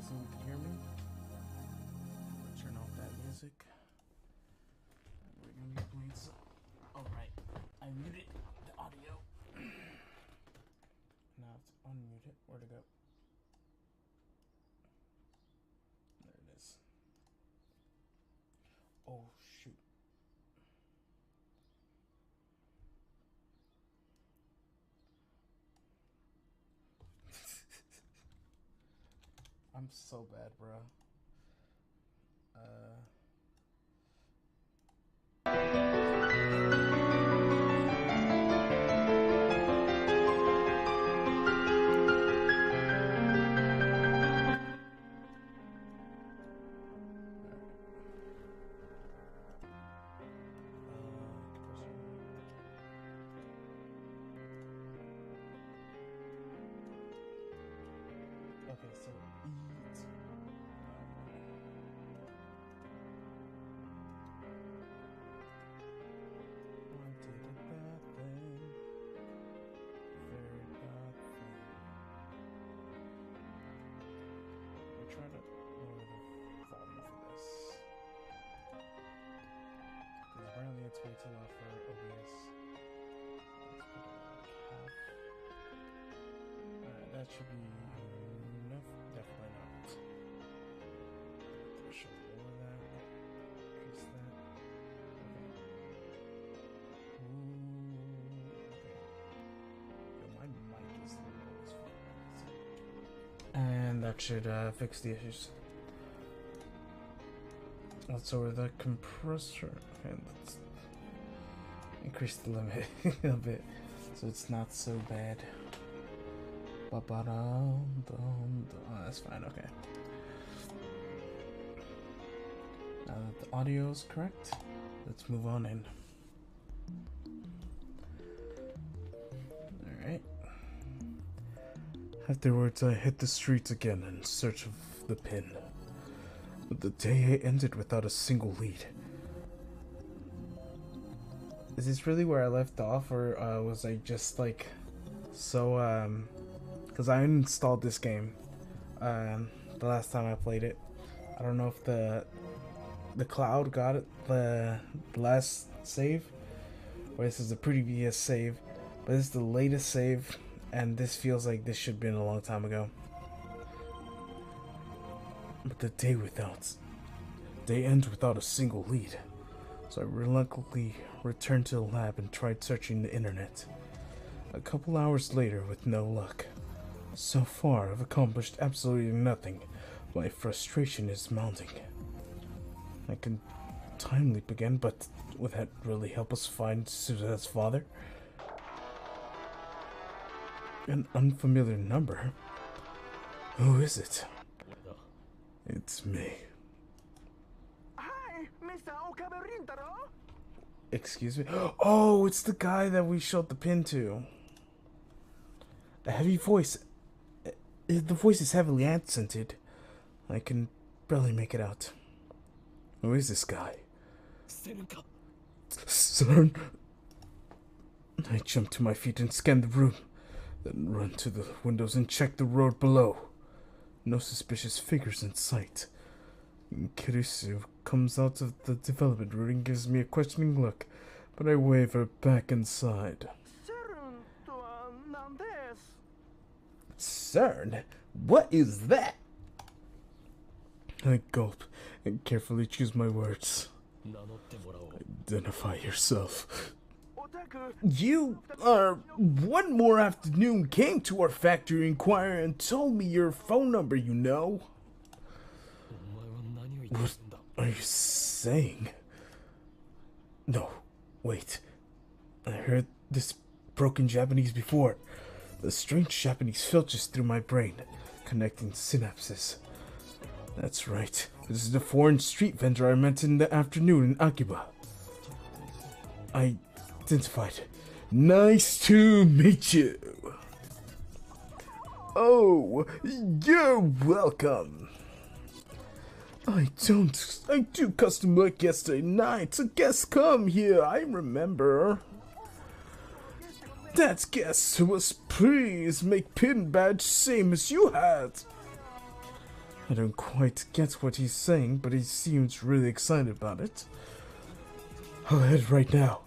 so you can hear me. Turn off that music. We're gonna be playing some. Alright, I muted the audio. Now I have to unmute it. Where'd it go? There it is. Oh shoot. I'm so bad, bro. Okay, so eat. I did a bad thing. Very bad thing. I try to lower the volume for this. Because apparently it's way too loud for OBS. Let's put it like half. Alright, that should be enough. Definitely not. Threshold, lower that. Increase that. Okay. Ooh, okay. Yo, my mic is the lowest for. And that should fix the issues. Let's lower the compressor. Okay, let's increase the limit a bit so it's not so bad. Oh, that's fine, okay. Now that the audio is correct, let's move on in. Alright. Afterwards, I hit the streets again in search of the pin. But the day ended without a single lead. Is this really where I left off, or was I just like so because I uninstalled this game the last time I played it. I don't know if the cloud got it, the last save, or this is the previous save, but this is the latest save, and this feels like this should have been a long time ago. But the day ends without a single lead, so I reluctantly returned to the lab and tried searching the internet. A couple hours later, with no luck. So far, I've accomplished absolutely nothing. My frustration is mounting. I can time leap again, but would that really help us find Suza's father? An unfamiliar number? Who is it? It's me. Hi, Mr. Okaberintaro. Excuse me? Oh, it's the guy that we showed the pin to. A heavy voice. The voice is heavily accented. I can barely make it out. Who is this guy? Son! I jump to my feet and scan the room, then run to the windows and check the road below. No suspicious figures in sight. Kirisu comes out of the development room and gives me a questioning look, but I wave her back inside. CERN? What is that? I gulp and carefully choose my words. Identify yourself. You, one more afternoon came to our factory inquiry and told me your phone number, you know. What are you saying? No, wait. I heard this broken Japanese before. The strange Japanese filters through my brain, connecting synapses. That's right. This is the foreign street vendor I met in the afternoon in Akiba. I identified. Nice to meet you. Oh, you're welcome. I do custom work yesterday night. So guests come here, I remember. That guest was pleased make pin badge same as you had. I don't quite get what he's saying, but he seems really excited about it. I'll head right now.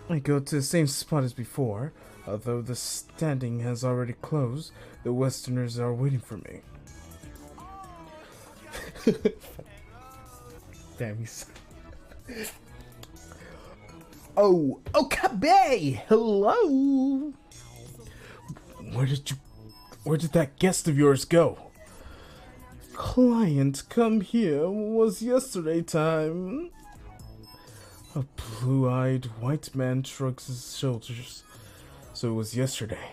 I go to the same spot as before. Although the standing has already closed, the Westerners are waiting for me. Damn, he's... Oh, Okabe! Hello! Where did that guest of yours go? Client come here was yesterday time. A blue-eyed white man shrugs his shoulders. So it was yesterday.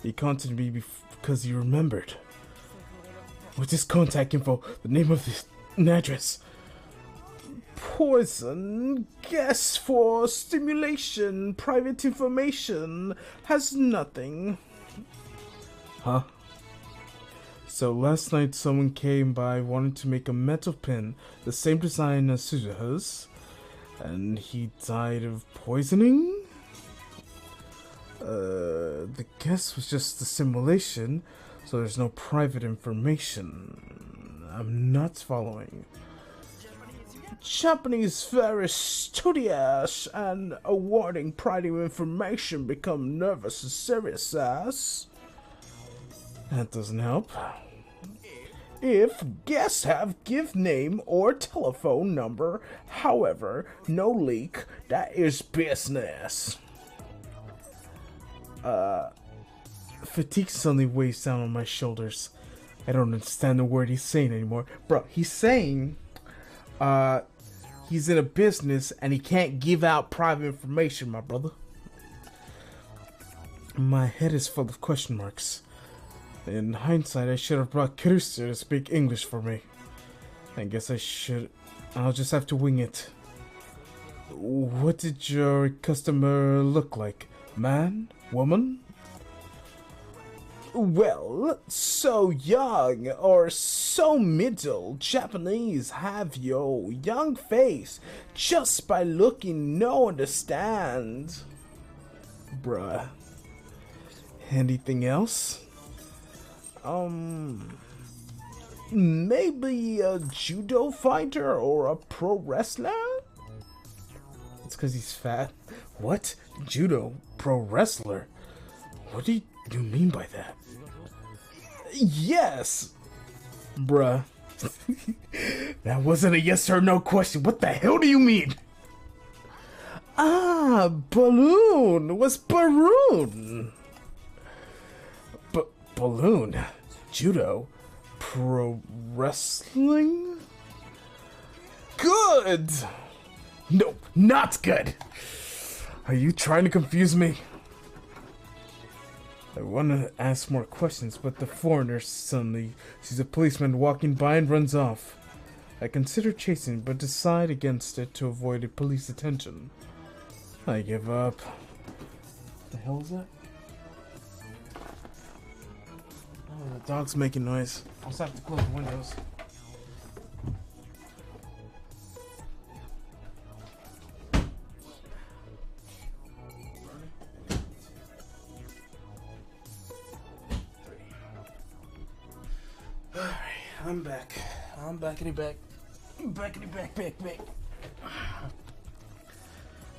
He contacted me because he remembered. With his contact info, the name of the address. Poison, gas for stimulation, private information, has nothing. Huh? So last night someone came by wanting to make a metal pin, the same design as Suzuha's, and he died of poisoning? The guess was just a simulation, so there's no private information. I'm not following. Japanese very studious and awarding private information become nervous and serious as. That doesn't help. If guests have give name or telephone number, however, no leak, that is business. Fatigue suddenly weighs down on my shoulders. I don't understand the word he's saying anymore. Bro, he's saying, he's in a business and he can't give out private information, my brother. My head is full of question marks. In hindsight, I should have brought Kirsten to speak English for me. I guess I'll just have to wing it. What did your customer look like? Man? Woman? Well, so young or so middle Japanese have your young face just by looking no understand. Bruh. Anything else? Maybe a judo fighter or a pro wrestler? It's because he's fat. What? Judo? Pro wrestler? What do you mean by that? Yes! Bruh. That wasn't a yes or no question. What the hell do you mean? Ah, balloon was Baroon. Balloon, judo, pro wrestling? Good! No, not good! Are you trying to confuse me? I want to ask more questions, but the foreigner suddenly sees a policeman walking by and runs off. I consider chasing, but decide against it to avoid a police attention. I give up. What the hell is that? Oh, the dog's making noise. I'll just have to close the windows. Alright, I'm back. I'm backity back. Backity back, back.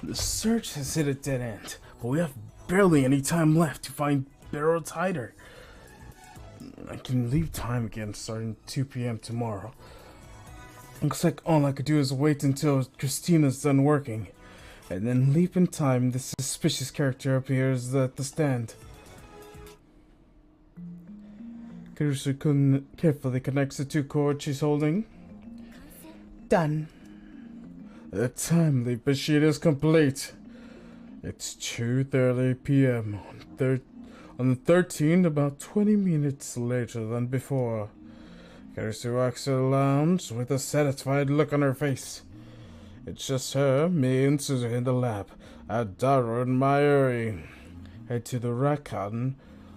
The search has hit a dead end, but we have barely any time left to find Barrel's hider. I can leave time again starting 2 p.m. tomorrow. Looks like all I could do is wait until Christina's done working, and then leap in time the suspicious character appears at the stand. Karusu carefully connects the 2 cords she's holding. Done. The time leap machine is complete. It's 2:30 p.m. on the 13th, about 20 minutes later than before. Karusu walks to the lounge with a satisfied look on her face. It's just her, me, and Suzu in the lab. Adaro and Mayuri head to the Rakan,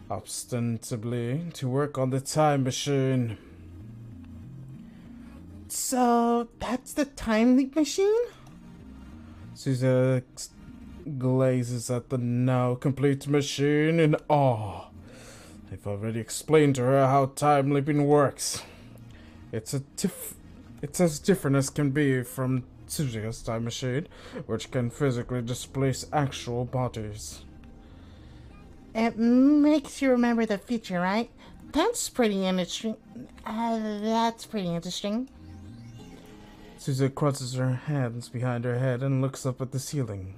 ostensibly to work on the time machine. So, that's the time leap machine? Suzu glazes at the now complete machine in awe. I've already explained to her how time leaping works. It's as different as can be from Tsujiga's time machine, which can physically displace actual bodies. It makes you remember the future, right? That's pretty interesting. That's pretty interesting. Suzuki crosses her hands behind her head and looks up at the ceiling.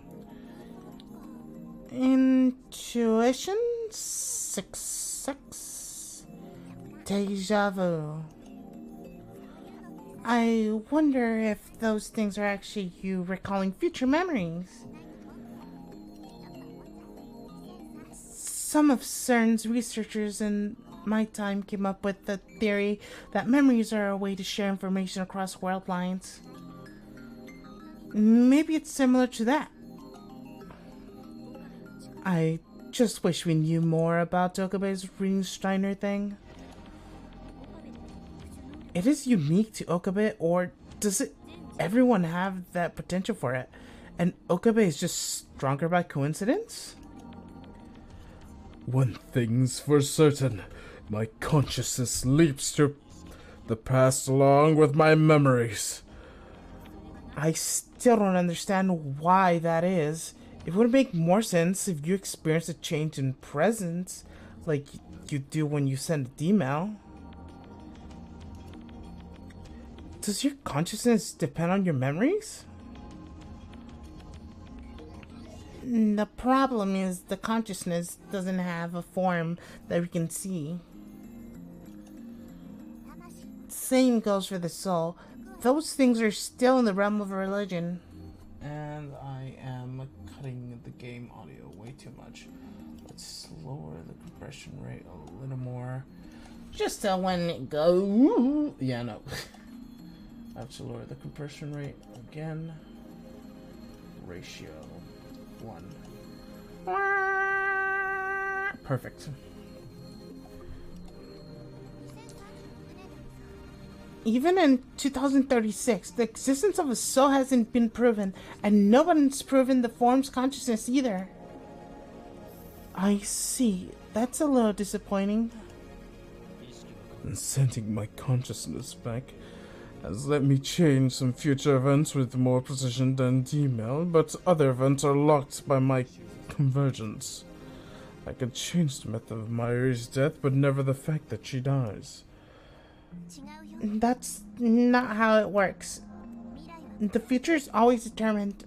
Intuition? 6 Deja vu. I wonder if those things are actually you recalling future memories. Some of CERN's researchers in my time came up with the theory that memories are a way to share information across world lines. Maybe it's similar to that. I just wish we knew more about Okabe's reading Steiner thing. It is unique to Okabe, or does everyone have that potential for it? And Okabe is just stronger by coincidence? One thing's for certain. My consciousness leaps to the past along with my memories. I still don't understand why that is. It would make more sense if you experience a change in presence, like you do when you send an email. Does your consciousness depend on your memories? The problem is the consciousness doesn't have a form that we can see. Same goes for the soul. Those things are still in the realm of religion. And I am cutting the game audio way too much. Let's lower the compression rate a little more. Just so when it goes... Yeah, no. I have to lower the compression rate again. Ratio 1. Perfect. Even in 2036, the existence of a soul hasn't been proven, and no one's proven the form's consciousness either. I see. That's a little disappointing. And sending my consciousness back has let me change some future events with more precision than email, but other events are locked by my convergence. I can change the method of Mayuri's death, but never the fact that she dies. That's not how it works. The future is always determined.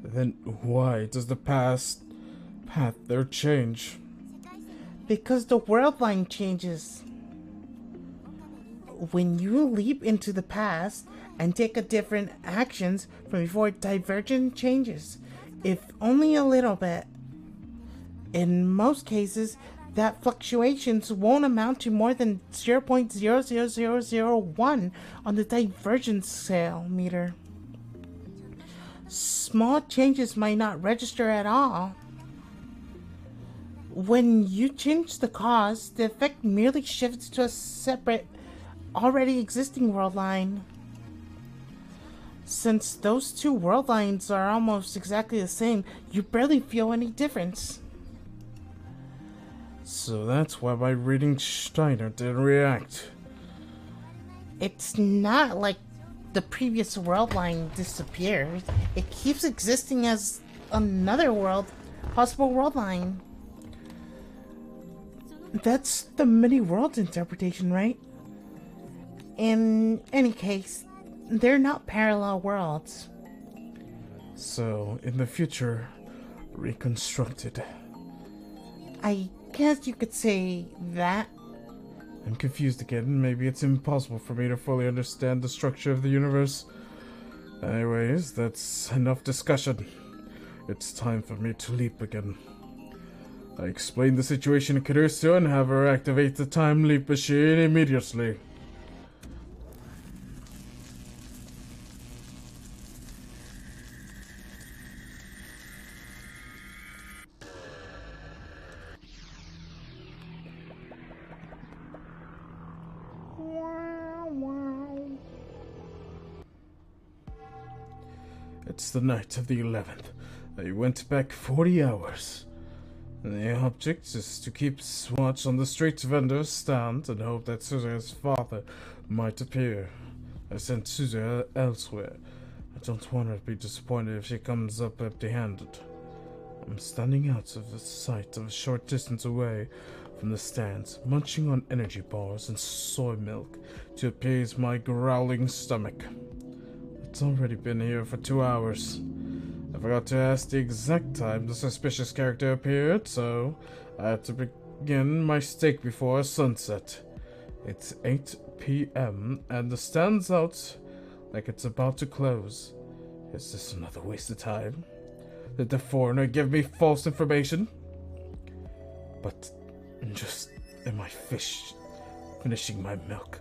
Then why does the past path there change? Because the world line changes. When you leap into the past and take a different actions from before, divergent changes, if only a little bit. In most cases, that fluctuations won't amount to more than 0.00001 on the divergence scale meter. Small changes might not register at all. When you change the cause, the effect merely shifts to a separate, already existing world line. Since those two world lines are almost exactly the same, you barely feel any difference. So that's why my reading Steiner didn't react. It's not like the previous world line disappears. It keeps existing as another possible world line. That's the many worlds interpretation, right? In any case, they're not parallel worlds. So, in the future, reconstructed. I guess you could say that. I'm confused again. Maybe it's impossible for me to fully understand the structure of the universe. Anyways, that's enough discussion. It's time for me to leap again. I explain the situation to Kirisu and have her activate the time leap machine immediately. It's the night of the 11th. I went back 40 hours. The object is to keep watch on the street vendor's stand and hope that Suzu's father might appear. I sent Suzu elsewhere. I don't want her to be disappointed if she comes up empty-handed. I'm standing out of the sight of a short distance away from the stands, munching on energy bars and soy milk to appease my growling stomach. It's already been here for 2 hours. I forgot to ask the exact time the suspicious character appeared, so I had to begin my steak before sunset. It's 8 p.m. and the stand's out like it's about to close. Is this another waste of time? Did the foreigner give me false information? But just am I finishing my milk?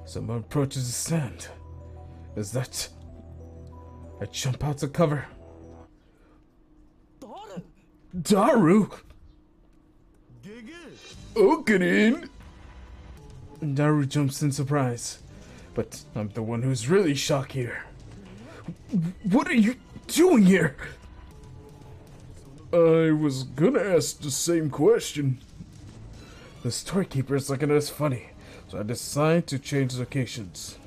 Someone approaches the stand. Is that... I jump out to cover. Daru! Okenin! Daru jumps in surprise. But I'm the one who's really shocked here. What are you doing here? I was gonna ask the same question. The storekeeper is looking at us funny, so I decide to change locations.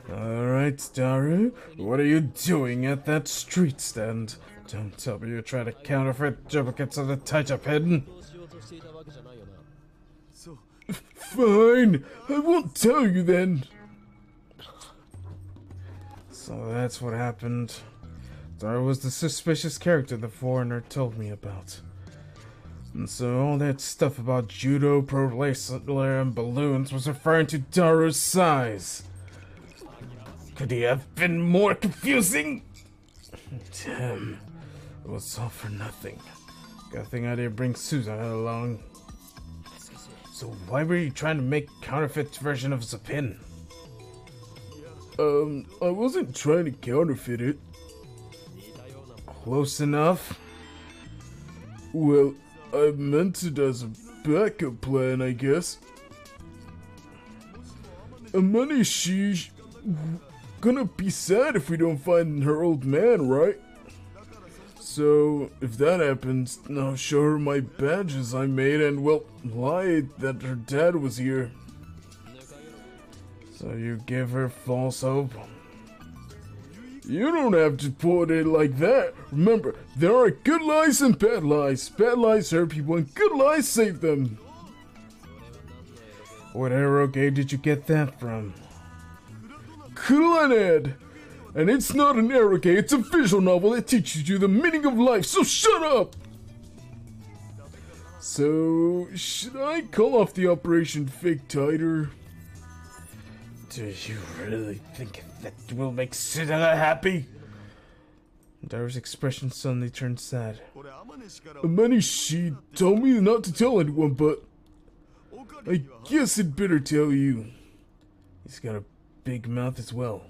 Alright, Daru, what are you doing at that street stand? Don't tell me you're trying to counterfeit duplicates of the Taija pen. Fine, I won't tell you then. So that's what happened. Daru was the suspicious character the foreigner told me about. And so all that stuff about judo, pro wrestler, and balloons was referring to Daru's size. Could he have been more confusing? Damn, it was all for nothing. Good thing I didn't bring Susan along. So why were you trying to make a counterfeit version of the pin? I wasn't trying to counterfeit it. Close enough? Well, I meant it as a backup plan, I guess. Amani, she's gonna be sad if we don't find her old man, right? So, if that happens, I'll show her my badges I made and, well, lie that her dad was here. So you give her false hope? You don't have to put it like that. Remember, there are good lies and bad lies. Bad lies hurt people and good lies save them. What hero game did you get that from? Kulaned! And it's not an hero game, it's a visual novel that teaches you the meaning of life, so shut up! So, should I call off the Operation Fake Titer? Do you really think that will make Suda happy? Daru's expression suddenly turned sad. Amani, she told me not to tell anyone, but I guess I'd better tell you. He's got a big mouth as well.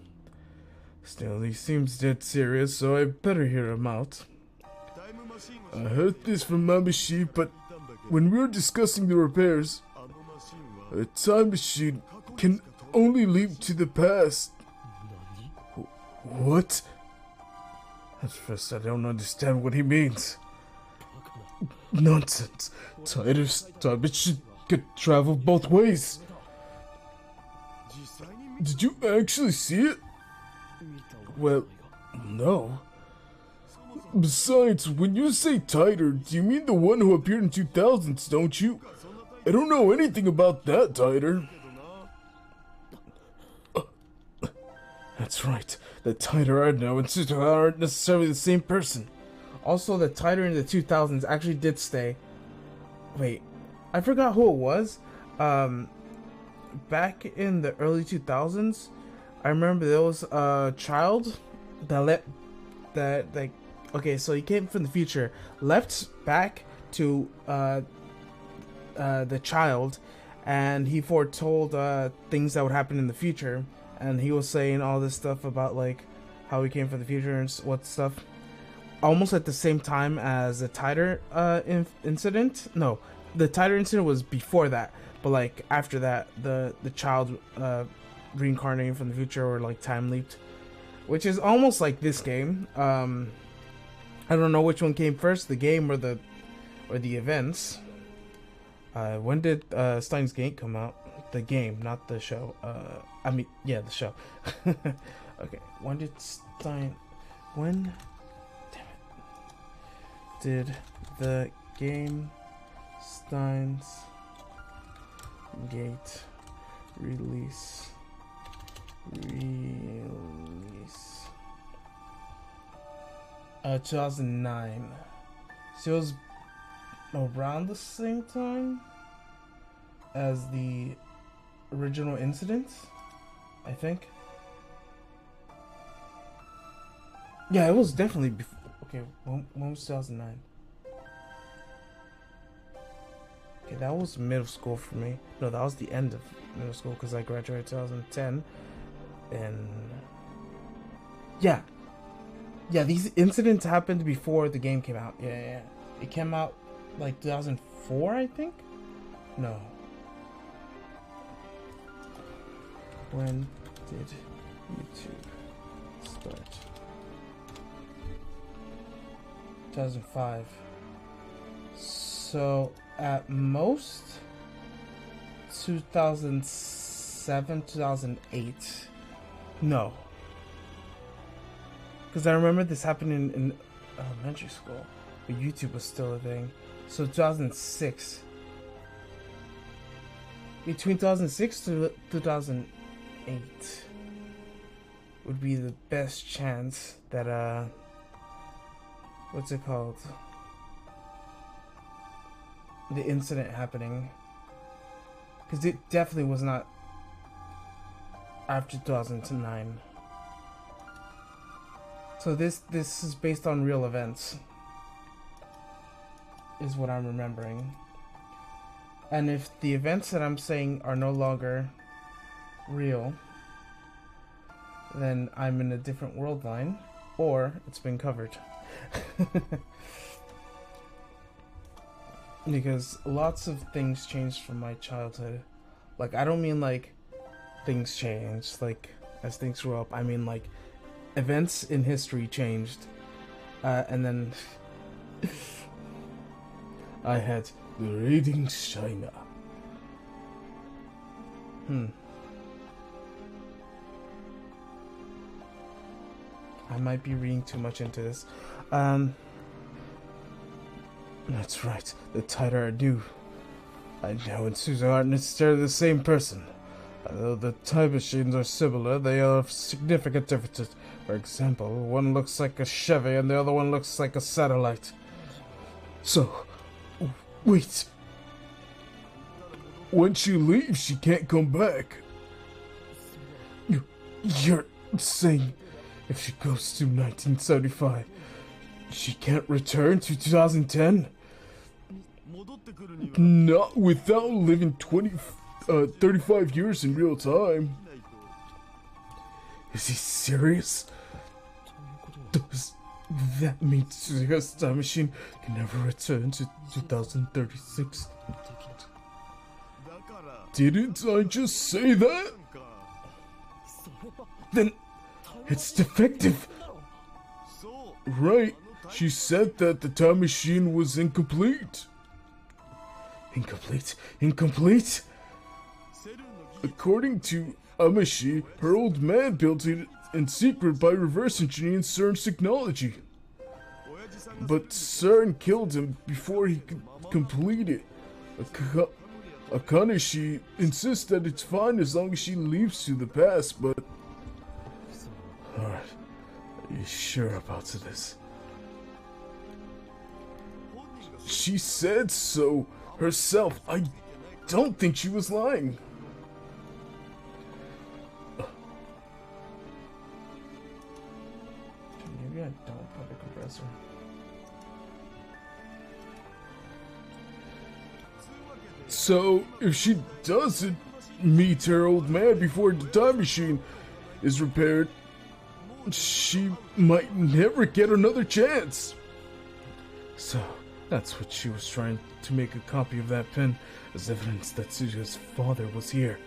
Still, he seems dead serious, so I better hear him out. I heard this from Mamashi, but when we were discussing the repairs, a time machine can only leap to the past. What? At first, I don't understand what he means. Nonsense. Titus time machine could travel both ways. Did you actually see it? Well, no. Besides, when you say Titer, do you mean the one who appeared in 2000s, don't you? I don't know anything about that Titer. That's right. The Titer I know and Suto aren't necessarily the same person. Also, the Titer in the 2000s actually did stay. Wait, I forgot who it was. Back in the early 2000s, I remember there was a child that okay, so he came from the future, left back to the child, and he foretold things that would happen in the future. And he was saying all this stuff about like how he came from the future and what stuff. Almost at the same time as the Titer incident. No, the Titer incident was before that, but like after that, the child reincarnating from the future or like time leaped, which is almost like this game. I don't know which one came first, the game or the events. When did Steins Gate come out? The game, not the show. I mean, yeah, the show. Okay, when did Stein... When... Damn it. Did the game Steins Gate release? 2009. So it was around the same time as the original incident, I think. Yeah, it was definitely before. Okay, when was 2009? Okay, that was middle school for me. No, that was the end of middle school because I graduated 2010. And yeah, these incidents happened before the game came out. Yeah. It came out like 2004, I think. No. When did YouTube start? 2005. So at most 2007, 2008. No. Because I remember this happening in elementary school, but YouTube was still a thing. So 2006. Between 2006 to 2008 would be the best chance that, what's it called? The incident happening. Because it definitely was not after 2009. So this is based on real events, is what I'm remembering. And if the events that I'm saying are no longer real, then I'm in a different world line, or it's been covered. Because lots of things changed from my childhood. Like, I don't mean like things changed, like as things grew up. I mean like events in history changed, and then I had the raiding China. I might be reading too much into this. That's right. The tighter I do, I now and Susan aren't necessarily the same person. Although the time machines are similar, they are significant differences. For example, one looks like a Chevy and the other one looks like a satellite. So, wait. When she leaves, she can't come back. You're saying if she goes to 1975, she can't return to 2010? Not without living 35 years in real time. Is he serious? Does that mean Tsuya's time machine can never return to 2036? Didn't I just say that? Then it's defective. Right, she said that the time machine was incomplete. Incomplete? According to Amashi, her old man built it in secret by reverse engineering CERN's technology. But CERN killed him before he could complete it. Akanishi insists that it's fine as long as she leaves to the past, but... Alright, are you sure about this? She said so herself. I don't think she was lying. Maybe I don't put a compressor. So, if she doesn't meet her old man before the time machine is repaired, she might never get another chance. So, that's what she was trying to make a copy of that pen as evidence that Tsuya's father was here.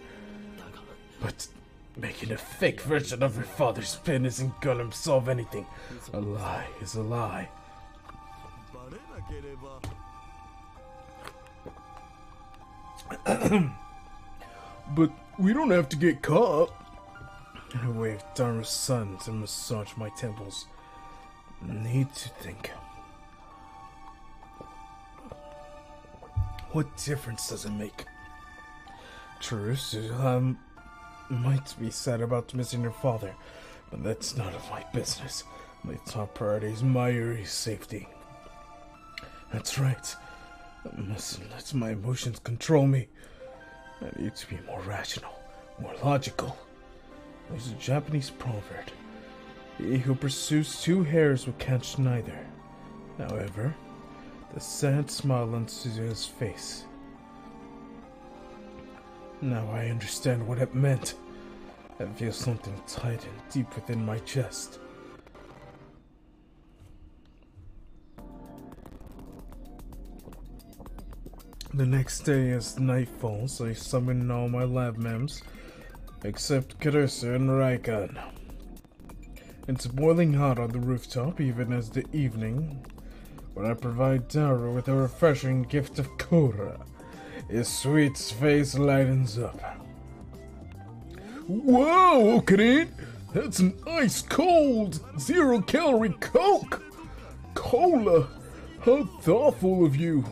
But making a fake version of her father's pen isn't gonna solve anything. A lie is a lie. But we don't have to get caught. I waved Dara's son to massage my temples. Need to think. What difference does it make? True, Suzuha might be sad about missing her father, but that's none of my business. My top priority is Mayuri's safety. That's right. I mustn't let my emotions control me. I need to be more rational, more logical. There's a Japanese proverb. He who pursues two hares will catch neither. However, the sad smile on Suzuha's face. Now I understand what it meant. I feel something tight and deep within my chest. The next day, as night falls, I summon all my lab mems, except Carissa and Raikan. It's boiling hot on the rooftop, even as the evening, when I provide Dara with a refreshing gift of cola. His sweet face lightens up. Wow, Okarin! That's an ice-cold, zero-calorie Coke! Cola! How thoughtful of you!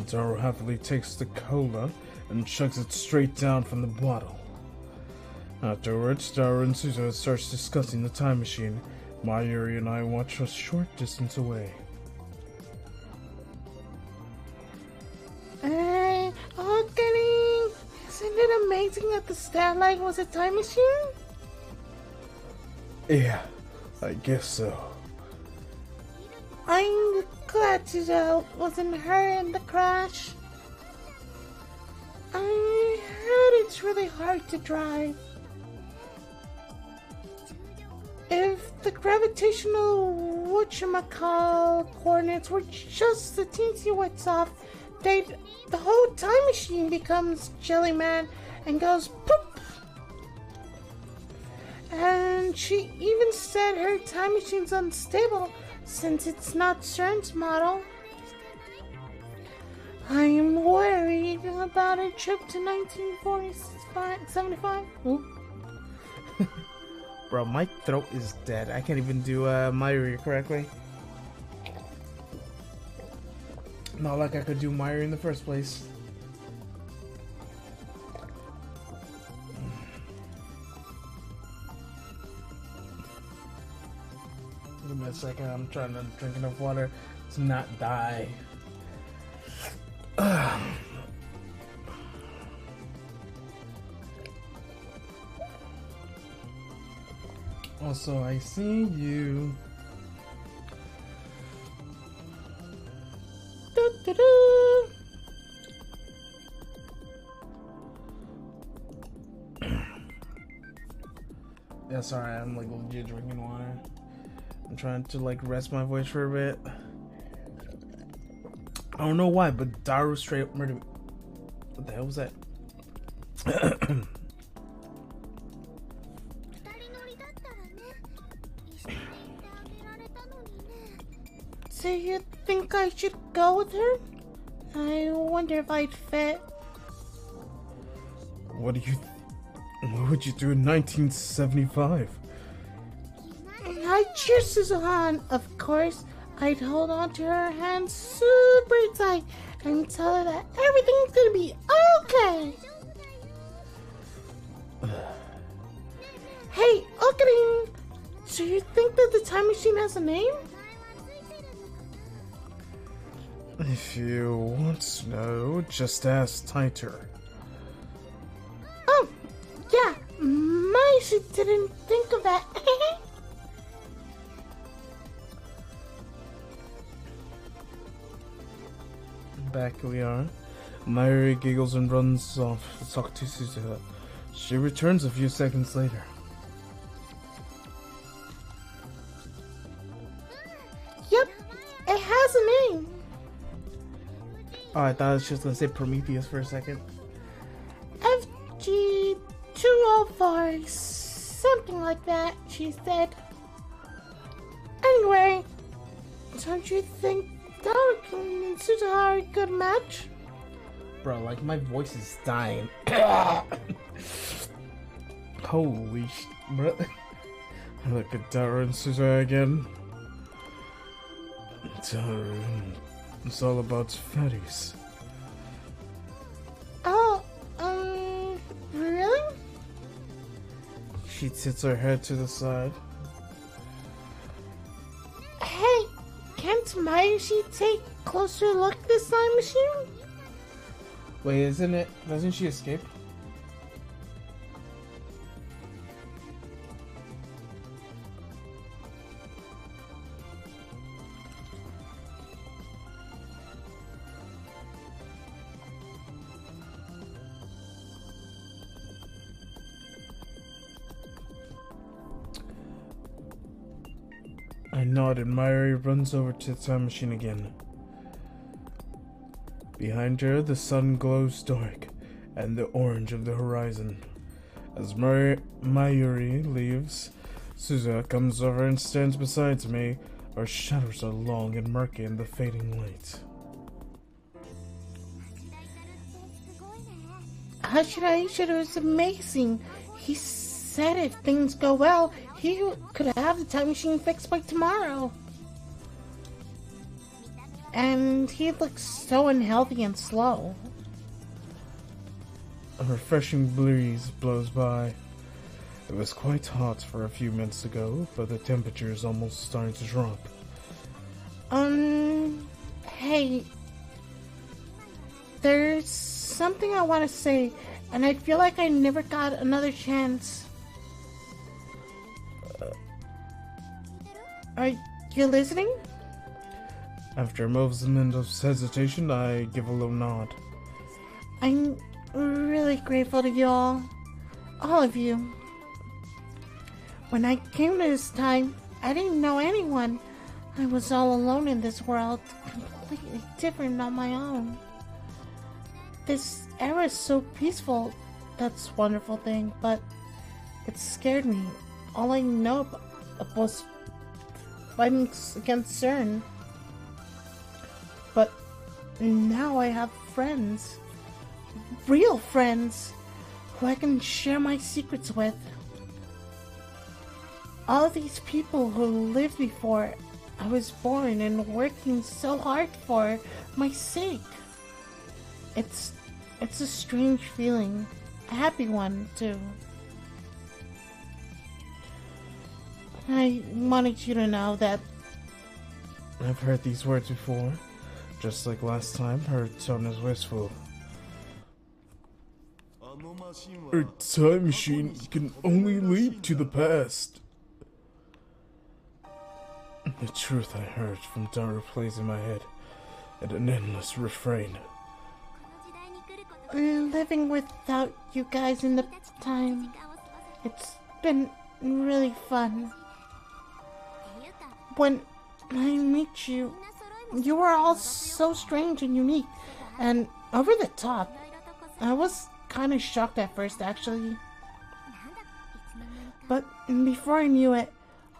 Dara happily takes the cola and chugs it straight down from the bottle. Afterwards, Dara and Suzuha starts discussing the time machine. Mayuri and I watch a short distance away. Okay, isn't it amazing that the Starlight was a time machine? Yeah, I guess so. I'm glad Suzuha wasn't her in the crash. I heard it's really hard to drive. If the gravitational whatchamacall coordinates were just the teensy wits off, the whole time machine becomes Jellyman and goes poop. And she even said her time machine's unstable since it's not CERN's model. I'm worried about her trip to 1975. Bro, my throat is dead. I can't even do Mayuri correctly. Not like I could do Mayuri in the first place. Give me a second. I'm trying to drink enough water to not die. Also, I see you. Doo-doo-doo. Yeah, sorry, I'm like legit drinking water. I'm trying to like rest my voice for a bit. I don't know why, but Daru straight up murdered me. What the hell was that? So you think I should go with her? I wonder if I'd fit. What would you do in 1975? I'd cheer Suzuhan, of course. I'd hold on to her hand super tight and tell her that everything's gonna be okay. Hey, Okarin! So you think that the time machine has a name? If you want to know, just ask Tighter. Oh, yeah, I didn't think of that. Back we are. Mayuri giggles and runs off to talk to Suzuha. She returns a few seconds later. Yep, it has a name. Oh, I thought I was just gonna say Prometheus for a second. FG204, something like that, she said. Anyway, Don't you think Derek and Suzuha are a good match? Bro, like my voice is dying. Holy bro. I look at Dara and Suzuha again. Dara, it's all about fatties. Oh, really? She tilts her head to the side. Hey, can't Mayushi take a closer look at this time machine? Wait, doesn't she escape? I nod and Mayuri runs over to the time machine again. Behind her, the sun glows dark and the orange of the horizon. As Mayuri leaves, Suzuha comes over and stands beside me. Our shadows are long and murky in the fading light. Hashira Ishida is amazing. He said if things go well, he could have the time machine fixed by tomorrow. And he looks so unhealthy and slow. A refreshing breeze blows by. It was quite hot for a few minutes ago, but the temperature is almost starting to drop. Hey. There's something I want to say, and I feel like I never got another chance. Are you listening? After a moment of hesitation, I give a low nod. I'm really grateful to you all of you. When I came to this time, I didn't know anyone. I was all alone in this world, completely different on my own. This era is so peaceful, that's a wonderful thing, but it scared me. All I know was fighting against CERN. But now I have friends. Real friends. Who I can share my secrets with. All these people who lived before I was born and working so hard for my sake. It's a strange feeling. A happy one, too. I wanted you to know that I've heard these words before. Just like last time, her tone is wistful. Her time machine can only lead to the past. The truth I heard from Daru plays in my head, and an endless refrain. living without you guys in the time, it's been really fun. When I meet you, you are all so strange and unique and over the top. I was kind of shocked at first, actually. But before I knew it,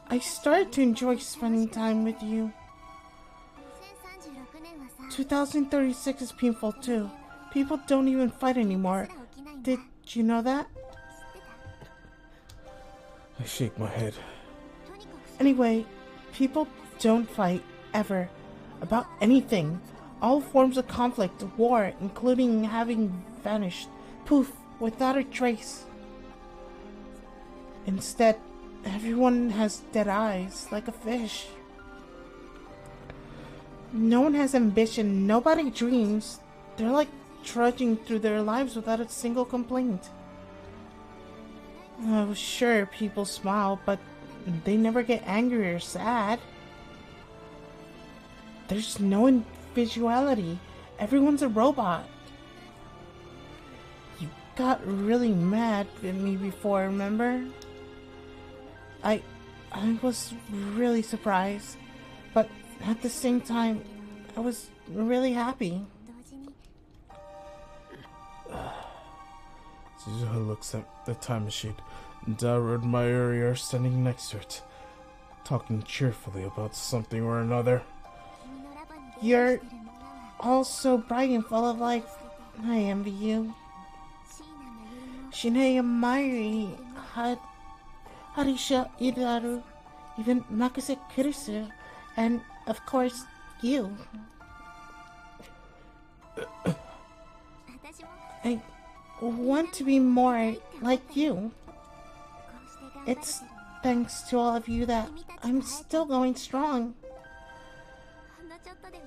I started to enjoy spending time with you. 2036 is painful too. People don't even fight anymore. Did you know that? I shake my head. Anyway, people don't fight, ever, about anything. All forms of conflict, war, including having vanished, poof, without a trace. Instead, everyone has dead eyes, like a fish. No one has ambition, nobody dreams. They're like trudging through their lives without a single complaint. Oh, sure, people smile, but they never get angry or sad. There's no individuality. Everyone's a robot. You got really mad at me before, remember? I was really surprised, but at the same time, I was really happy. Suzuha looks at the time machine, and Daru and Mayuri are standing next to it, talking cheerfully about something or another. You're all so bright and full of life. I envy you. Shinei Mairi, Harisha Idaru, even Nakase Kurisu, and of course, you. I want to be more like you. It's thanks to all of you that I'm still going strong.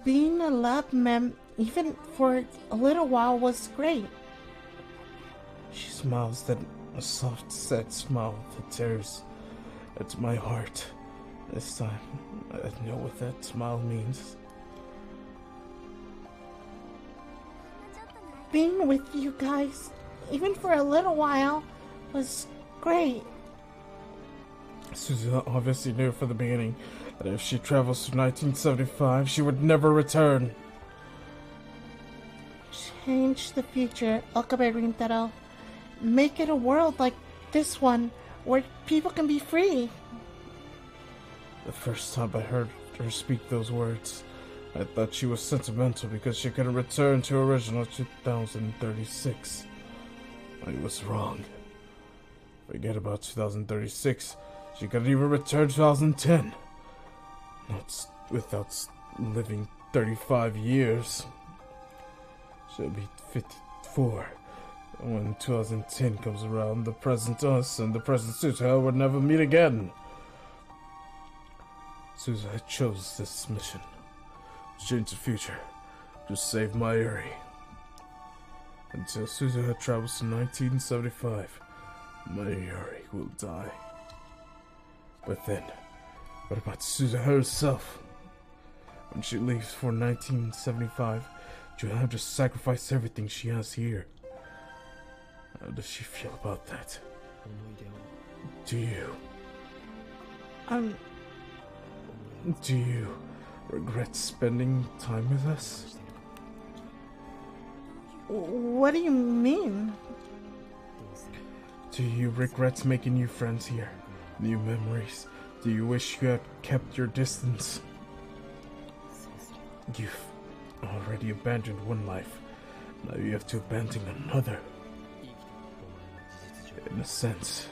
Being a lab mem, even for a little while, was great. She smiles, that a soft, sad smile that tears at my heart. This time, I know what that smile means. Being with you guys, even for a little while, was great. Susan obviously knew from the beginning that if she travels to 1975, she would never return. Change the future, Okabe Rintaro. Make it a world like this one, where people can be free. The first time I heard her speak those words, I thought she was sentimental because she couldn't return to original 2036. I was wrong. Forget about 2036. She couldn't even return 2010. Not without living 35 years. She'll be 54. When 2010 comes around, the present us and the present Suzuha would never meet again. Suzuha chose this mission. To change the future. To save Mayuri. Until Suzuha travels to 1975, Mayuri will die. But then, what about Suzuha herself? When she leaves for 1975, she'll have to sacrifice everything she has here. How does she feel about that? Do you? Do you regret spending time with us? What do you mean? Do you regret making new friends here? New memories? Do you wish you had kept your distance? You've already abandoned one life. Now you have to abandon another. In a sense,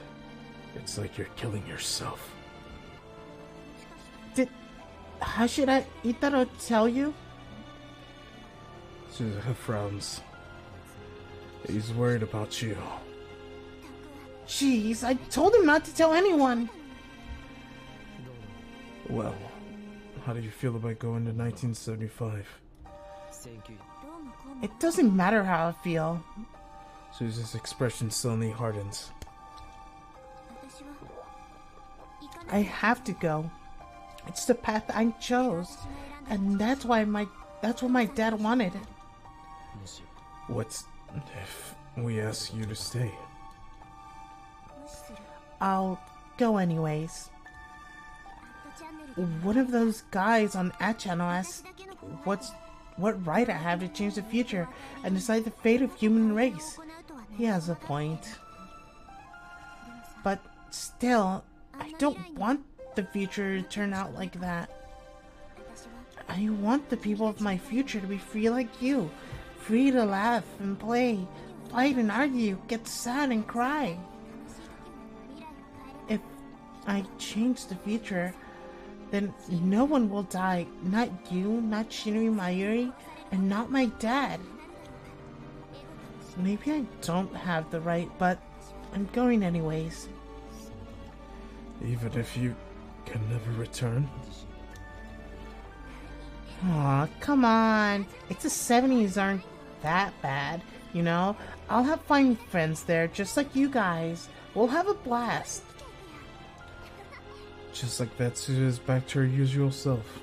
it's like you're killing yourself. Did Hashira Itaro tell you? Suzuha frowns. He's worried about you. Jeez, I told him not to tell anyone. Well, how do you feel about going to 1975? It doesn't matter how I feel. Suzu's expression suddenly hardens. I have to go. It's the path I chose, and that's what my dad wanted. What if we ask you to stay? I'll go anyways. One of those guys on At Channel asked what right I have to change the future and decide the fate of human race. He has a point. But still, I don't want the future to turn out like that. I want the people of my future to be free like you. Free to laugh and play, fight and argue, get sad and cry. If I change the future, then no one will die. Not you, not Shinui Mayuri, and not my dad. Maybe I don't have the right, but I'm going anyways. Even if you can never return? Aw, come on. It's the 70s aren't that bad, you know? I'll have fine friends there, just like you guys. We'll have a blast. Just like that, Suzu is back to her usual self.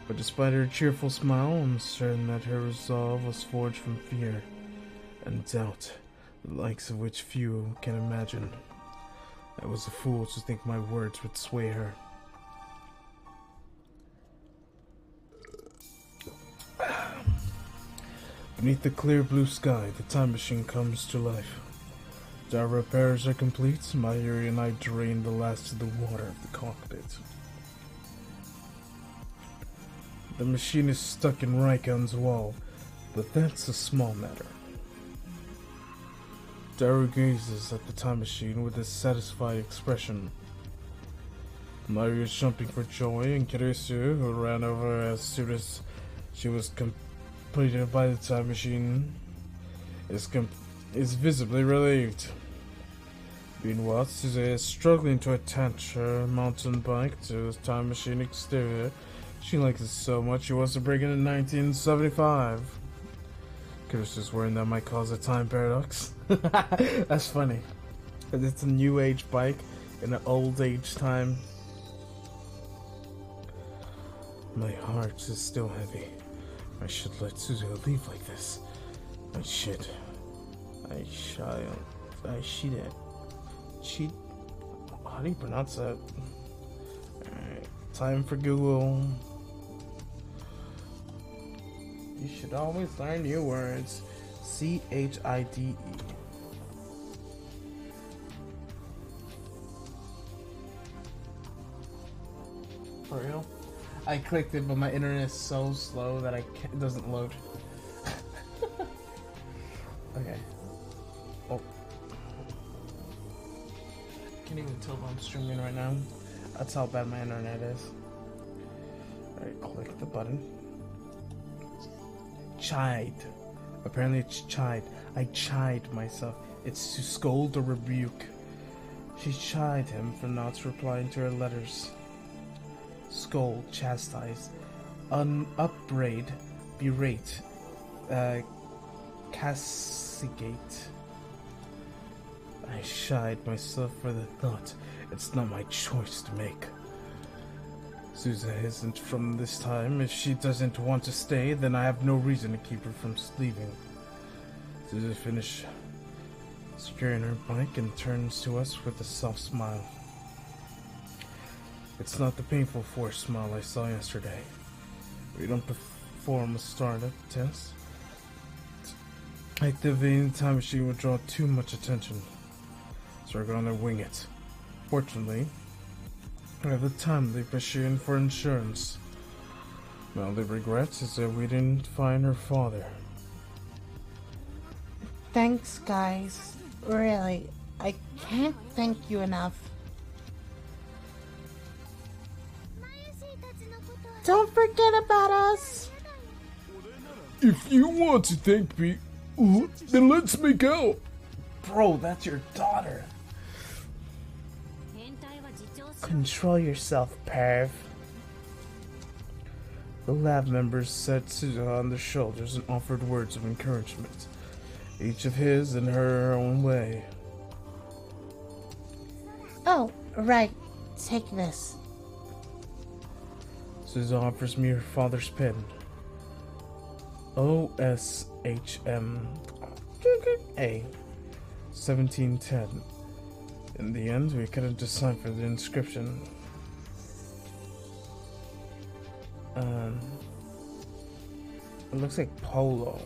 But despite her cheerful smile, I'm certain that her resolve was forged from fear and doubt, the likes of which few can imagine. I was a fool to think my words would sway her. Beneath the clear blue sky, the time machine comes to life. As our repairs are complete, Mayuri and I drain the last of the water of the cockpit. The machine is stuck in Raikon's wall, but that's a small matter. Daru gazes at the time machine with a satisfied expression. Mario is jumping for joy, and Kirisu, who ran over as soon as she was completed by the time machine, is visibly relieved. Meanwhile, Suze is struggling to attach her mountain bike to the time machine exterior. She likes it so much she wants to bring it in 1975. Kirisu's worrying that might cause a time paradox. That's funny. Because it's a new age bike in an old age time. My heart is still heavy. I should let Suzuka leave like this. I should. How do you pronounce that? Alright, time for Google. You should always learn new words. CHIDE. For real? I clicked it, but my internet is so slow that it doesn't load. Okay. Oh. Can't even tell if I'm streaming right now. That's how bad my internet is. Alright, click the button. Chide. Apparently it's chide. I chide myself. It's to scold or rebuke. She chid him for not replying to her letters. Scold, chastise, upbraid, berate, castigate. I chide myself for the thought it's not my choice to make. Susan isn't from this time. If she doesn't want to stay, then I have no reason to keep her from leaving. Susan finishes securing her bike and turns to us with a soft smile. It's not the painful forced smile I saw yesterday. We don't perform a startup test. Activating the time machine would draw too much attention, so we're gonna wing it. Fortunately, we have the timely machine for insurance. My only regret is that we didn't find her father. Thanks, guys. Really, I can't thank you enough. Don't forget about us. If you want to thank me, then let's make out. Bro, that's your daughter. Control yourself, perv. The lab members set Suzuha on their shoulders and offered words of encouragement, each of his in her own way. Oh, right. Take this. Suzuha offers me her father's pen. OSHM A 1710. In the end, we couldn't decipher the inscription. It looks like polo.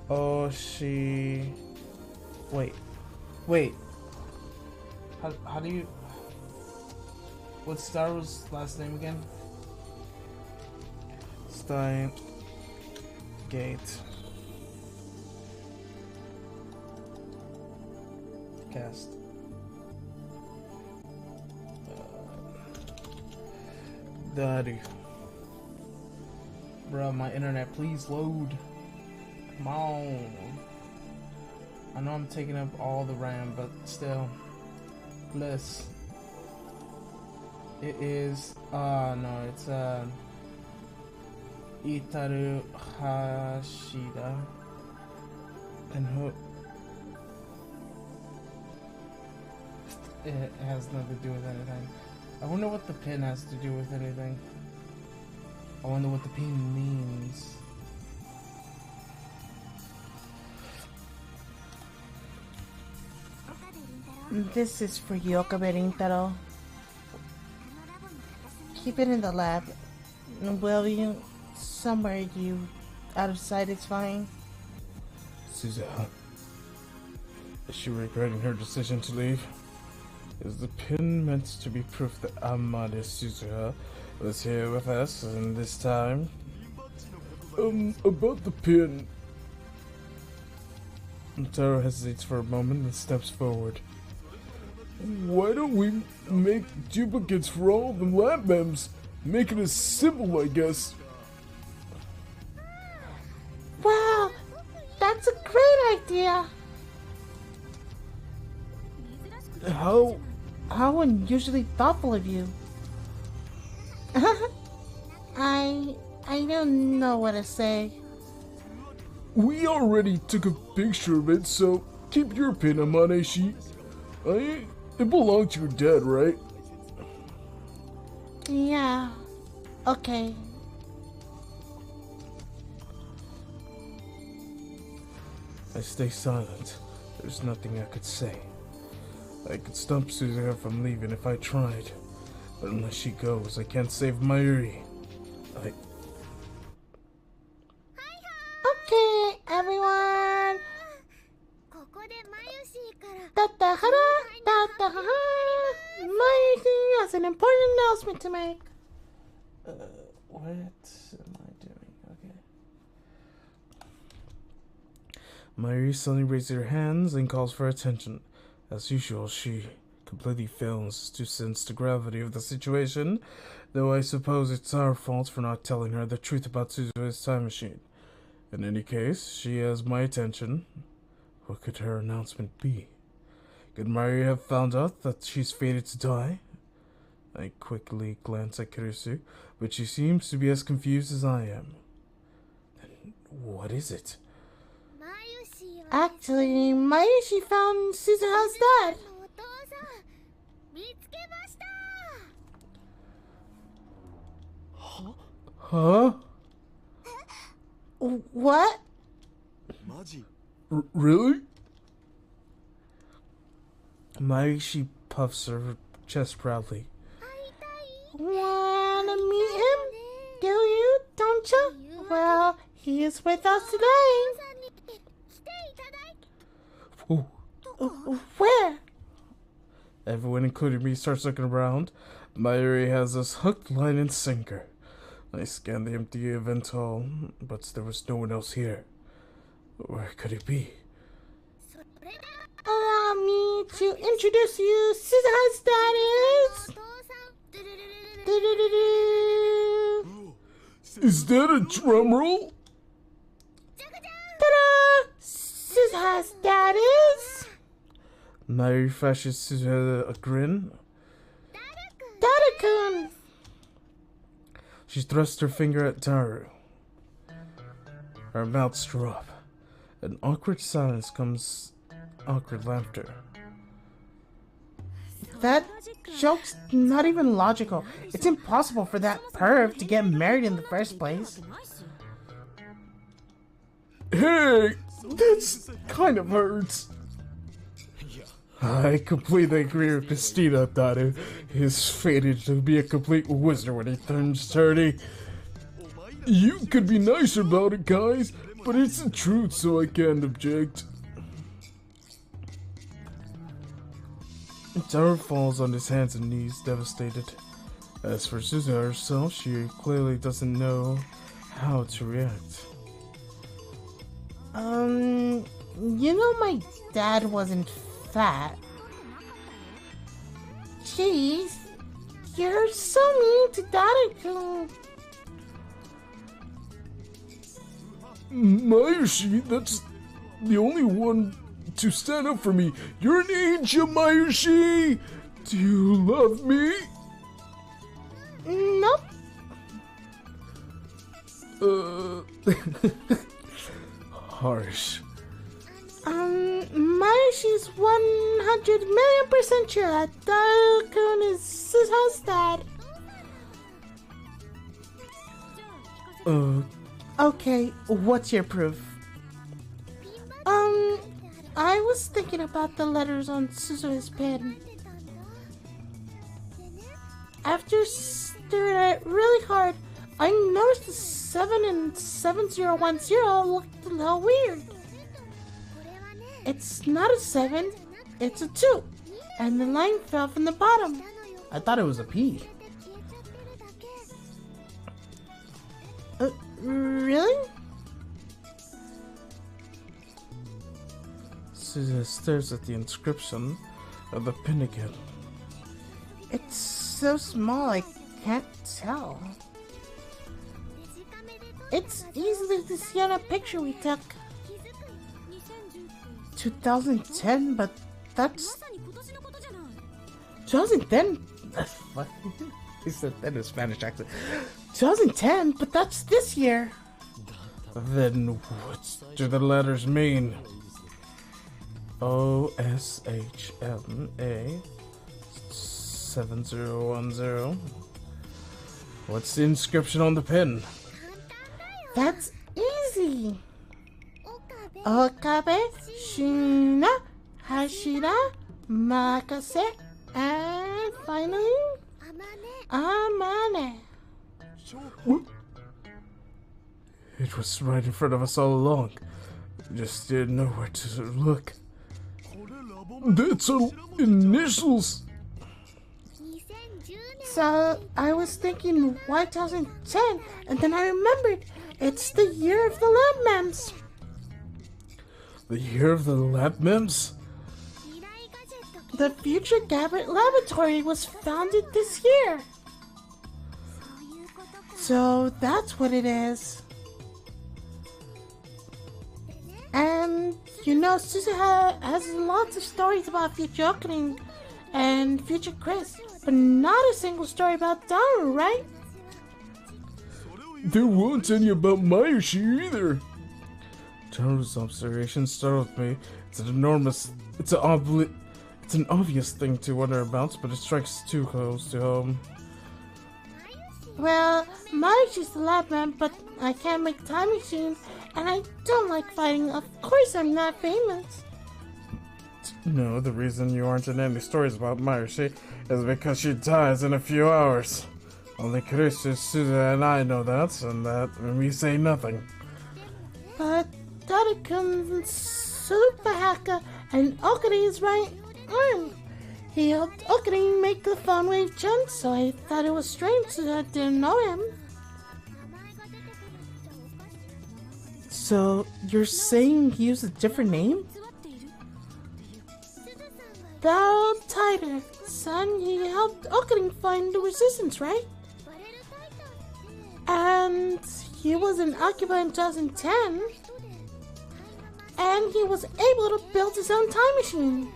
Oh, she. Wait. How do you? What's Star Wars' last name again? Stein Gate. Cast. Daddy. Bro, my internet, please load. Come on. I know I'm taking up all the RAM, but still. Bliss. It is, no, it's, Itaru Hashida. And who? It has nothing to do with anything. I wonder what the pin has to do with anything. I wonder what the pin means. This is for you, Rintaro. Keep it in the lab. Will you? Somewhere you out of sight is fine. Suzuha. Is she regretting her decision to leave? Is the pin meant to be proof that Amada Suzuha was here with us, and this time... about the pin. Taro hesitates for a moment and steps forward. Why don't we make duplicates for all the lab members? Make it a symbol, I guess. Wow, that's a great idea. How unusually thoughtful of you. I don't know what to say. We already took a picture of it, so keep your pin, Amaneshi. It belonged to your dad, right? Yeah, okay. I stay silent. There's nothing I could say. I could stop Suzuha from leaving if I tried. But unless she goes, I can't save Mayuri. Okay, everyone. Mayuri has an important announcement to make. What am I doing? Okay. Mayuri suddenly raises her hands and calls for attention. As usual, she completely fails to sense the gravity of the situation, though I suppose it's our fault for not telling her the truth about Suzuha's time machine. In any case, she has my attention. What could her announcement be? Could Mayuri have found out that she's fated to die? I quickly glance at Kurisu, but she seems to be as confused as I am. Then what is it? Actually, Mayushi found Suzuha's dad. Huh? What? Really? Mayushi puffs her chest proudly. Wanna meet him? Do you, don't you? Well, he is with us today. Oh. Where? Everyone, including me, starts looking around. Mayuri has us hooked, line, and sinker. I scanned the empty event hall, but there was no one else here. Where could it be? Allow me to introduce you. Suzuha's dad is... Is that a drum roll? Ta-da! Suzuha's dad is... Mayuri flashes Suzuha a grin. Dada-kun! She thrusts her finger at Taru. Her mouths drop. An awkward silence comes. Awkward laughter. That joke's not even logical. It's impossible for that perv to get married in the first place. Hey! That's kind of hurts. I completely agree with Christina, Taru. He's fated to be a complete wizard when he turns 30. You could be nice about it, guys, but it's the truth, so I can't object. Taru falls on his hands and knees, devastated. As for Suzuha herself, she clearly doesn't know how to react. You know my dad wasn't fat. Jeez, you're so mean to Dada-kun. Mayushi, that's the only one to stand up for me. You're an angel, Mayushi! Do you love me? Nope. Harsh. Mayushi's 100 million% sure that Dada-kun is Suzuha's dad. Okay, what's your proof? I was thinking about the letters on Suzuha's pen. After staring at it really hard, I noticed the 7 and 7010 looked a little weird. It's not a 7, it's a 2, and the line fell from the bottom. I thought it was a P. Really? Susan stares at the inscription of the pin again. It's so small I can't tell. It's easily to see on a picture we took. 2010, but that's 2010. What? He said that in a Spanish accent. 2010, but that's this year. Then what do the letters mean? OSHMA 7010. What's the inscription on the pin? That's easy. Okabe, Shina, Hashira, Makase, and finally, Amane. What? It was right in front of us all along. We just didn't know where to look. That's our initials. So I was thinking, why 2010? And then I remembered, it's the year of the lab mems. The year of the lab mems? The Future Gabbert Laboratory was founded this year. So that's what it is. And you know, Susan has lots of stories about Future Opening and Future Chris, but not a single story about Daru, right? There weren't any about Mayoshi either. Daru's observation startled me. It's an obvious thing to wonder about, but it strikes too close to home. Well, Mayoshi's the lab man, but I can't make time machines, and I don't like fighting. Of course I'm not famous. No, the reason you aren't in any stories about Mayoshi is because she dies in a few hours. Only Chris, Susan, and I know that, and that we say nothing. But Daru-kun, Super Hacker, and Okare's right arm. He helped Okare make the phone wave jump, so I thought it was strange that I didn't know him. So, you're saying he used a different name? Daryl Tighter, son, he helped Okare find the resistance, right? And he was an Occupy in 2010. And he was able to build his own time machine.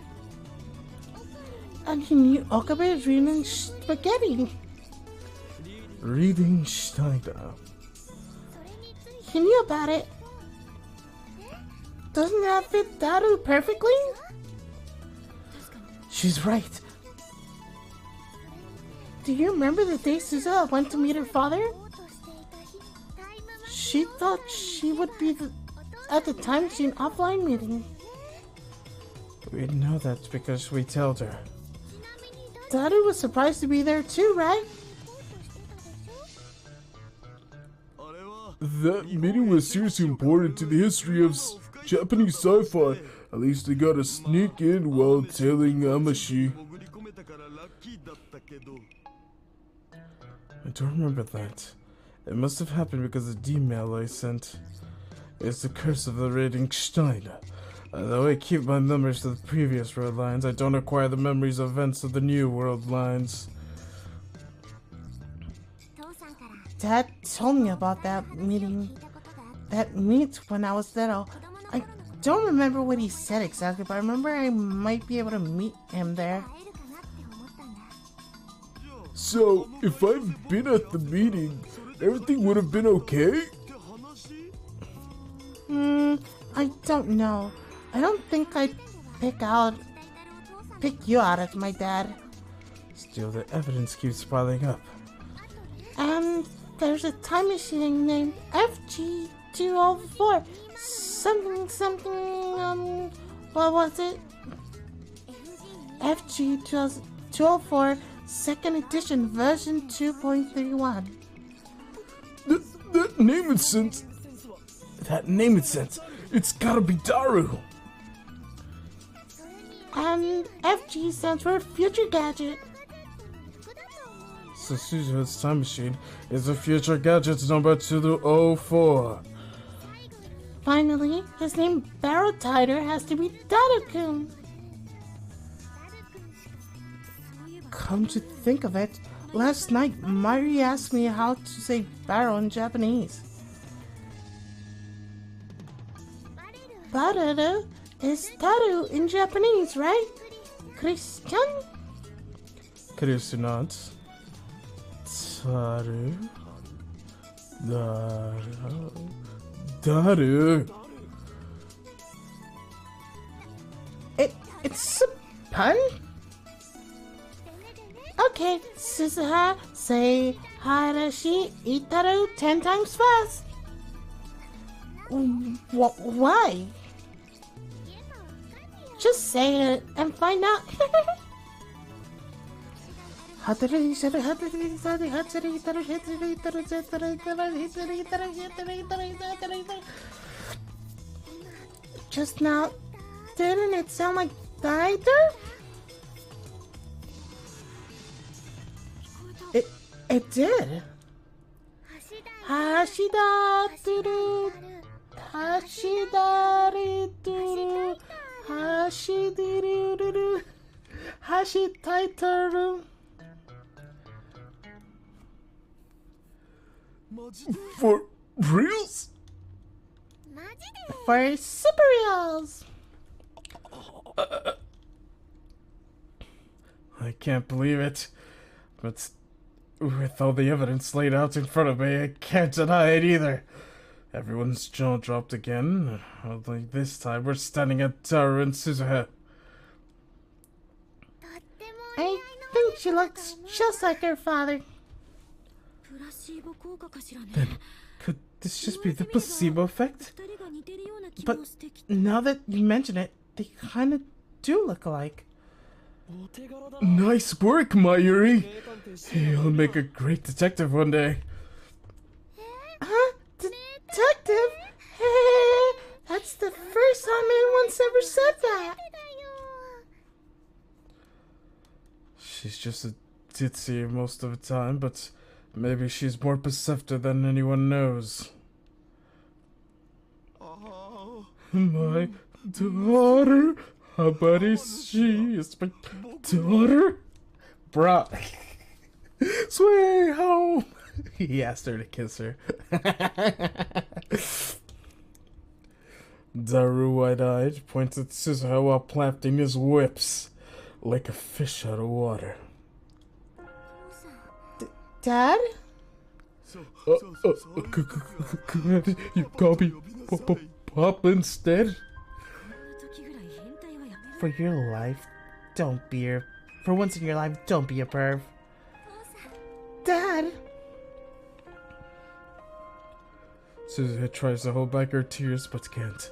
And he knew Okabe reading spaghetti. Reading Schneider. He knew about it. Doesn't that fit Daru perfectly? She's right. Do you remember the day Suza went to meet her father? She thought she would be at the time machine offline meeting. We know that because we told her. Daru was surprised to be there too, right? That meeting was seriously important to the history of Japanese sci-fi. At least they got to sneak in while tailing Amashi. I don't remember that. It must have happened because the email I sent is the curse of the rating Steiner. Though I keep my memories of the previous world lines, I don't acquire the memories of events of the new world lines. Dad told me about that meeting. That meet when I was little. I don't remember what he said exactly, but I remember I might be able to meet him there. So, if I've been at the meeting, everything would have been okay? I don't know. I don't think I'd pick you out as my dad. Still, the evidence keeps piling up. And there's a time machine named FG204. Something, what was it? FG204, second edition, version 2.31. That name is sense. That name is sense. It's gotta be Daru. And FG stands for Future Gadget. So Suzuha's time machine is a future gadget number 204. Finally, his name Barrel Tider has to be Daru-kun. Come to think of it, last night Mari asked me how to say barrel in Japanese. Bareru is Taru in Japanese, right? Christian? Not. Taru. Daru. It's a pun? Okay, Suzuha, say Harashi Itaru 10 times fast. Why? Just say it and find out. Just now, didn't it sound like Dider? It did. Hashida duru, Hashidari duru, Hashidiru duru, Hashitaitaru. For reals? For super reals. I can't believe it. But with all the evidence laid out in front of me, I can't deny it either. Everyone's jaw dropped again. Only this time we're standing at Daru and Suzuha. I think she looks just like her father. Then, could this just be the placebo effect? But now that you mention it, they kind of do look alike. Nice work, Mayuri! You'll make a great detective one day. Huh? Detective? That's the first time anyone's ever said that. She's just a ditzy most of the time, but maybe she's more perceptive than anyone knows. My daughter? How about she is my daughter? Bruh. Sway home! He asked her to kiss her. Daru, wide-eyed, points at Suzuha while planting his whips like a fish out of water. Dad? You call me Pop instead? For your life, don't be a... For once in your life, don't be a perv. Dad! Suzuha tries to hold back her tears, but can't.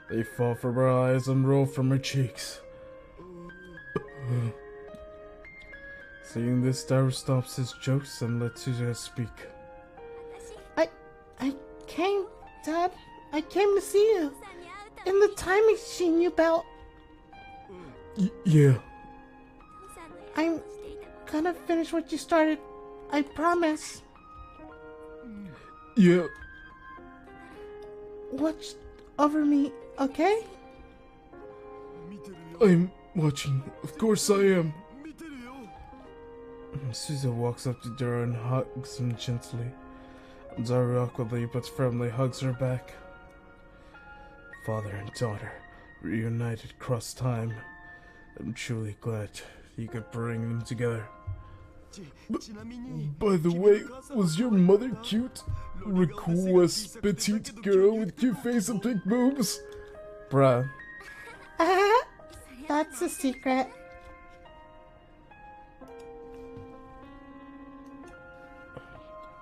They fall from her eyes and roll from her cheeks. Seeing this, Daru stops his jokes and lets Suzuha speak. I came, Dad. I came to see you. In the time machine you built. Yeah. I'm gonna finish what you started. I promise. Yeah. Watch over me, okay? I'm watching. Of course I am. Suzuha walks up to Daru and hugs him gently. Daru awkwardly but firmly hugs her back. Father and daughter, reunited across time. I'm truly glad you could bring them together. By the way, was your mother cute? Request petite girl with cute face and big boobs? Bruh. That's a secret.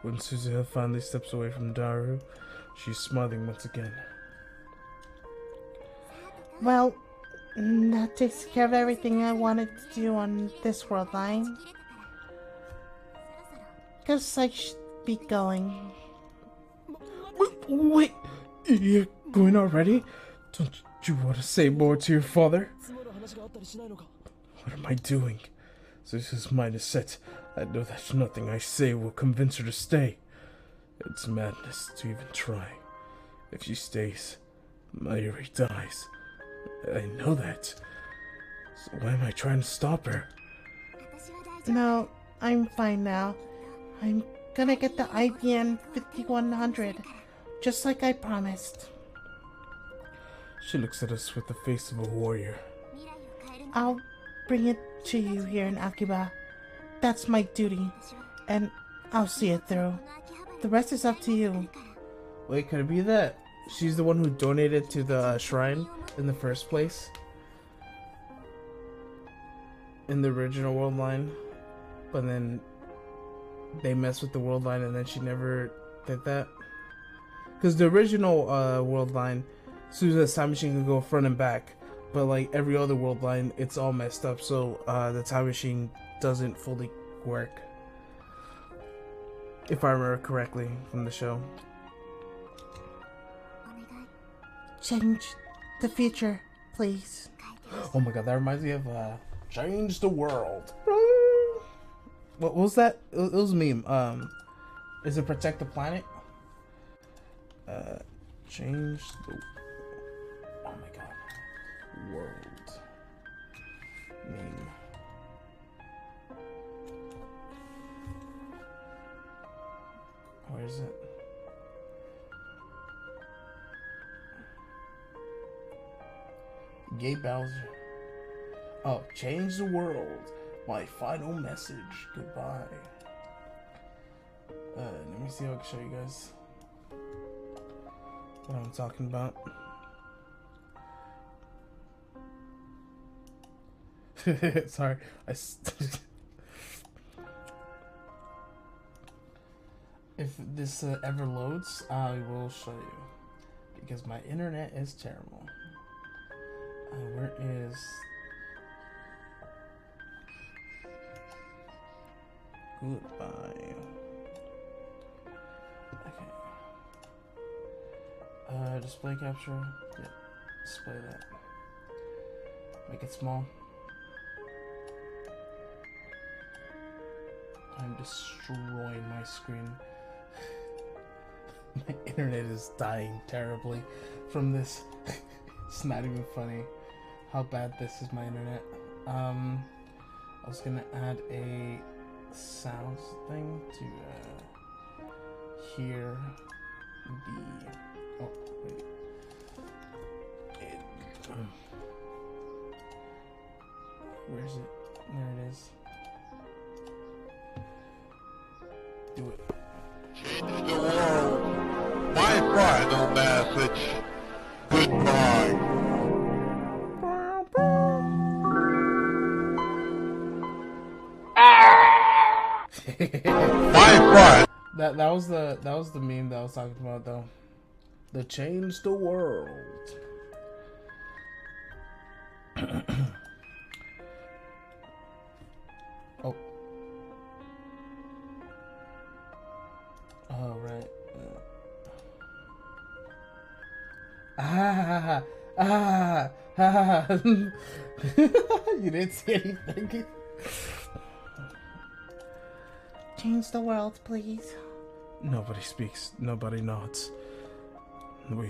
When Suzuha finally steps away from Daru, she's smiling once again. Well, that takes care of everything I wanted to do on this world line. Guess I should be going. Wait, you're going already? Don't you want to say more to your father? What am I doing? Suzuha's mind is set. I know that nothing I say will convince her to stay. It's madness to even try. If she stays, Mayuri dies. I know that. So why am I trying to stop her? No, I'm fine now. I'm gonna get the IBN 5100, just like I promised. She looks at us with the face of a warrior. I'll bring it to you here in Akiba. That's my duty, and I'll see it through. The rest is up to you. Wait, could it be that she's the one who donated to the shrine in the first place? In the original world line? But then they messed with the world line and then she never did that? Because the original world line, Suza's time machine can go front and back. But like every other world line, it's all messed up. So the time machine doesn't fully work. If I remember correctly from the show. Change the future, please. Oh my god, that reminds me of Change the World. What was that? It was a meme. Is it Protect the Planet? Change the... Oh my god. World. Meme. Where is it? Gay Bowser. Oh, change the world. My final message. Goodbye. Let me see if I can show you guys what I'm talking about. Sorry, if this ever loads, I will show you because my internet is terrible. Where is... Goodbye. Okay. Display capture. Yeah, display that. Make it small. I'm destroying my screen. My internet is dying terribly from this. It's not even funny how bad this is, my internet. I was gonna add a sounds thing to hear the... Oh, wait. Where is it? There it is. Do it. Change the world. My final message. Goodbye. My friend. That was the meme that I was talking about though. The change the world. Oh. Oh right. You didn't see anything. Change the world, please. Nobody speaks, nobody nods. We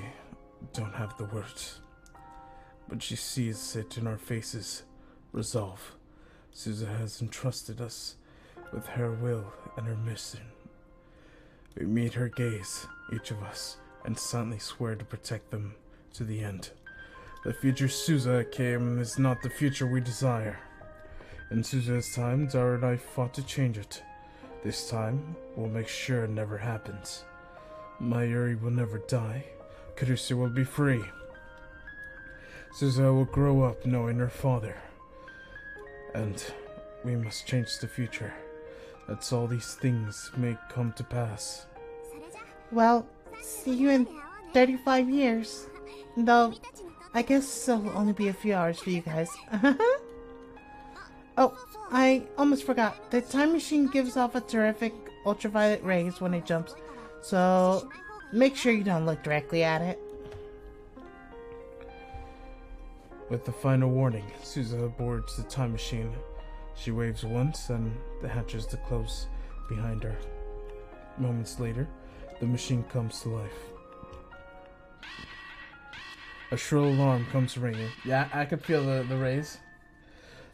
don't have the words. But she sees it in our faces. Resolve. Suza has entrusted us with her will and her mission. We meet her gaze, each of us, and silently swear to protect them to the end. The future Suza came is not the future we desire. In Suza's time, Dara and I fought to change it. This time, we'll make sure it never happens. Mayuri will never die. Karusu will be free. Suza will grow up knowing her father. And we must change the future. That's all these things may come to pass. Well, see you in 35 years. Though, I guess it'll only be a few hours for you guys. Oh, I almost forgot. The time machine gives off a terrific ultraviolet rays when it jumps. So, make sure you don't look directly at it. With the final warning, Suza boards the time machine. She waves once and the hatches to close behind her. Moments later, the machine comes to life. A shrill alarm comes ringing. Yeah, I could feel the raise.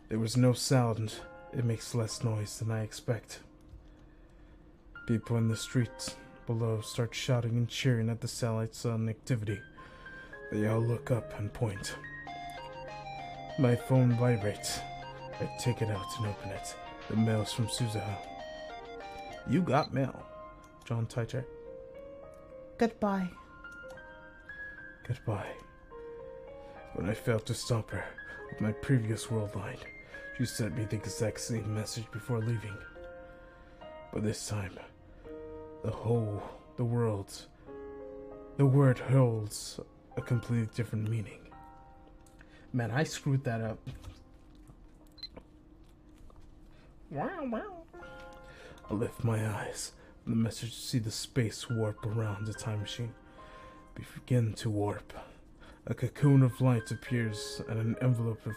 There was no sound. It makes less noise than I expect. People in the streets below start shouting and cheering at the satellite sun activity. They all look up and point. My phone vibrates. I take it out and open it. The mail's from Suzuha. You got mail. John Taicher. Goodbye. Goodbye. When I failed to stop her with my previous world line, she sent me the exact same message before leaving. But this time, the word holds a completely different meaning. Man, I screwed that up. Wow. I lift my eyes from the message to see the space warp around the time machine. Begin to warp. A cocoon of light appears and an envelope of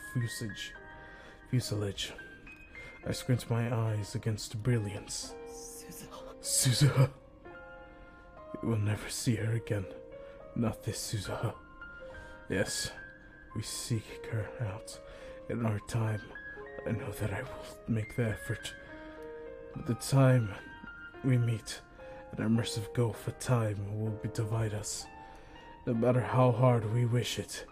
fuselage. I squint my eyes against the brilliance. Suzuha. We will never see her again. Not this Suzuha. Yes, we seek her out in our time. I know that I will make the effort. But the time we meet, an immersive gulf of time will divide us. No matter how hard we wish it,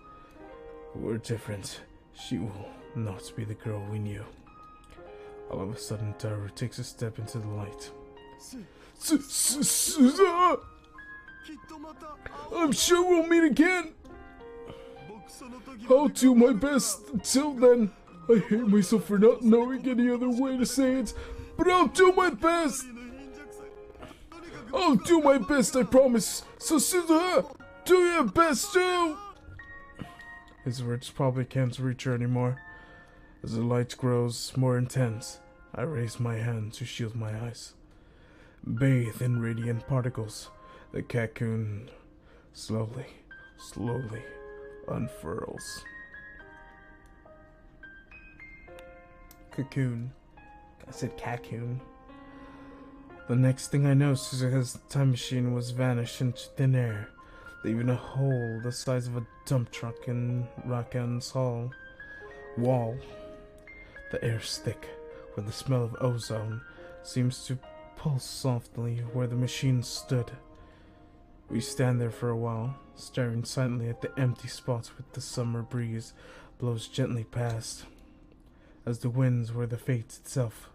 we're different. She will not be the girl we knew. All of a sudden, Taro takes a step into the light. Suzuha! I'm sure we'll meet again! I'll do my best. Until then, I hate myself for not knowing any other way to say it, but I'll do my best! I'll do my best, I promise! So Suzuha, do your best too! His words probably can't reach her anymore. As the light grows more intense, I raise my hand to shield my eyes. Bathed in radiant particles, the cocoon slowly unfurls. Cocoon. I said cocoon. The next thing I know, Suzuha's time machine was vanished into thin air, leaving a hole the size of a dump truck in Rakan's wall. The air's thick, where the smell of ozone seems to pulse softly where the machine stood. We stand there for a while, staring silently at the empty spots with the summer breeze blows gently past, as the winds were the fate itself.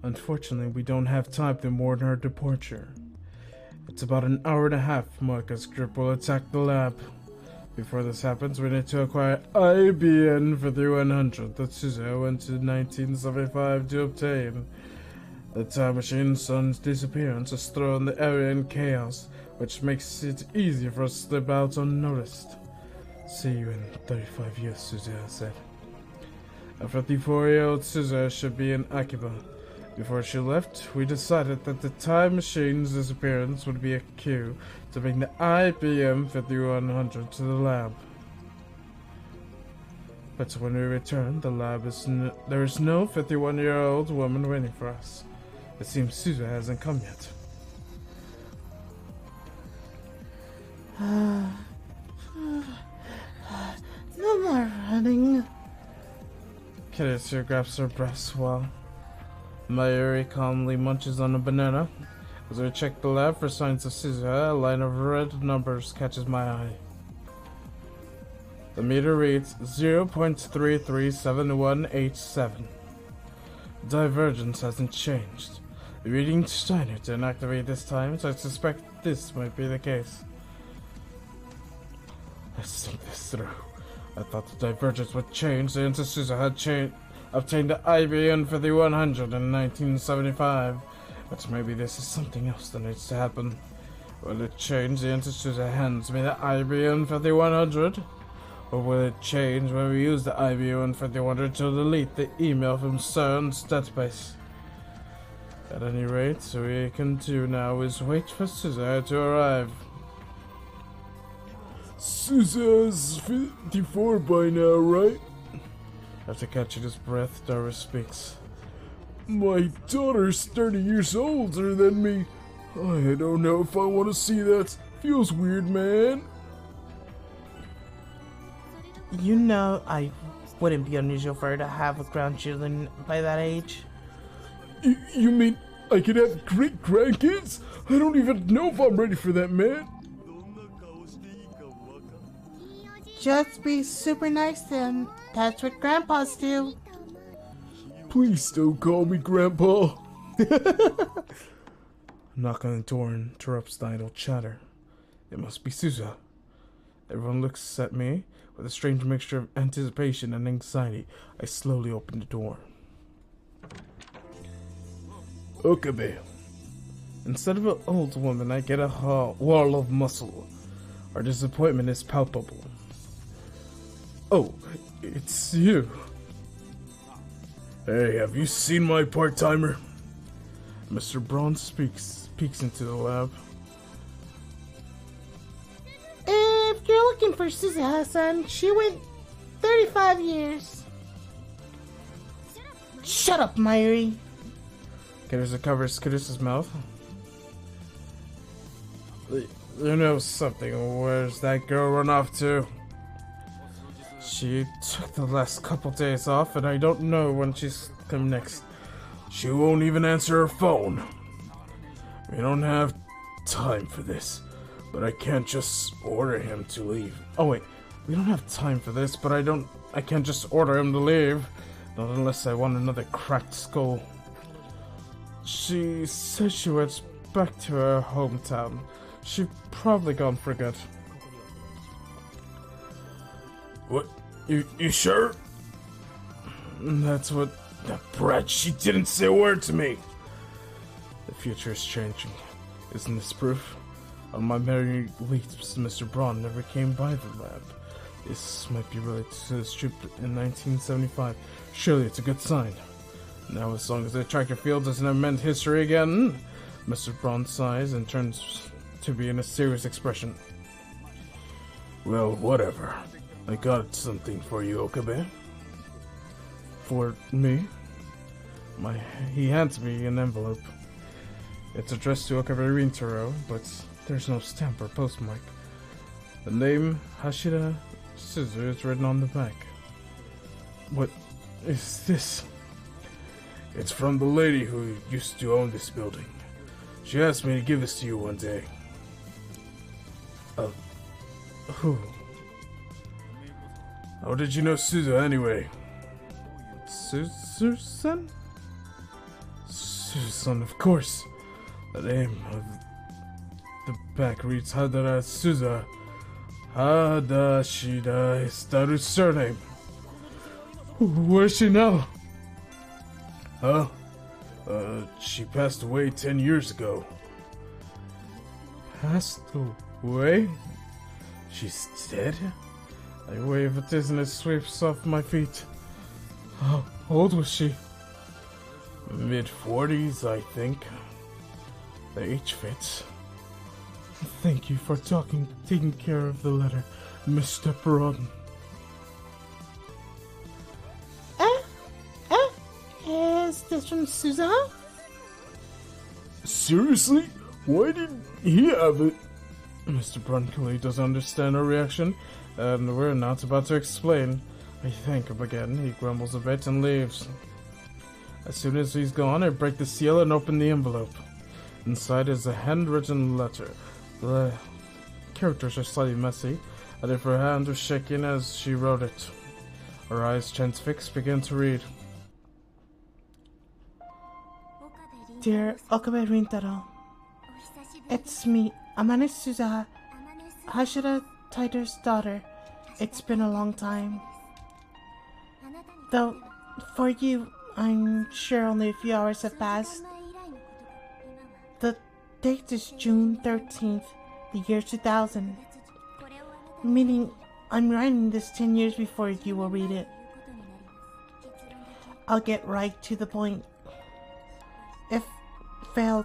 Unfortunately, we don't have time to mourn her departure. It's about an hour and a half, Moika's group will attack the lab. Before this happens, we need to acquire IBN for the 100 that Suzuha went to 1975 to obtain. The time machine's son's disappearance has thrown the area in chaos, which makes it easy for us to slip out unnoticed. See you in 35 years, Suzuha said. A 54-year-old Suzuha should be in Akiba. Before she left, we decided that the time machine's disappearance would be a cue to bring the IBM 5100 to the lab. But when we return, the lab is there is no 51-year-old woman waiting for us. It seems Suzuha hasn't come yet. No more running. Kiritsu grabs her breast while Mayuri calmly munches on a banana. As we check the lab for signs of Suzuha, a line of red numbers catches my eye. The meter reads 0.337187. Divergence hasn't changed. The reading Steiner didn't activate this time, so I suspect this might be the case. Let's think this through. I thought the divergence would change since Suzuha had obtained the IBN for the 100 in 1975. But maybe this is something else that needs to happen. Will it change the Suzuha hands me the IBN for the 100? Or will it change when we use the IBN for the 100 to delete the email from CERN's database? At any rate, all we can do now is wait for Suzuha to arrive. Susa's 54 by now, right? After catching his breath, Dara speaks. My daughter's 30 years older than me. I don't know if I want to see that. Feels weird, man. You know, I wouldn't be unusual for her to have a grandchildren by that age. You mean I could have great grandkids? I don't even know if I'm ready for that, man. Just be super nice to them. That's what grandpas do. Please don't call me Grandpa. Knock on the door interrupts the idle chatter. It must be Susa. Everyone looks at me with a strange mixture of anticipation and anxiety. I slowly open the door. Okabe. Instead of an old woman, I get a wall of muscle. Our disappointment is palpable. Oh, it's you. Hey, have you seen my part-timer? Mr. Braun peeks into the lab. If you're looking for Susan Hassan, she went 35 years. Shut up, Myri. Kidder's covers Kidder's mouth. You know something, where's that girl run off to? She took the last couple days off, and I don't know when she's coming next. She won't even answer her phone. We don't have time for this, but I can't just order him to leave. Oh wait, we don't have time for this, but I can't just order him to leave. Not unless I want another cracked skull. She said she went back to her hometown. She's probably gone for good. What? You sure? That's what... That brat, she didn't say a word to me! The future is changing. Isn't this proof? On my merry leaps, Mr. Braun never came by the lab. This might be related to his trip in 1975. Surely it's a good sign. Now, as long as the tractor field doesn't amend history again... Mr. Braun sighs and turns to be in a serious expression. Well, whatever. I got something for you, Okabe. For me? He hands me an envelope. It's addressed to Okabe Rintaro, but there's no stamp or postmark. The name Hashira Suzu is written on the back. What is this? It's from the lady who used to own this building. She asked me to give this to you one day. Who? How did you know Suzu anyway? Susan? Susan, of course. The name of the back reads Hadara Suza. Hadashida is Daru's surname. Where's she now? Huh? She passed away 10 years ago. Passed away? She's dead? I wave a dizziness sweeps off my feet. How old was she? Mid-40s, I think. The age fits. Thank you for taking care of the letter, Mr. Braun. Is this from Susan? Seriously? Why did he have it? Mr. Braun clearly doesn't understand our reaction, and we're not about to explain. I thank him again. He grumbles a bit and leaves. As soon as he's gone, I break the seal and open the envelope. Inside is a handwritten letter. The characters are slightly messy, and if her hand was shaking as she wrote it. Her eyes, transfixed, begin to read. Dear Okabe Rintaro, it's me, Amane Suza, Hashira Taito's daughter. It's been a long time. Though, for you, I'm sure only a few hours have passed. The date is June 13th, the year 2000. Meaning, I'm writing this 10 years before you will read it. I'll get right to the point. If failed,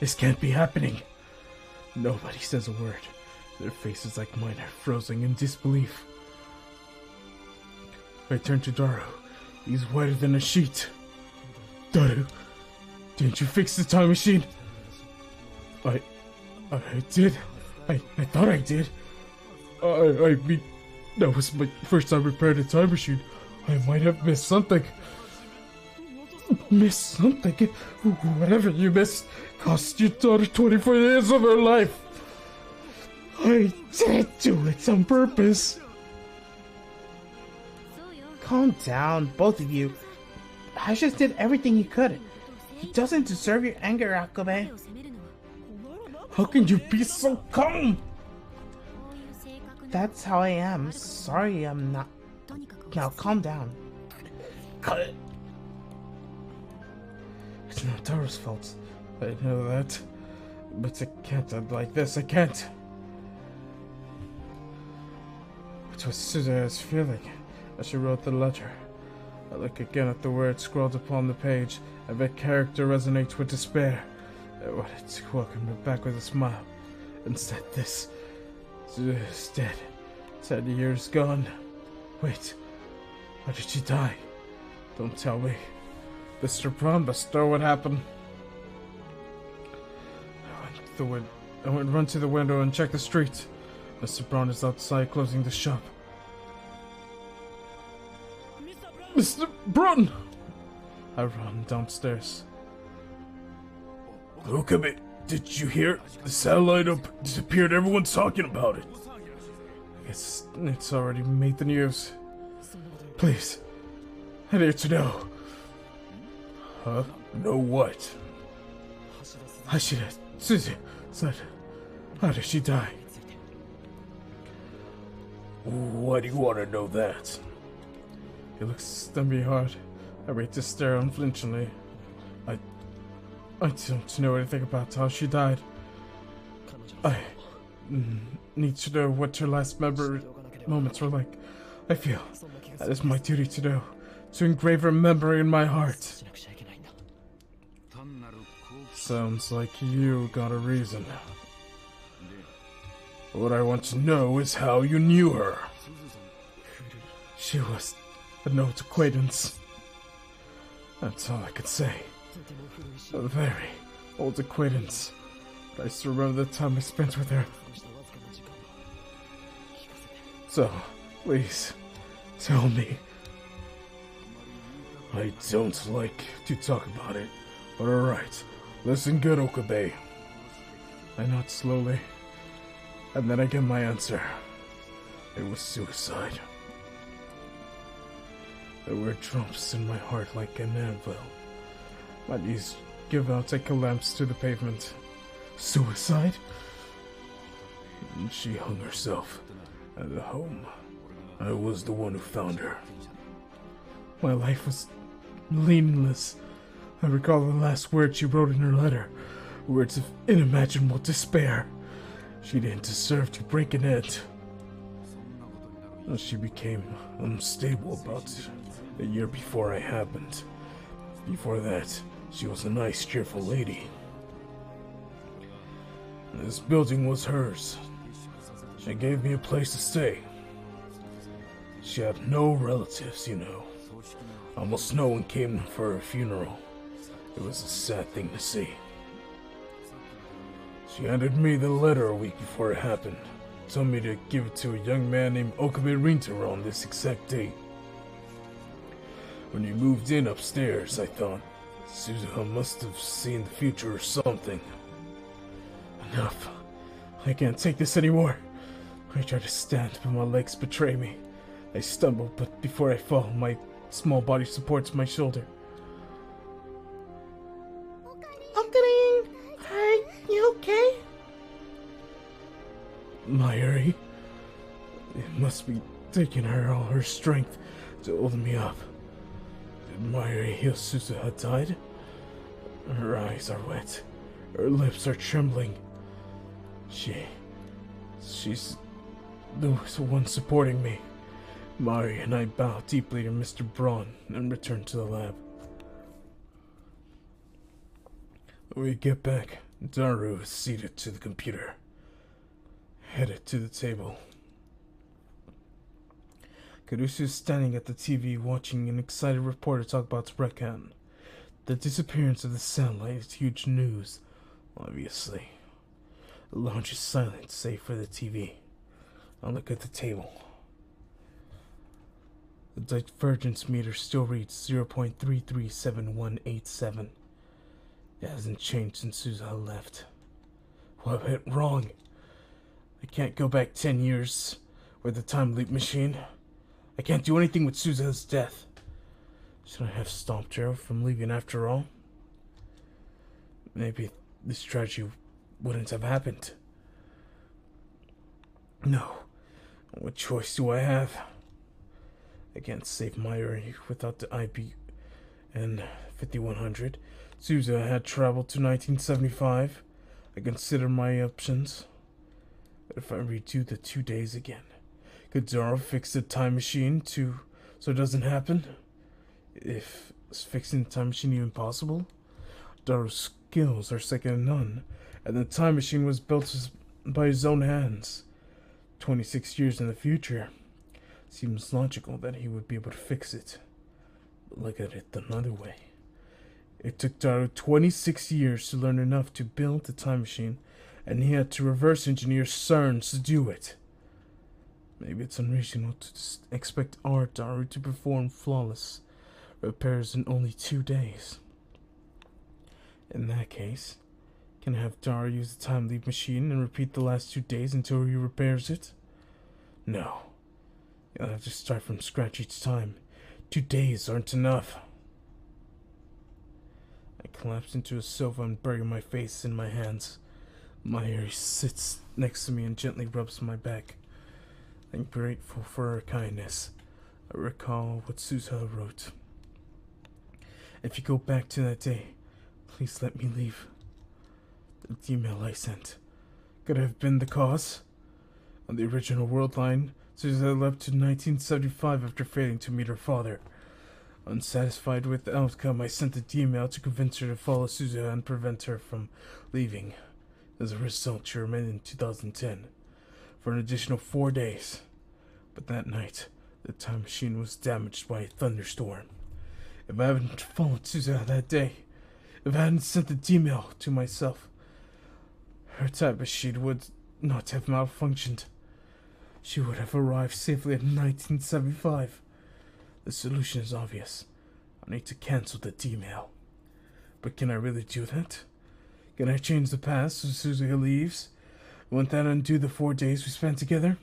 This can't be happening. Nobody says a word. Their faces like mine are frozen in disbelief. I turn to Daru. He's whiter than a sheet. Daru, didn't you fix the time machine? I did. I thought I did. I mean, that was my first time repairing a time machine. I might have missed something. Missed something? Whatever you missed cost your daughter 24 years of her life. I didn't do it on purpose. Calm down, both of you. I just did everything he could. He doesn't deserve your anger, Akabe. How can you be so calm? That's how I am. Sorry, I'm not. Now calm down. It's not Daru's fault. I know that. But I can't end like this. I can't. It was Suzuha's feeling as she wrote the letter. I look again at the words scrawled upon the page, and that character resonates with despair. I wanted to welcome her back with a smile. Instead, this is dead. 10 years gone. Wait, how did she die? Don't tell me. Mr. Braun must know what happened. I went run to the window and checked the street. Mr. Braun is outside closing the shop. Mr. Braun! I run downstairs. Okabe, did you hear? The satellite up disappeared. Everyone's talking about it. I guess it's already made the news. Please, I need to know. Huh? Know what? Hashira, Suzu, said, how did she die? Why do you want to know that? He looks stunned me hard. I wait to stare unflinchingly. I don't know anything about how she died. I need to know what her last moments were like. I feel that is my duty to know, to engrave her memory in my heart. Sounds like you got a reason. What I want to know is how you knew her. She was an old acquaintance. That's all I could say. A very old acquaintance. But I still remember the time I spent with her. So, please, tell me. I don't like to talk about it, but alright. Listen good, Okabe. I nod slowly, and then I get my answer. It was suicide. There were drops in my heart like an anvil. My knees give out, I collapse to the pavement. Suicide? And she hung herself at the home. I was the one who found her. My life was meaningless. I recall the last words she wrote in her letter. Words of unimaginable despair. She didn't deserve to break an end. She became unstable about a year before it happened. Before that, she was a nice, cheerful lady. This building was hers. She gave me a place to stay. She had no relatives, you know. Almost no one came for her funeral. It was a sad thing to see. She handed me the letter a week before it happened. Told me to give it to a young man named Okabe Rintaro on this exact date. When we moved in upstairs, I thought, Suzuha must have seen the future or something. Enough. I can't take this anymore. I try to stand, but my legs betray me. I stumble, but before I fall, my small body supports my shoulder. Uncle, are you okay? Mayuri? It must be taking her all her strength to hold me up. Did Mayuri hear Suzuha died? Her eyes are wet. Her lips are trembling. She's the one supporting me. Mari and I bow deeply to Mr. Braun and return to the lab. When we get back, Daru is seated to the computer, headed to the table. Karusu is standing at the TV watching an excited reporter talk about Rekan. The disappearance of the satellite is huge news, obviously. The lounge is silent, save for the TV. I look at the table. The divergence meter still reads 0.337187. It hasn't changed since Suzuha left. What went wrong? I can't go back 10 years with the time loop machine. I can't do anything with Suzuha's death. Should I have stopped her from leaving after all? Maybe this tragedy wouldn't have happened. No. What choice do I have? I can't save Mayuri without the IP and 5100. Suzuha had traveled to 1975. I consider my options. But if I redo the 2 days again, could Zoro fix the time machine so it doesn't happen? Is fixing the time machine even possible? Daru's skills are second to none, and the time machine was built by his own hands. 26 years in the future. Seems logical that he would be able to fix it. But look at it another way. It took Daru 26 years to learn enough to build the time machine, and he had to reverse engineer CERNs to do it. Maybe it's unreasonable to expect our Daru to perform flawless repairs in only 2 days. In that case, can I have Daru use the time leap machine and repeat the last 2 days until he repairs it? No. You'll have to start from scratch each time. 2 days aren't enough. I collapse into a sofa and bury my face in my hands. Mayuri sits next to me and gently rubs my back. I'm grateful for her kindness. I recall what Suzuha wrote. If you go back to that day, please let me leave. The email I sent could have been the cause. On the original world line, Suzuha left to 1975 after failing to meet her father. Unsatisfied with the outcome, I sent the email to convince her to follow Suzuha and prevent her from leaving. As a result, she remained in 2010 for an additional 4 days. But that night, the time machine was damaged by a thunderstorm. If I hadn't followed Suzuha that day, if I hadn't sent the email to myself, her time machine would not have malfunctioned. She would have arrived safely in 1975. The solution is obvious. I need to cancel that email. But can I really do that? Can I change the past so Suzuha leaves? Won't that undo the 4 days we spent together?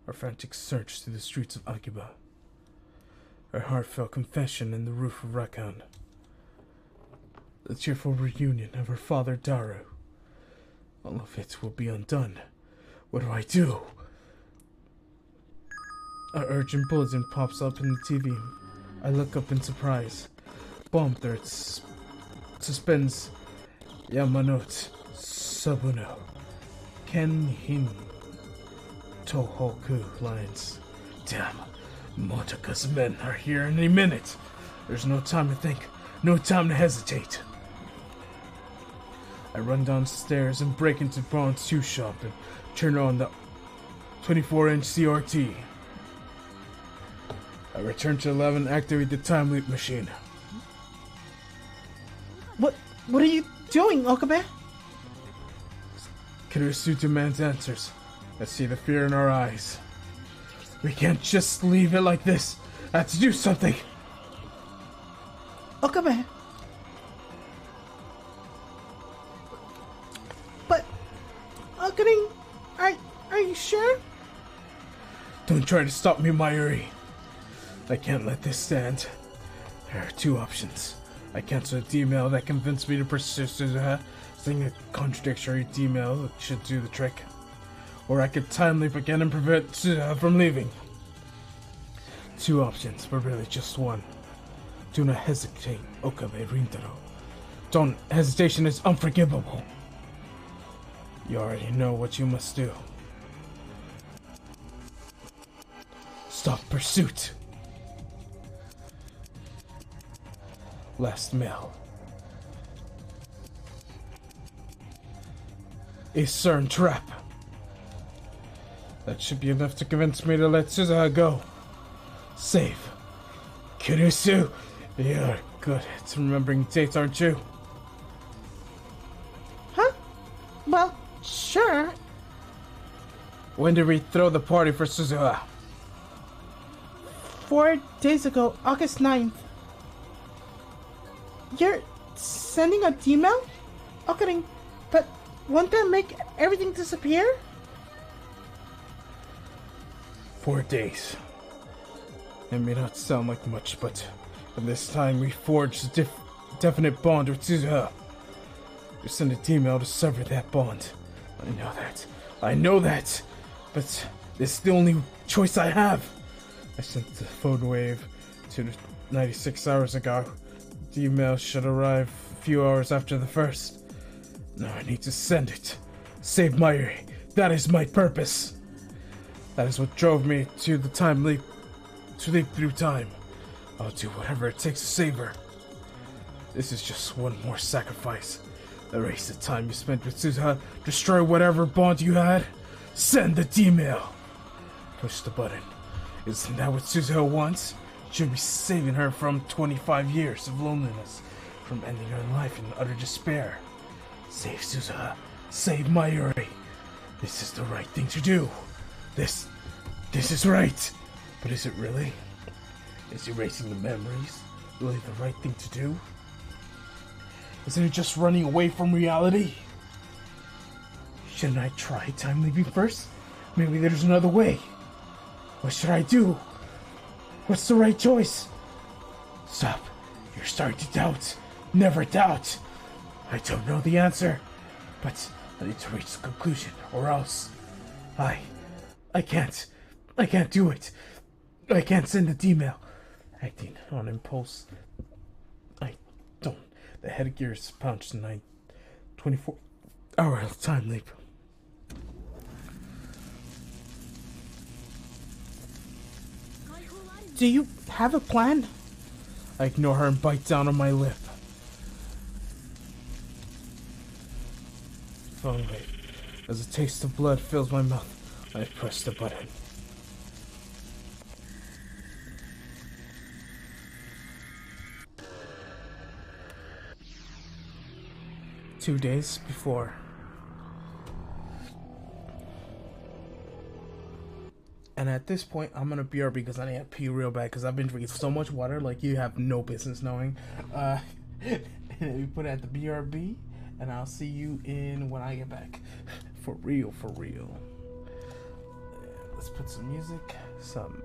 Our frantic search through the streets of Akiba. Our heartfelt confession in the roof of Rakan. The cheerful reunion of her father Daru. All of it will be undone. What do I do? An urgent bulletin pops up in the TV. I look up in surprise. Bomb threats. Suspends Yamanote Sabuno. Kenhin Tohoku lines. Damn, Motaka's men are here in a minute. There's no time to think, no time to hesitate. I run downstairs and break into Braun's shoe shop and turn on the 24-inch CRT. I return to 11 and activate the time loop machine. What are you doing, Okabe? Kurusu demands answers. I see the fear in our eyes. We can't just leave it like this. I have to do something. Okabe. But, Okabe, are you sure? Don't try to stop me, Mayuri. I can't let this stand. There are 2 options. I cancel the email that convinced me to pursue Suzuha, saying a contradictory email should do the trick. Or I could time leap again and prevent Suzuha from leaving. 2 options, but really just one. Do not hesitate, Okabe Rintaro. Don't. Hesitation is unforgivable. You already know what you must do. Stop pursuit. Last mail. a CERN trap. That should be enough to convince me to let Suzuha go. Save. Kurusu, you're good at remembering dates, aren't you? Huh? Well, sure. When did we throw the party for Suzuha? 4 days ago, August 9th. You're sending a email? Okay, but won't that make everything disappear? 4 days. It may not sound like much, but at this time we forged a definite bond with Suzuha. You sent an email to sever that bond. I know that. But this is the only choice I have. I sent the phone wave to 96 hours ago. The email should arrive a few hours after the first. Now I need to send it. Save Mayuri. That is my purpose. That is what drove me to the time leap. To leap through time. I'll do whatever it takes to save her. This is just one more sacrifice. Erase the time you spent with Suzuha. Destroy whatever bond you had. Send the email. Push the button. Isn't that what Suzuha wants? Should be saving her from 25 years of loneliness. From ending her life in utter despair. Save Suzuha. Save Mayuri. This is the right thing to do. This is right. But is it really? Is erasing the memories really the right thing to do? Isn't it just running away from reality? Shouldn't I try time leaping first? Maybe there's another way. What should I do? What's the right choice? Stop. You're starting to doubt. Never doubt. I don't know the answer. But I need to reach the conclusion, or else I can't do it. I can't send an email. Acting on impulse. I don't. The headgear is pounced and 24-hour time leap. Do you have a plan? I ignore her and bite down on my lip. Finally, as a taste of blood fills my mouth, I press the button. Two days before. And at this point, I'm gonna BR because I need to pee real bad because I've been drinking so much water like you have no business knowing. We put it at the BRB, and I'll see you in when I get back. For real, for real. Let's put some music, some.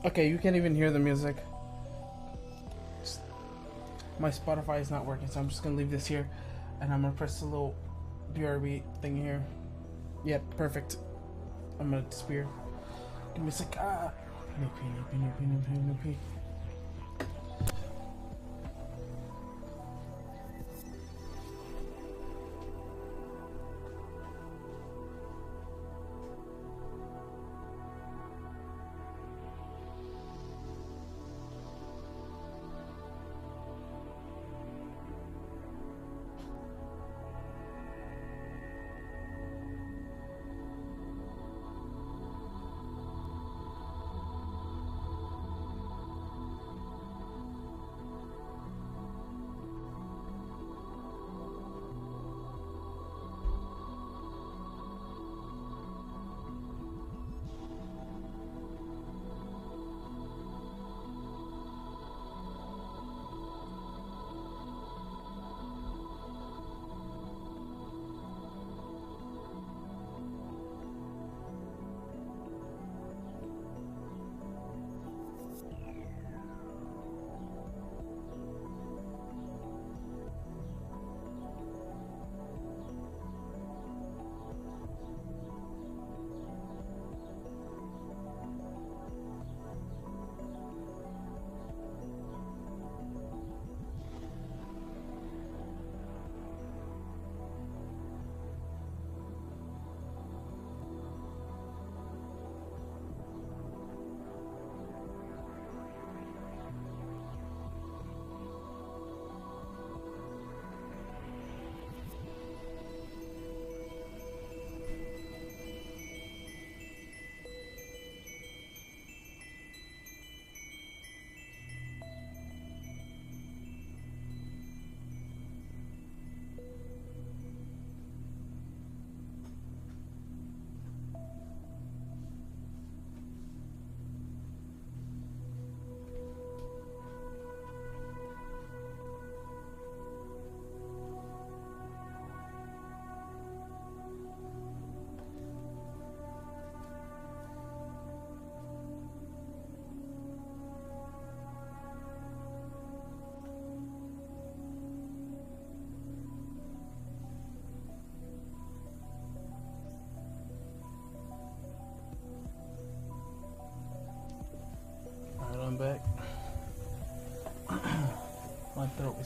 Okay, you can't even hear the music. My Spotify is not working, so I'm just gonna leave this here, and I'm gonna press the little BRB thing here. Yep, perfect. I'm gonna disappear. Give me a sec. No pee.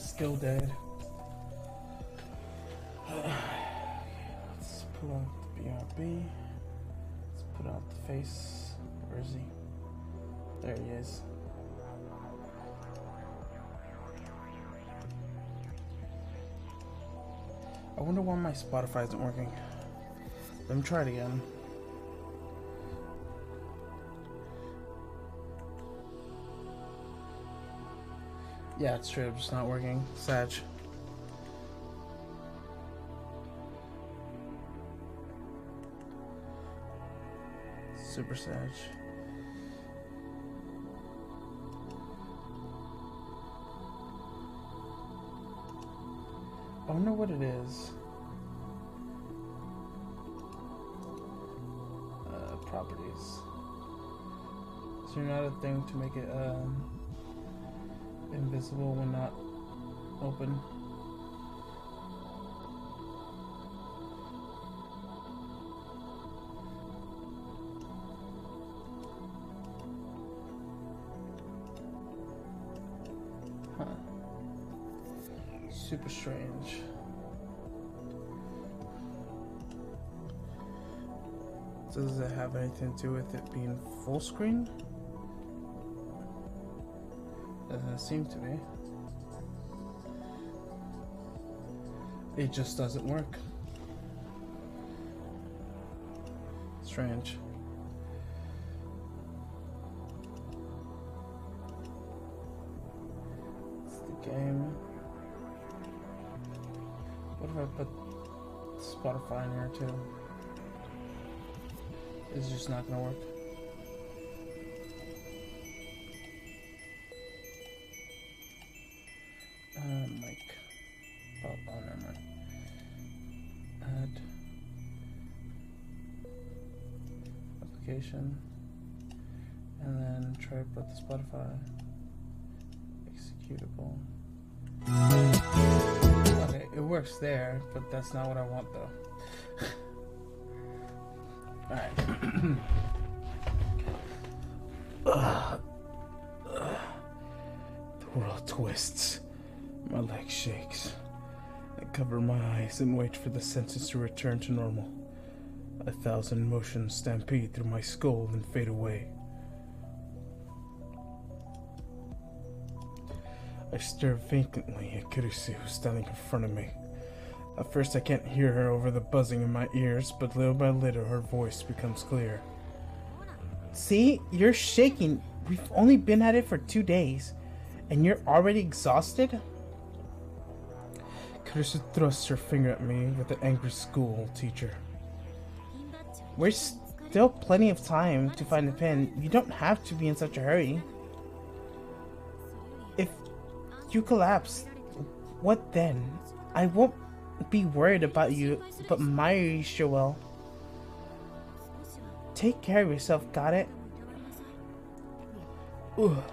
skill dead. Let's pull out the BRB. Let's put out the face. Where is he? There he is. I wonder why my Spotify isn't working. Let me try it again. Yeah, it's true. It's not working. Sag. Super Sag. I wonder what it is. Properties. Is there not a thing to make it invisible when not open? Huh. Super strange. So does it have anything to do with it being full screen? Doesn't seem to be. It just doesn't work. Strange. It's the game. What if I put Spotify in here too? It's just not gonna work. Mic. Oh, never mind. Add application, and then try to put the Spotify executable. Okay, it works there, but that's not what I want though. Alright. The world twists. My leg shakes. I cover my eyes and wait for the senses to return to normal. 1,000 motions stampede through my skull and fade away. I stare vacantly at Kurisu standing in front of me. At first I can't hear her over the buzzing in my ears, but little by little her voice becomes clear. See, you're shaking. We've only been at it for 2 days, and you're already exhausted? Kurisu thrusts her finger at me with an angry school teacher. We're still plenty of time to find a pen. You don't have to be in such a hurry. If you collapse, what then? I won't be worried about you, but Mayuri sure will. Take care of yourself, got it? Ugh.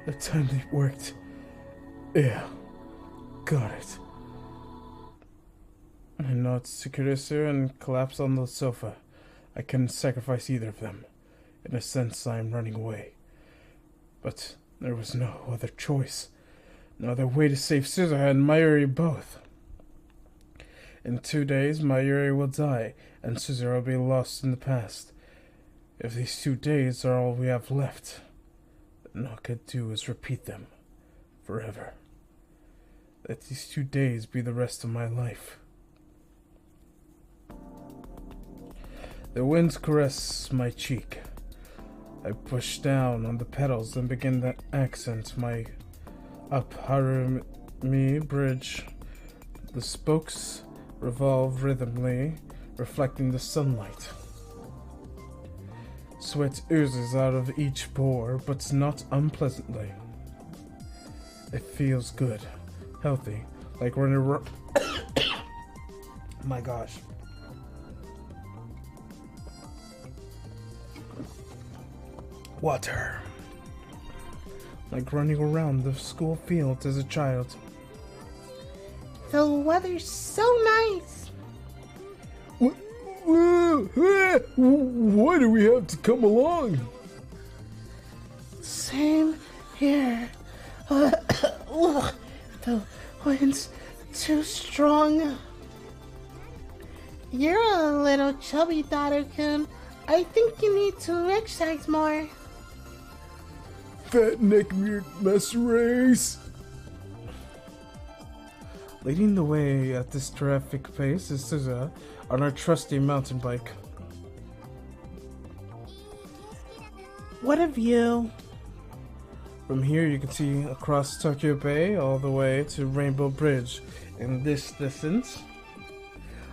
The time they worked. Yeah. Got it. I nod to Kurisu and collapse on the sofa. I couldn't sacrifice either of them. In a sense, I am running away. But there was no other choice. No other way to save Suzuha and Mayuri both. In 2 days, Mayuri will die, and Suzuha will be lost in the past. If these 2 days are all we have left, then all I could do is repeat them. Forever. Let these 2 days be the rest of my life. The winds caress my cheek. I push down on the pedals and begin to accent my up Harumi bridge. The spokes revolve rhythmically, reflecting the sunlight. Sweat oozes out of each pore, but not unpleasantly. It feels good, healthy, like running around. My gosh. Water. Like running around the school fields as a child. The weather's so nice. Why do we have to come along? Same here. The The wind's too strong. You're a little chubby, Daughter-kun. I think you need to exercise more. Fat neckbeard mess race. Leading the way at this terrific pace is Suza on our trusty mountain bike. What of you? From here you can see across Tokyo Bay all the way to Rainbow Bridge. In this distance,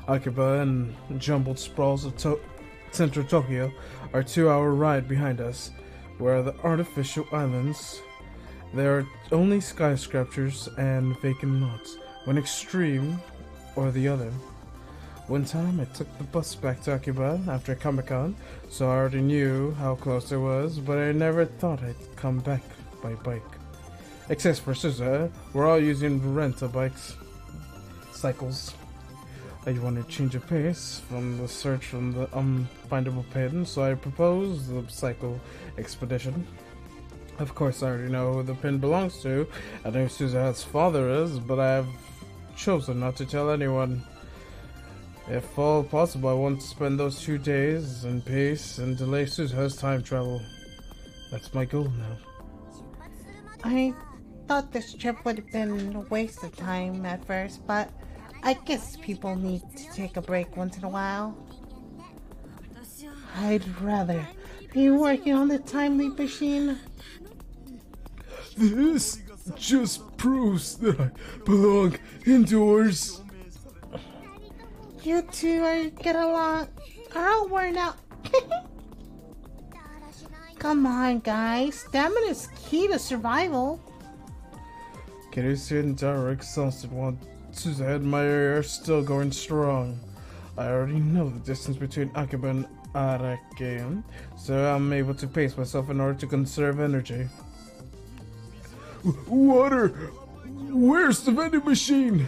Akiba and jumbled sprawls of central Tokyo are a 2-hour ride behind us, where the artificial islands, there are only skyscrapers and vacant lots, one extreme or the other. One time I took the bus back to Akiba after Comic-Con, so I already knew how close it was, but I never thought I'd come back by bike. Except for Suza, we're all using rental cycles. I wanted to change of pace from the search from the unfindable pin, so I proposed the cycle expedition. Of course, I already know who the pin belongs to. I know who Suza's father is, but I have chosen not to tell anyone. If all possible, I want to spend those 2 days in peace and delay Suza's time travel. That's my goal now. I thought this trip would have been a waste of time at first, but I guess people need to take a break once in a while. I'd rather be working on the time leap machine. This just proves that I belong indoors. You two are all worn out. Come on, guys. Stamina is key to survival. Kirusu and Dara are exhausted while Suza and Maya are still going strong. I already know the distance between Akiba and Arake, so I'm able to pace myself in order to conserve energy. Water! Where's the vending machine?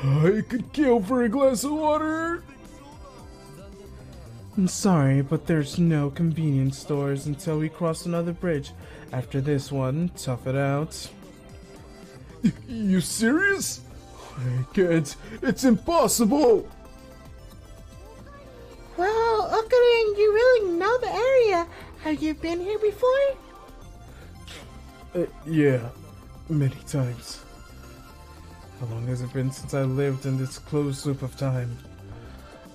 I could kill for a glass of water! I'm sorry, but there's no convenience stores until we cross another bridge. After this one, tough it out. You serious? I can't. It's impossible! Well, Okarin, you really know the area. Have you been here before? Yeah, many times. How long has it been since I lived in this closed loop of time?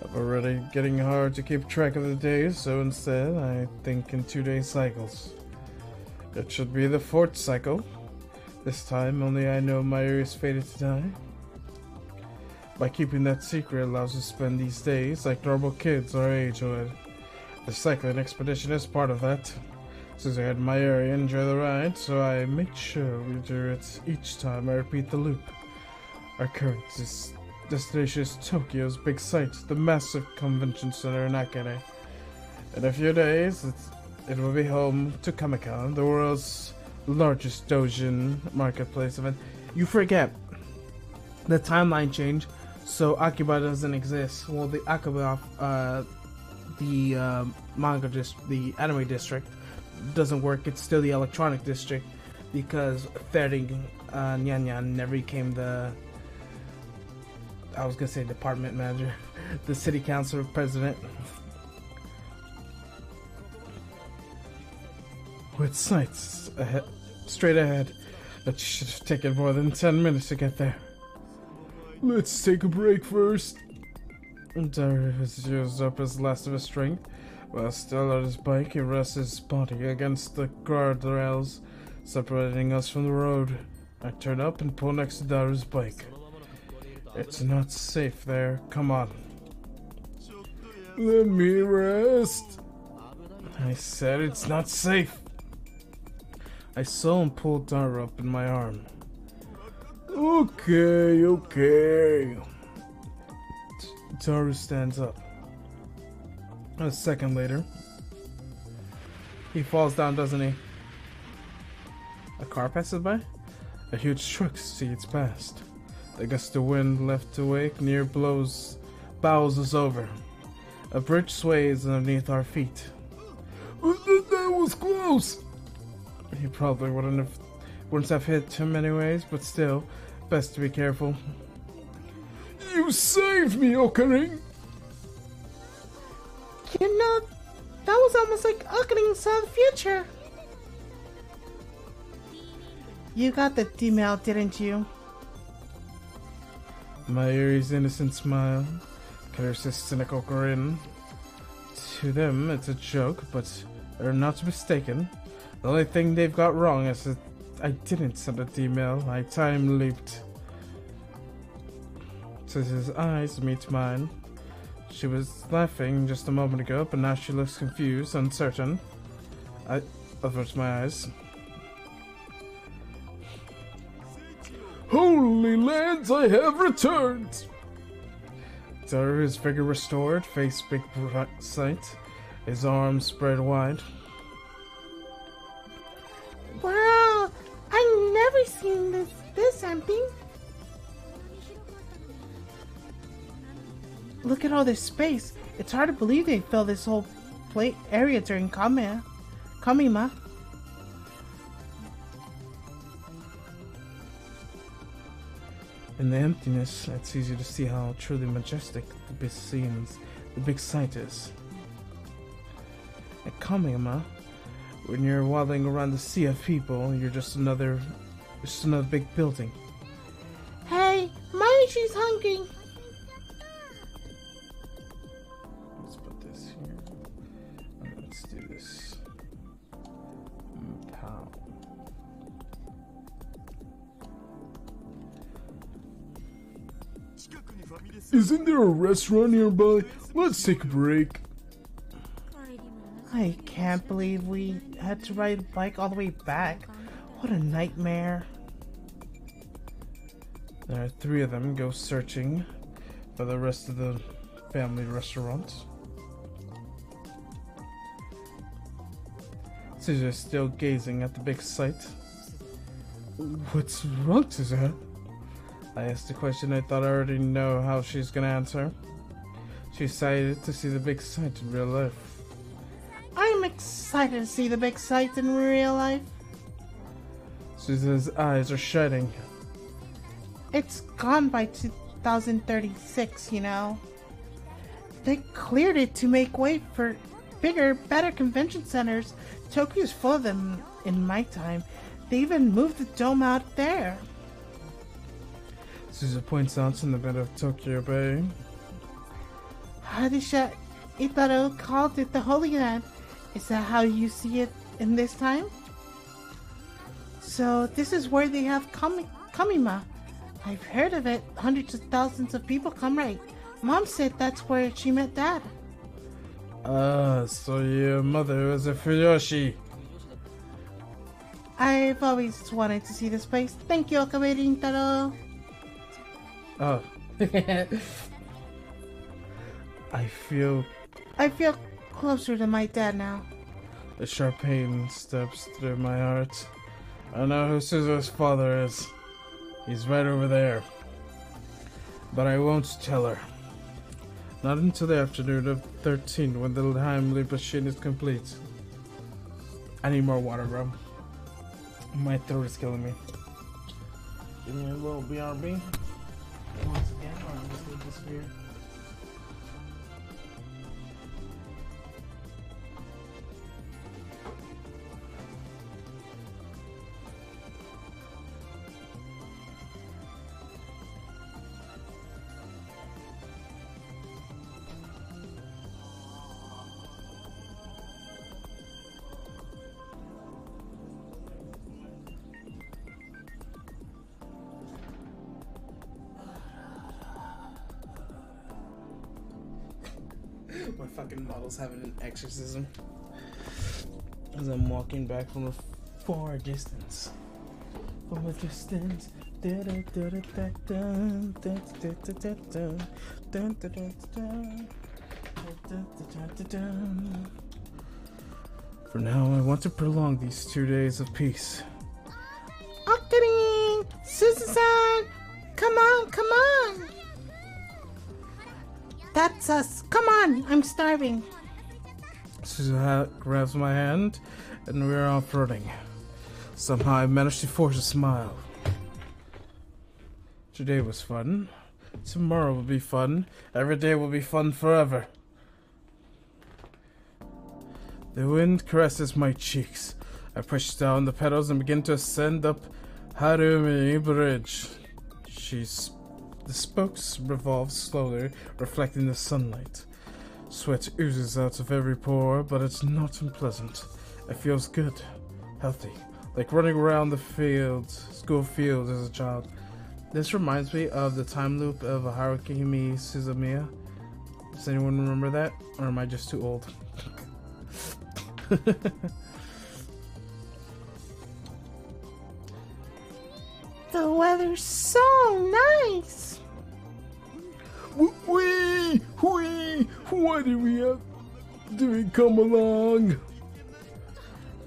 I'm already getting hard to keep track of the days, so instead I think in 2-day cycles. It should be the 4th cycle. This time only I know my ear is fated to die. By keeping that secret allows us to spend these days like normal kids our age would. The cycling expedition is part of that. Since I had my area enjoy the ride, so I make sure we do it each time I repeat the loop. Our current destination is Tokyo's big site, the massive convention center in Akane. In a few days, it will be home to Comic-Con, the world's largest doujin marketplace event. You forget the timeline change, so Akiba doesn't exist. Well, the Akiba, manga the anime district doesn't work. It's still the electronic district because Thering Nyan never became the, I was gonna say department manager, the city council president. With sights ahead, straight ahead, that should have taken more than 10 minutes to get there. Let's take a break first. Dara has used up his last of his strength. While still on his bike, he rests his body against the guardrails, separating us from the road. I turn up and pull next to Dara's bike. It's not safe there. Come on. Let me rest. I said it's not safe. I saw him pull Dara up in my arm. Okay. Dara stands up. A second later, he falls down, doesn't he? A car passes by? A huge truck speeds past. The gust of wind left awake near bows us over. A bridge sways underneath our feet. That was close! He probably wouldn't have hit him anyways, but still, Best to be careful. You saved me, Okarin! You know, that was almost like Okarin saw the future. You got the email, didn't you? Mayuri's innocent smile clears his cynical grin. To them, it's a joke, but they're not mistaken. The only thing they've got wrong is that I didn't send an email. I time leaped. Says his eyes meet mine. She was laughing just a moment ago, but now she looks confused, uncertain. I avert my eyes. Holy lands, I have returned! Daru, his vigor restored, face big sight, his arms spread wide. Wow, I've never seen this empty. Look at all this space. It's hard to believe they filled this whole area during Kamima. In the emptiness, it's easy to see how truly majestic the big sight is. At Kamima, when you're waddling around the sea of people, you're just another big building. Hey, Maishi's hungry. Let's put this here. And let's do this. Pow. Isn't there a restaurant nearby? Let's take a break. I can't believe we had to ride a bike all the way back. What a nightmare. There are 3 of them go searching for the rest of the family restaurants. Caesar's still gazing at the big sight. What's wrong, Caesar? I asked a question I thought I already know how she's gonna answer. She's excited to see the big sight in real life. I'm excited to see the big sight in real life. Susan's eyes are shining. It's gone by 2036, you know. They cleared it to make way for bigger, better convention centers. Tokyo's full of them in my time. They even moved the dome out there. Susan points out in the middle of Tokyo Bay. Hadisha Itaro called it the Holy Land. Is that how you see it in this time? So this is where they have Kamima. I've heard of it. Hundreds of thousands of people come, right? Mom said that's where she met Dad. So your mother was a Fuyoshi. I've always wanted to see this place. Thank you, Okabe Rintaro. Oh. I feel closer to my dad now. a sharp pain steps through my heart. I know who Suzu's father is. He's right over there. But I won't tell her. Not until the afternoon of 13 when the time leap machine is complete. I need more water, bro. My throat is killing me. Give me a little BRB. Once again, or I'm just gonna disappear. My fucking model's having an exorcism as I'm walking back from a far distance. From a distance. For now, I want to prolong these 2 days of peace. Okarin! Susan-san! Come on, come on! That's us. Come on, I'm starving. Susan grabs my hand, and we're off running. Somehow I managed to force a smile. Today was fun. Tomorrow will be fun. Every day will be fun forever. The wind caresses my cheeks. I push down the pedals and begin to ascend up Harumi Bridge. The spokes revolve slowly, reflecting the sunlight. Sweat oozes out of every pore, but it's not unpleasant. It feels good, healthy, like running around the school field as a child. This reminds me of the time loop of Haruki Suzumiya. Does anyone remember that? Or am I just too old? The weather's so nice. Wee! Why did we come along?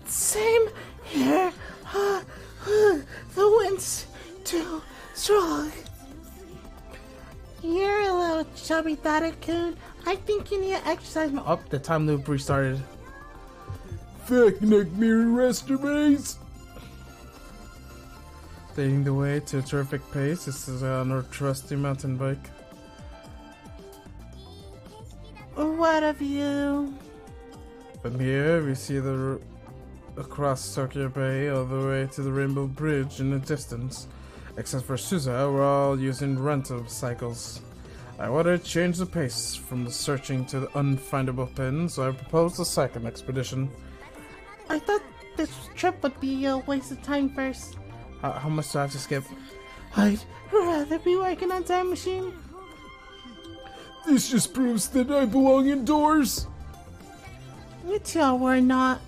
Same here. The wind's too strong. You're a little chubby, Thada-kun. I think you need to exercise more. Oh, the time loop restarted. Fuck neck mirror rest. Leading the way to a terrific pace, this is on our trusty mountain bike. What of you? From here, we see across Tokyo Bay all the way to the Rainbow Bridge in the distance. Except for Suza, we're all using rental cycles. I want to change the pace from the searching to the unfindable pin, so I propose a second expedition. I thought this trip would be a waste of time first. How much do I have to skip? I'd rather be working on Time Machine. This just proves that I belong indoors. Until we're not.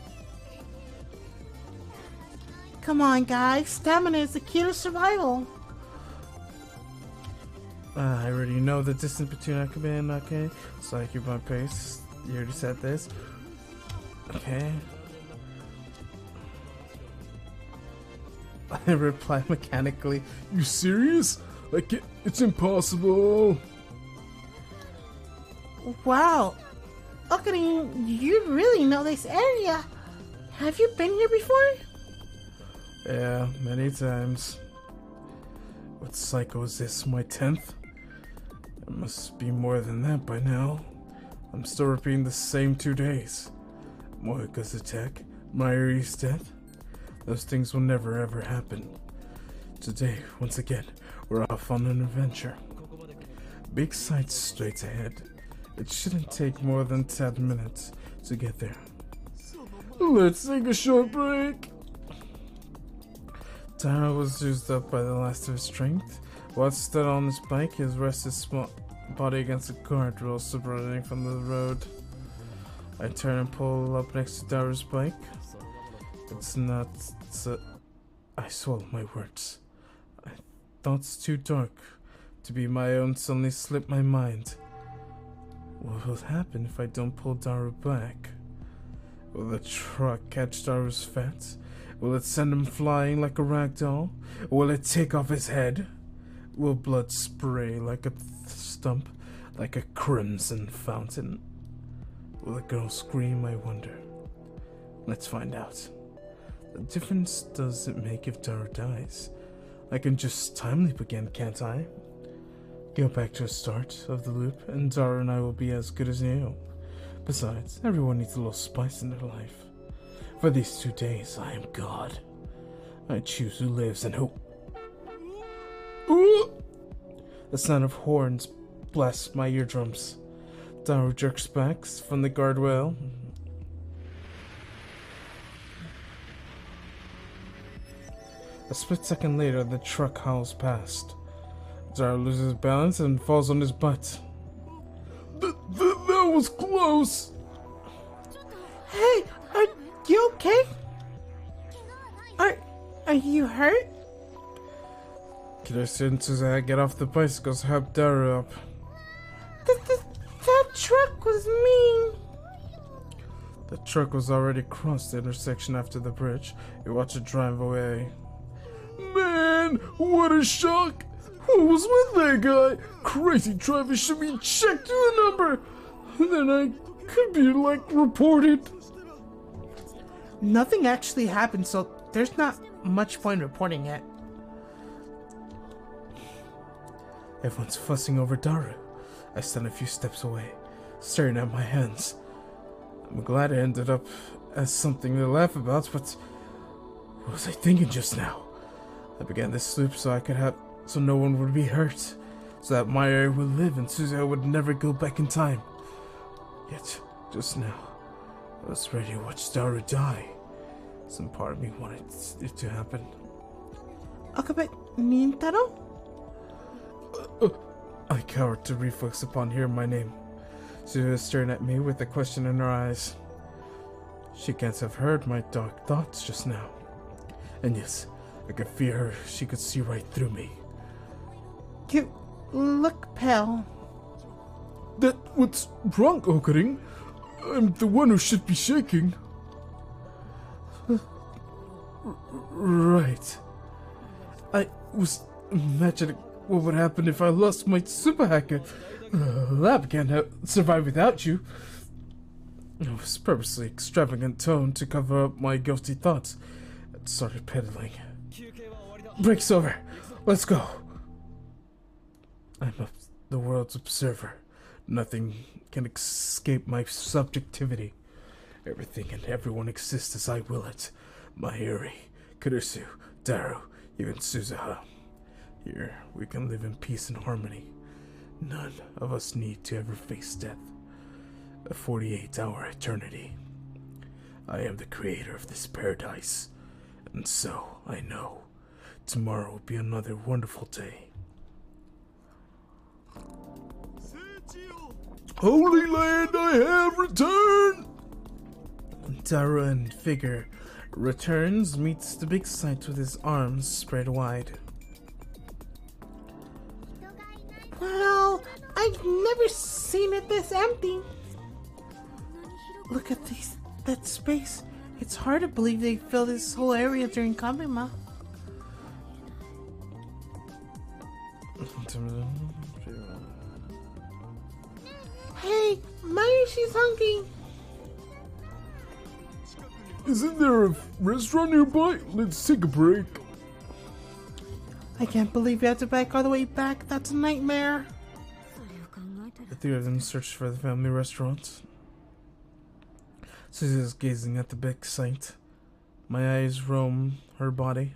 Come on, guys. Stamina is the key to survival. I already know the distance between Akabe and Ake, so I keep my pace. You already said this. Okay. I reply mechanically. You serious? Like it's impossible. Wow. Ocarina, you really know this area. Have you been here before? Yeah, many times. What cycle is this, my 10th? It must be more than that by now. I'm still repeating the same 2 days. Moika's attack, Mayuri's death. Those things will never ever happen. Today, once again, we're off on an adventure. Big sights straight ahead. It shouldn't take more than 10 minutes to get there. Let's take a short break. Taro was used up by the last of his strength. While stood on his bike, he rested his small body against the guardrail separating from the road. I turn and pull up next to Taro's bike. It's not I swallow my words. Thoughts too dark to be my own suddenly slipped my mind. What will happen if I don't pull Daru back? Will the truck catch Daru's fat? Will it send him flying like a rag doll? Will it take off his head? Will blood spray like a stump, like a crimson fountain? Will the girl scream, I wonder? Let's find out. The difference does it make if Daru dies? I can just time leap again, can't I? Go back to the start of the loop, and Daru and I will be as good as new. Besides, everyone needs a little spice in their life. For these 2 days, I am God. I choose who lives and who. Ooh! The sound of horns blasts my eardrums. Daru jerks back from the guardrail. A split second later, the truck howls past. Daru loses balance and falls on his butt. That was close! Hey, are you okay? Are you hurt? Kid, as soon as I get off the bicycles, help Daru up. That truck was mean. The truck was already crossed the intersection after the bridge. We watched it drive away. Man, what a shock! What was with that guy? Crazy drivers should be checked to the number. Then I could be, reported. Nothing actually happened, so there's not much point reporting it. Everyone's fussing over Daru. I stand a few steps away, staring at my hands. I'm glad it ended up as something to laugh about, but what was I thinking just now? I began this loop so no one would be hurt, so that my area would live and Suzuha would never go back in time. Yet, just now, I was ready to watch Daru die. Some part of me wanted it to happen. Okabe Nintaro? I cowered to reflex upon hearing my name. Suzuha was staring at me with a question in her eyes. She can't have heard my dark thoughts just now. And yes, I could fear her. She could see right through me. You look pale. What's wrong, Okarin? I'm the one who should be shaking. Right. I was imagining what would happen if I lost my super hacker. Lab can't survive without you. It was purposely extravagant tone to cover up my guilty thoughts. I started pedaling. Break's over. Let's go. I'm the world's observer. Nothing can escape my subjectivity. Everything and everyone exists as I will it. Mayuri, Kurisu, Daru, even Suzuha. Here, we can live in peace and harmony. None of us need to ever face death. A 48-hour eternity. I am the creator of this paradise, and so I know tomorrow will be another wonderful day. Holy Land, I have returned! Daru and figure returns, meets the big sight with his arms spread wide. Well, I've never seen it this empty. Look at that space. It's hard to believe they filled this whole area during Kamima. Hey, Mayushi's hungry. Isn't there a restaurant nearby? Let's take a break. I can't believe you have to bike all the way back. That's a nightmare. The three of them searched for the family restaurant. Suzu's gazing at the big sight. My eyes roam her body.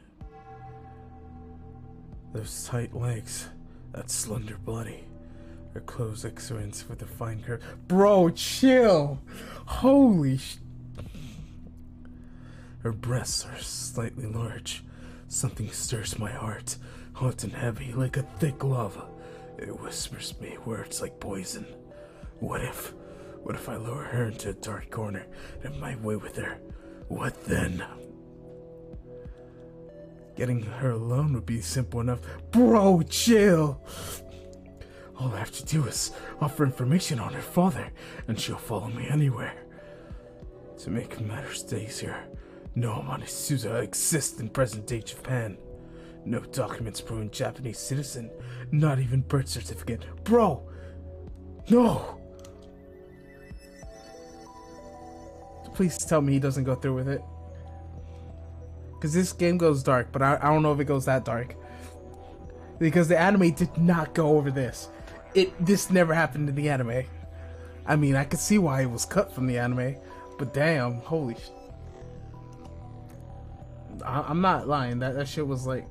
Those tight legs, that slender body. Her clothes excellent with a fine curve. Bro, chill! Holy sh... Her breasts are slightly large. Something stirs my heart, hot and heavy, like a thick lava. It whispers me words like poison. What if I lower her into a dark corner and my way with her? What then? Getting her alone would be simple enough. Bro, chill! All I have to do is offer information on her father, and she'll follow me anywhere. To make matters easier, no Amane Suzuha exists in present-day Japan. No documents proving Japanese citizen, not even birth certificate. Bro! No! Please tell me he doesn't go through with it. Because this game goes dark, but I don't know if it goes that dark. Because the anime did not go over this. This never happened in the anime. I mean, I could see why it was cut from the anime, but damn, holy I'm not lying, that shit was like,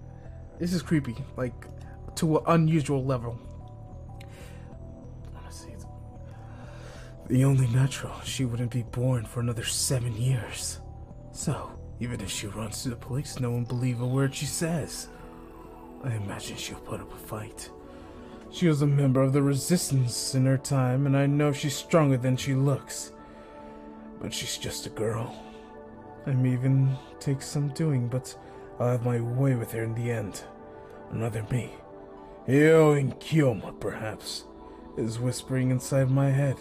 this is creepy, like, to an unusual level. The only natural, she wouldn't be born for another 7 years. So, even if she runs to the police, no one believe a word she says. I imagine she'll put up a fight. She was a member of the resistance in her time, and I know she's stronger than she looks. But she's just a girl. I may even take some doing, but I'll have my way with her in the end. Another me. Hyo and Kyoma, perhaps, is whispering inside my head.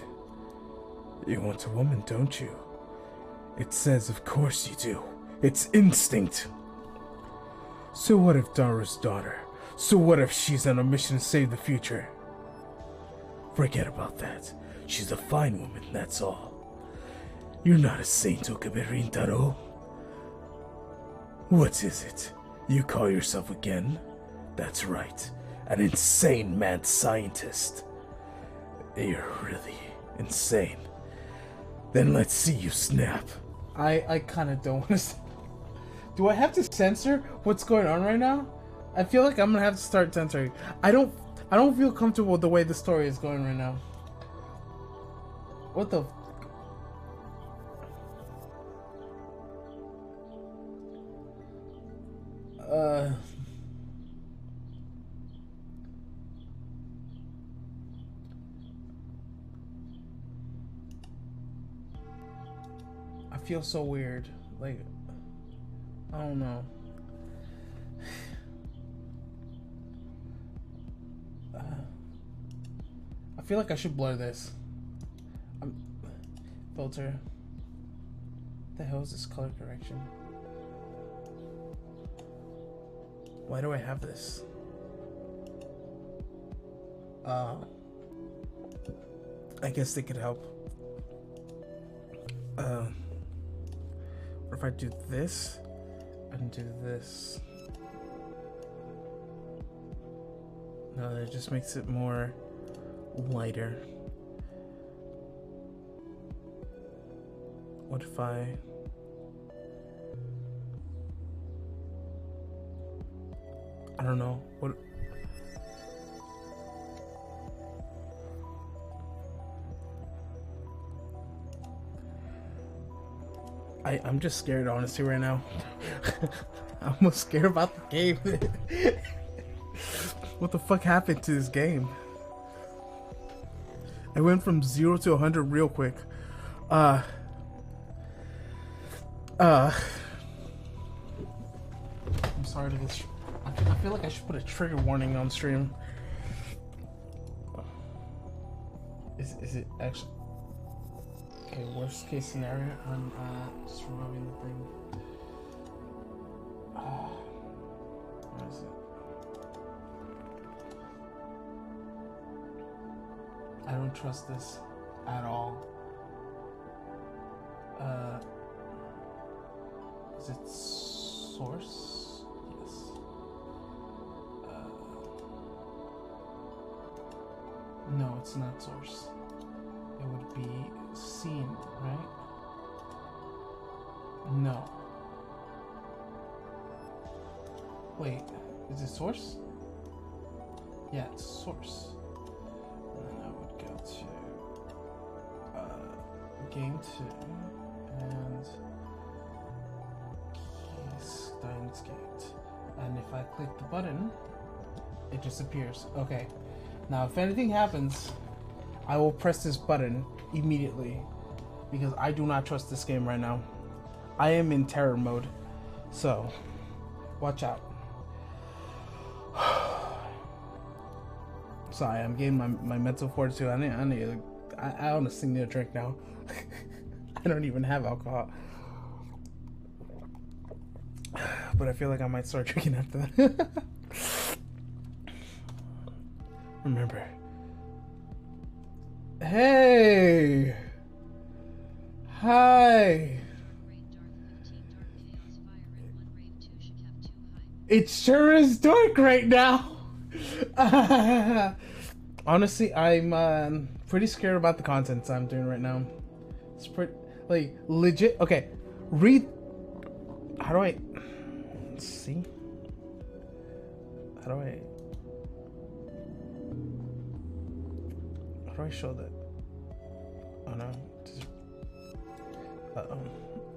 You want a woman, don't you? It says, of course you do. It's instinct. So what if Daru's daughter? So what if she's on a mission to save the future? Forget about that. She's a fine woman, that's all. You're not a saint, Okabe Rintaro. What is it? You call yourself again? That's right. An insane mad scientist. You're really insane. Then let's see you snap. I kind of don't want to. Do I have to censor what's going on right now? I feel like I'm gonna have to start censoring. I don't feel comfortable with the way the story is going right now. What the? I feel so weird. Like, I don't know. I feel like I should blur this. Filter. What the hell is this color correction? Why do I have this? I guess they could help. What if I do this and do this? No, that just makes it more lighter. What if I don't know what. I'm just scared, honestly, right now. I'm almost scared about the game. What the fuck happened to this game? I went from 0 to 100 real quick. I'm sorry to this. I feel like I should put a trigger warning on stream. Is it actually? Okay, worst case scenario, I'm just removing the thing. Where is it? I don't trust this at all. Is it source? Yes. No, it's not source. It would be scene, right? No. Wait, is it source? Yeah, it's source. And then I would go to game 2 and steins gate. And if I click the button, it just appears. Okay. Now, if anything happens, I will press this button immediately because I do not trust this game right now. I am in terror mode, so watch out. Sorry, I'm getting my mental fortitude. I honestly need a drink now. I don't even have alcohol, but I feel like I might start drinking after that. Remember. Hey! Hi! It sure is dark right now! Honestly, I'm pretty scared about the content I'm doing right now. It's pretty, like, legit. Okay, read. How do I. Let's see? How do I show that? Oh no.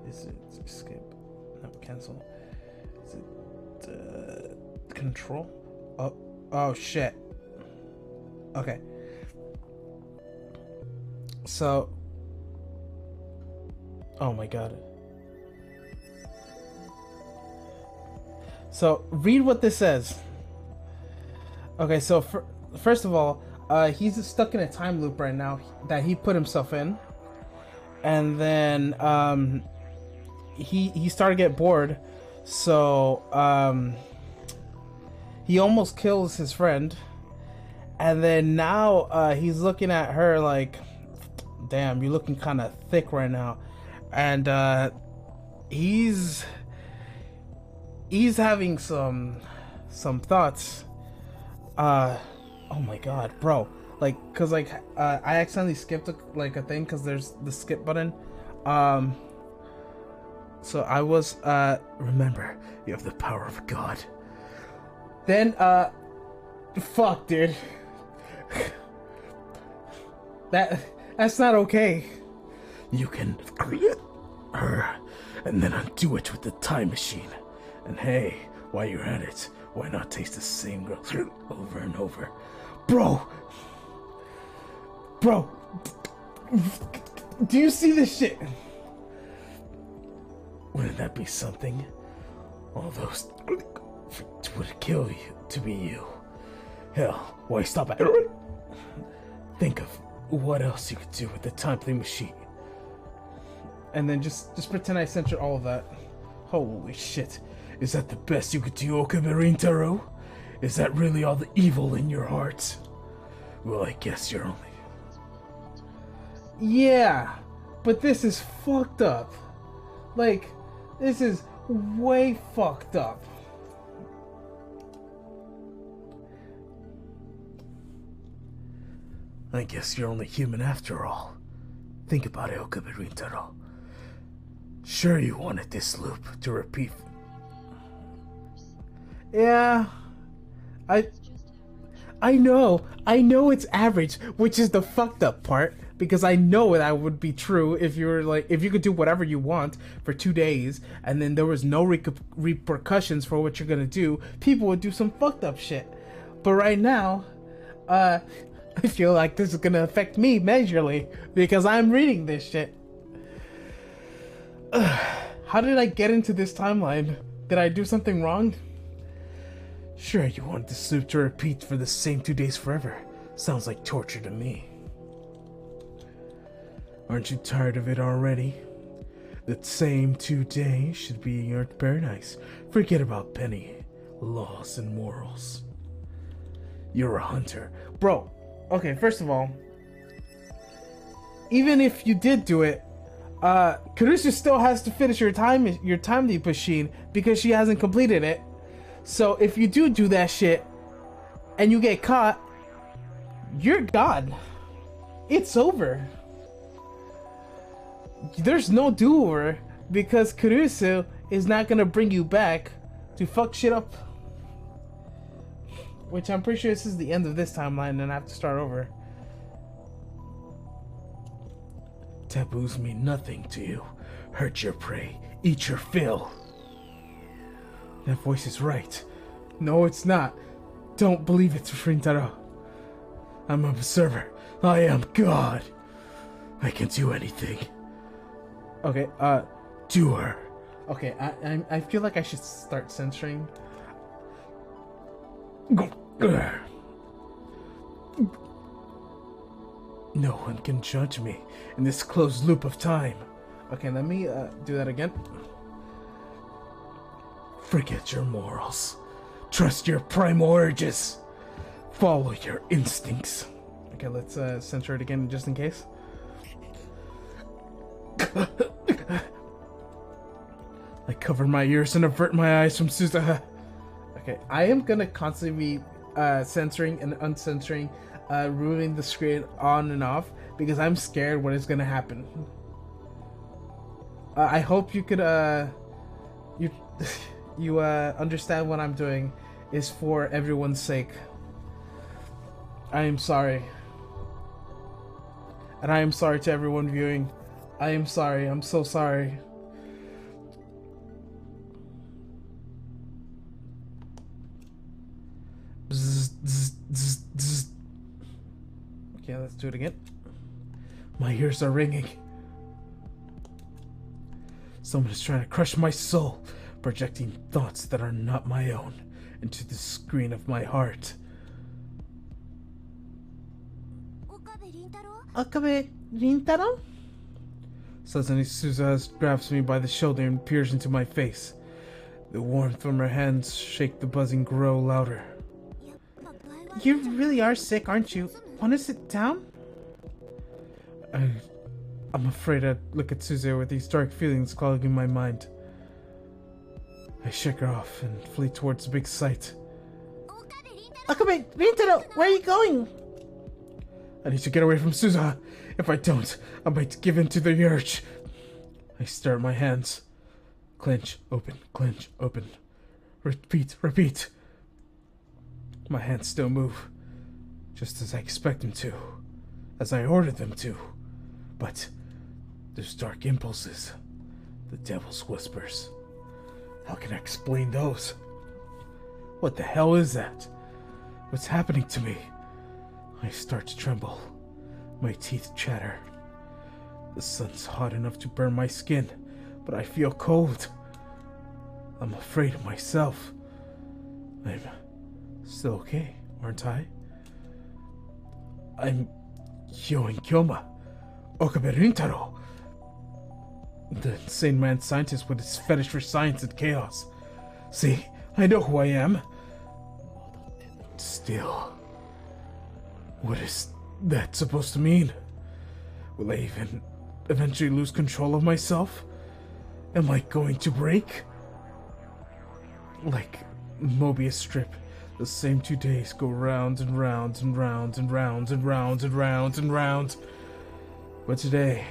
Is it skip? No, cancel. Is it control? Oh shit. Okay. So. Oh my god. So read what this says. Okay, so first of all, he's stuck in a time loop right now that he put himself in, and then he started to get bored, so he almost kills his friend, and then now he's looking at her like, damn, you're looking kind of thick right now, and he's having some thoughts Oh my god, bro. Like, cause like, I accidentally skipped a thing cause there's the skip button. So I was, remember, you have the power of God. Then, fuck, dude. That's not okay. You can create her and then undo it with the time machine. And hey, while you're at it, why not taste the same girl over and over? Bro, do you see this shit? Wouldn't that be something? All those would kill you to be you. Hell, why stop at? Think of what else you could do with the time play machine. And then just pretend I censored all of that. Holy shit. Is that the best you could do, Okabe Rintaro? Is that really all the evil in your heart? Well, I guess you're only... Yeah, but this is fucked up. Like, this is way fucked up. I guess you're only human after all. Think about it, Okabe Rintaro. Sure you wanted this loop to repeat. Yeah, I know it's average, which is the fucked up part, because I know that would be true if you were like, if you could do whatever you want for 2 days and then there was no repercussions for what you're gonna do, people would do some fucked up shit. But right now, I feel like this is gonna affect me majorly because I'm reading this shit. How did I get into this timeline? Did I do something wrong? Sure, you want this loop to repeat for the same 2 days forever. Sounds like torture to me. Aren't you tired of it already? The same 2 days should be your paradise. Forget about penny, laws, and morals. You're a hunter. Bro, okay, first of all, even if you did do it, Caruso still has to finish your time leap machine because she hasn't completed it. So if you do that shit and you get caught, you're gone. It's over. There's no do-over because Caruso is not gonna bring you back to fuck shit up. Which I'm pretty sure this is the end of this timeline and I have to start over. Taboos mean nothing to you. Hurt your prey, eat your fill. That voice is right. No, it's not. Don't believe it, Rintaro. I'm an observer. I am God. I can do anything. Okay, do her. Okay, I feel like I should start censoring. No one can judge me in this closed loop of time. Okay, let me do that again. Forget your morals. Trust your primal urges. Follow your instincts. Okay, let's censor it again just in case. I cover my ears and avert my eyes from Suzuha. Okay, I am gonna constantly be censoring and uncensoring, moving the screen on and off because I'm scared what is gonna happen. I hope you could you understand what I'm doing is for everyone's sake. I am sorry. And I am sorry to everyone viewing. I am sorry. I'm so sorry. Okay, let's do it again. My ears are ringing. Someone is trying to crush my soul, projecting thoughts that are not my own into the screen of my heart. Okabe Rintaro? Suddenly Suzuha grabs me by the shoulder and peers into my face. The warmth from her hands shake the buzzing grow louder. You really are sick, aren't you? Want to sit down? I'm afraid I'd look at Suzuha with these dark feelings clogging my mind. I shake her off and flee towards the big sight. Okabe, Rintaro, where are you going? I need to get away from Suzuha. If I don't, I might give in to the urge. I stare at my hands. Clench, open, clench, open. Repeat, repeat. My hands still move, just as I expect them to, as I ordered them to. But there's dark impulses, the devil's whispers. How can I explain those? What the hell is that? What's happening to me? I start to tremble. My teeth chatter. The sun's hot enough to burn my skin, but I feel cold. I'm afraid of myself. I'm still okay, aren't I? I'm Hyoin Kyoma, Okabe Rintaro. The insane mad scientist with his fetish for science and chaos. See, I know who I am. Still, what is that supposed to mean? Will I even eventually lose control of myself? Am I going to break? Like Mobius strip, the same 2 days go round and round and round and round and round and round and round. But today,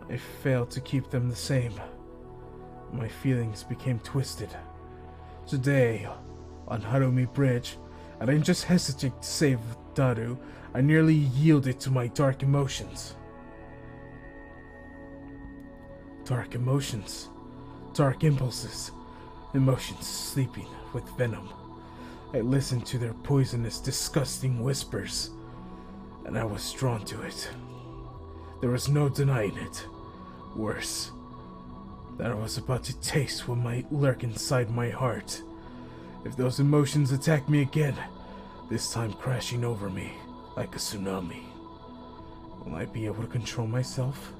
I failed to keep them the same. My feelings became twisted. Today, on Harumi Bridge, I didn't just hesitate to save Daru, I nearly yielded to my dark emotions. Dark emotions, dark impulses, emotions sleeping with venom. I listened to their poisonous, disgusting whispers, and I was drawn to it. There was no denying it. Worse, that I was about to taste what might lurk inside my heart. If those emotions attack me again, this time crashing over me like a tsunami, will I be able to control myself?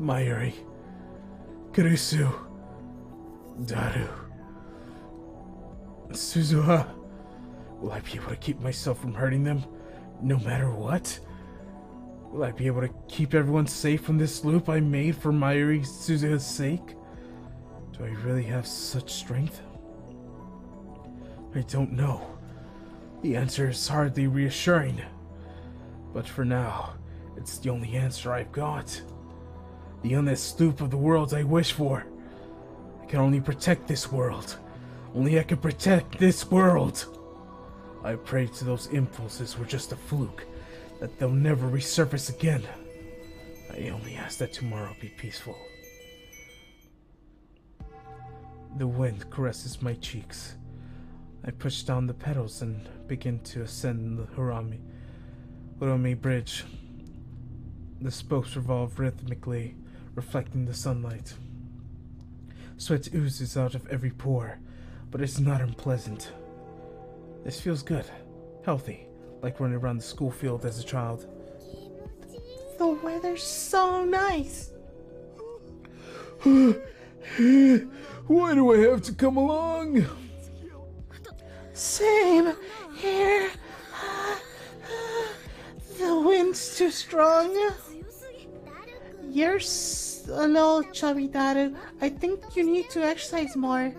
Mayuri, Kurisu, Daru, Suzuha. Will I be able to keep myself from hurting them, no matter what? Will I be able to keep everyone safe from this loop I made for Mayuri Suzuha's sake? Do I really have such strength? I don't know. The answer is hardly reassuring. But for now, it's the only answer I've got. The honest loop of the worlds I wish for. I can only protect this world. Only I can protect this world. I prayed to those impulses were just a fluke, that they'll never resurface again. I only ask that tomorrow be peaceful. The wind caresses my cheeks. I push down the pedals and begin to ascend the Harumi Bridge. The spokes revolve rhythmically, reflecting the sunlight. Sweat oozes out of every pore, but it's not unpleasant. This feels good, healthy, like running around the school field as a child. The weather's so nice. Why do I have to come along? Same here. The wind's too strong. You're a little chubby, Daru. I think you need to exercise more.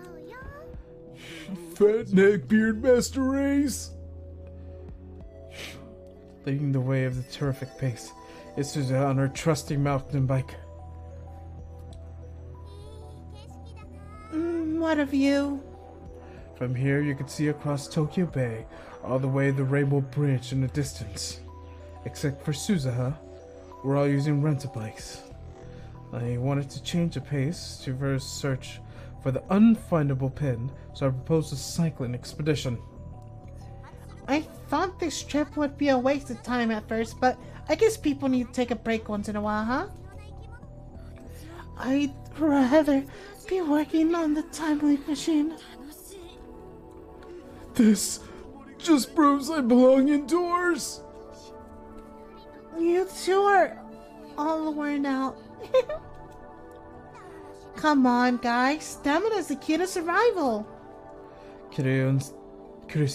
Fat neck beard master race. Leading the way of the terrific pace is Suzuha on her trusty mountain bike. What of you? From here you can see across Tokyo Bay, all the way to the Rainbow Bridge in the distance. Except for Suzuha, we're all using rental bikes. I wanted to change the pace to first search for the unfindable pin, so I proposed a cycling expedition. I thought this trip would be a waste of time at first, but I guess people need to take a break once in a while, huh? I'd rather be working on the time leap machine. This just proves I belong indoors. You two are all worn out. Come on, guys. Stamina's the key to survival. Kiryu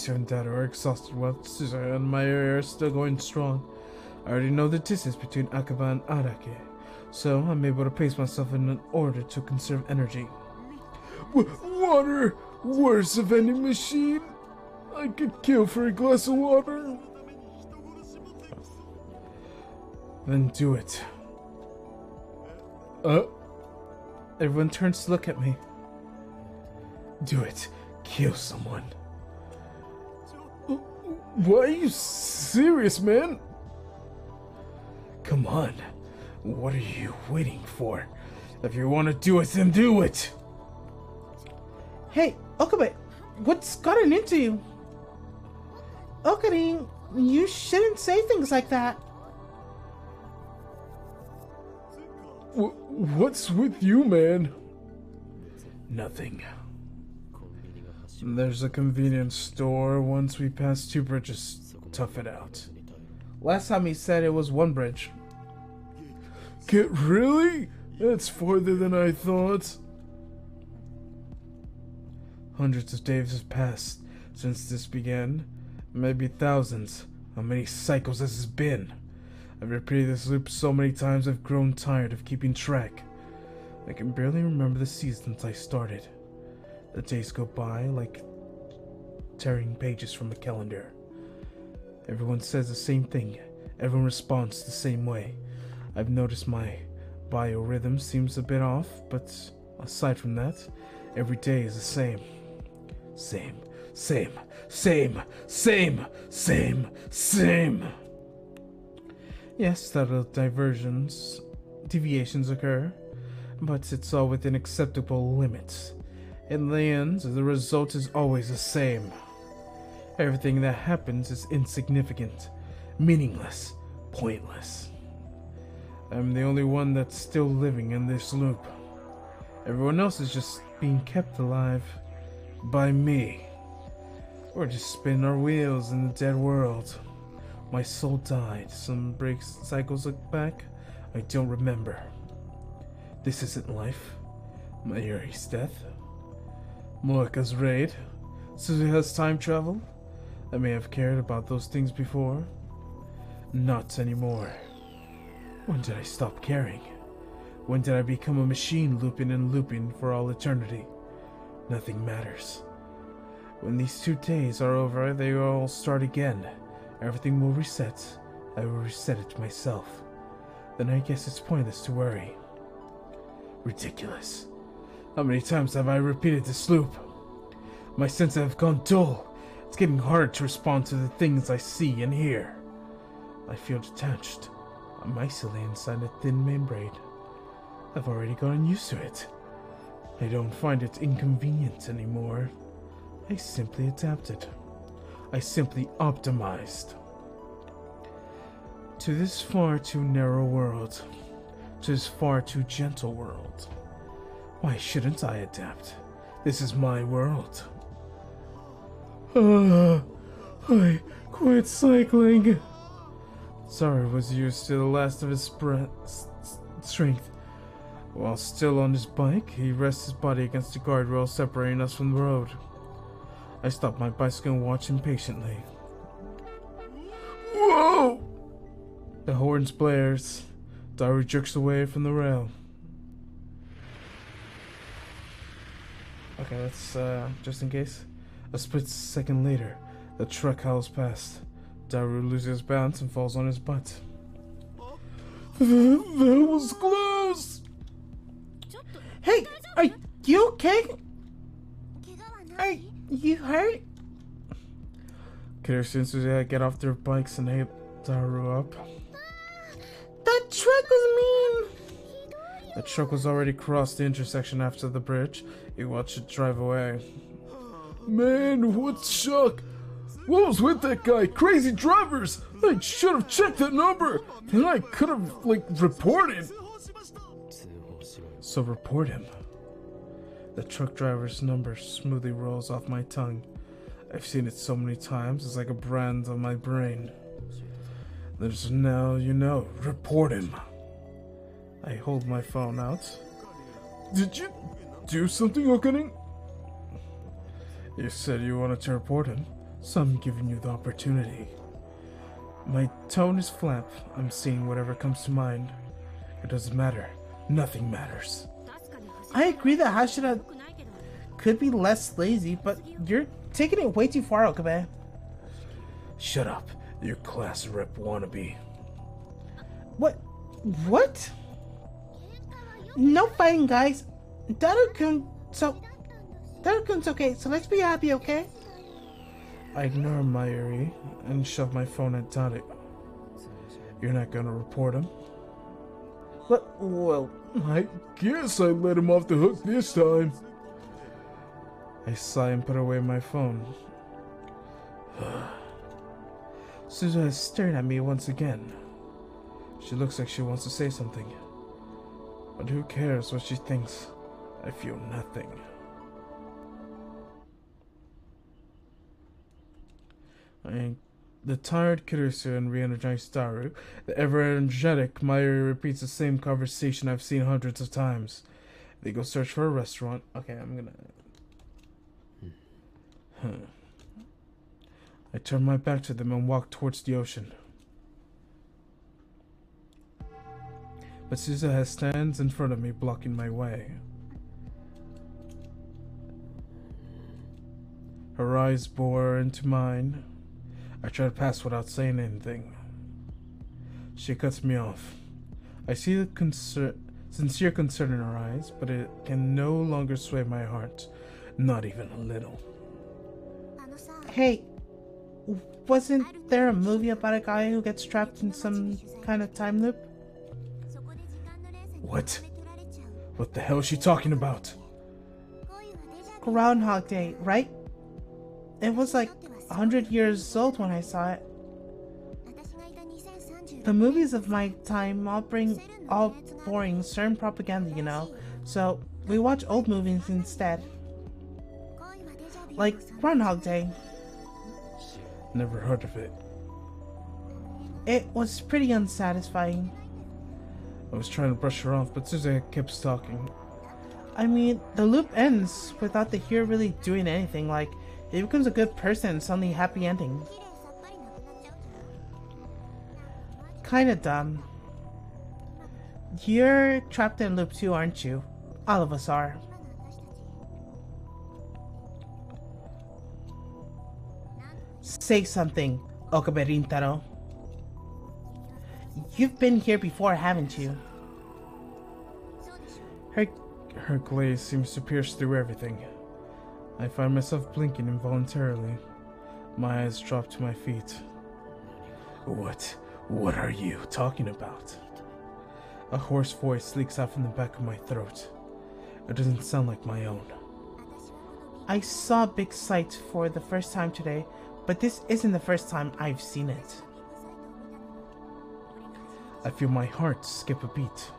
and Daru are exhausted while Suzuha and Mayuri are still going strong. I already know the distance between Akaba and Arake, so I'm able to pace myself in order to conserve energy. Water! worst vending machine I could kill for a glass of water? Then do it. Everyone turns to look at me. Do it. Kill someone. Why are you serious, man? Come on. What are you waiting for? If you want to do it, then do it! Hey, Okabe, what's gotten into you? Okarin, you shouldn't say things like that. What's with you, man? Nothing. There's a convenience store. Once we pass 2 bridges, tough it out. Last time he said it was 1 bridge. Really? That's farther than I thought. Hundreds of days have passed since this began. Maybe thousands. How many cycles has this been? I've repeated this loop so many times I've grown tired of keeping track. I can barely remember the seasons I started. The days go by like tearing pages from a calendar. Everyone says the same thing. Everyone responds the same way. I've noticed my biorhythm seems a bit off, but aside from that, every day is the same. Same. Yes, little deviations occur, but it's all within acceptable limits. In the end, the result is always the same. Everything that happens is insignificant, meaningless, pointless. I'm the only one that's still living in this loop. Everyone else is just being kept alive by me. We're just spinning our wheels in the dead world. My soul died. Some cycles look back. I don't remember. This isn't life. Mayuri's death. Moeka's raid. Suzuha's time travel. I may have cared about those things before. Not anymore. When did I stop caring? When did I become a machine looping and looping for all eternity? Nothing matters. When these 2 days are over, they will all start again. Everything will reset. I will reset it myself. Then I guess it's pointless to worry. Ridiculous. How many times have I repeated this loop? My senses have gone dull. It's getting hard to respond to the things I see and hear. I feel detached. I'm isolated inside a thin membrane. I've already gotten used to it. I don't find it inconvenient anymore. I simply adapted. I simply optimized. To this far too narrow world. To this far too gentle world. Why shouldn't I adapt? This is my world. I quit cycling. Zaru was used to the last of his strength. While still on his bike, he rests his body against the guardrail separating us from the road. I stop my bicycle and watch impatiently. Whoa! The horns blares. Zaru jerks away from the rail. Okay, let's, just in case. A split second later, the truck howls past. Zaru loses balance and falls on his butt. That was close! Hey, are you okay? Are you hurt? Kirsten and Suzuha get off their bikes and help Zaru up. That truck was mean! The truck was already crossed the intersection after the bridge. He watched it drive away. Man, what shock! What was with that guy? Crazy drivers! I should have checked that number! Then I could have, reported! So report him. The truck driver's number smoothly rolls off my tongue. I've seen it so many times, it's like a brand on my brain. There's now, report him. I hold my phone out. Did you do something, Okanin? You said you wanted to report him, so I'm giving you the opportunity. My tone is flat. I'm saying whatever comes to mind. It doesn't matter. Nothing matters. I agree that Hashira could be less lazy, but you're taking it way too far, Okabe. Shut up, you class rep wannabe. What? What? No fighting, guys. Daru-kun's okay, so let's be happy, okay? I ignore Mayuri and shove my phone at Daru. You're not gonna report him? Well, I guess I let him off the hook this time. I sigh and put away my phone. Susan is staring at me once again. She looks like she wants to say something. But who cares what she thinks? I feel nothing. The tired Kirisu and re-energized Daru, the ever-energetic Mayuri repeats the same conversation I've seen hundreds of times. They go search for a restaurant. Okay, I'm gonna... I turn my back to them and walk towards the ocean. But Suzuha stands in front of me, blocking my way. Her eyes bore into mine. I try to pass without saying anything. She cuts me off. I see the sincere concern in her eyes, but it can no longer sway my heart. Not even a little. Hey, wasn't there a movie about a guy who gets trapped in some kind of time loop? What? What the hell is she talking about? Groundhog Day, right? It was like 100 years old when I saw it. The movies of my time all boring certain propaganda, you know, so we watch old movies instead. Like Groundhog Day. Never heard of it. It was pretty unsatisfying. I was trying to brush her off, but Suzuha kept talking. I mean, the loop ends without the hero really doing anything, like, he becomes a good person and suddenly happy ending. Kinda dumb. You're trapped in a loop too, aren't you? All of us are. Say something, Okabe Rintaro. You've been here before, haven't you? Her glaze seems to pierce through everything. I find myself blinking involuntarily. My eyes drop to my feet. What are you talking about? A hoarse voice leaks out from the back of my throat. It doesn't sound like my own. I saw Big Sight for the first time today, but this isn't the first time I've seen it. I feel my heart skip a beat.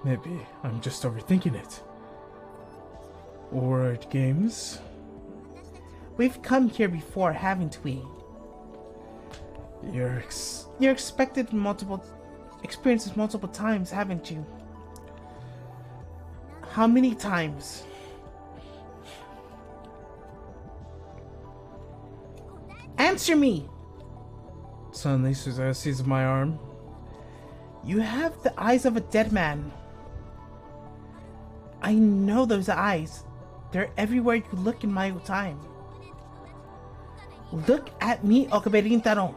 Maybe I'm just overthinking it. Word games? We've come here before, haven't we? You're expected multiple experiences multiple times, haven't you? How many times? Answer me! Suddenly, Suzuha seizes my arm. You have the eyes of a dead man. I know those eyes. They're everywhere you look in my time. Look at me, Okabe Rintaro.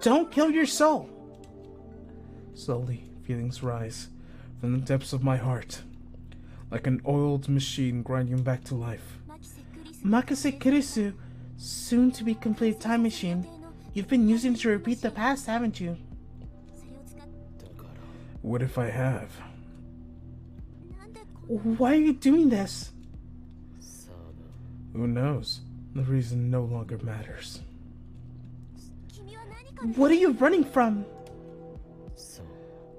Don't kill your soul. Slowly, feelings rise from the depths of my heart, like an oiled machine grinding back to life. Makase Kirisu, soon to be completed time machine. You've been using it to repeat the past, haven't you? What if I have? Why are you doing this? Who knows? The reason no longer matters. What are you running from?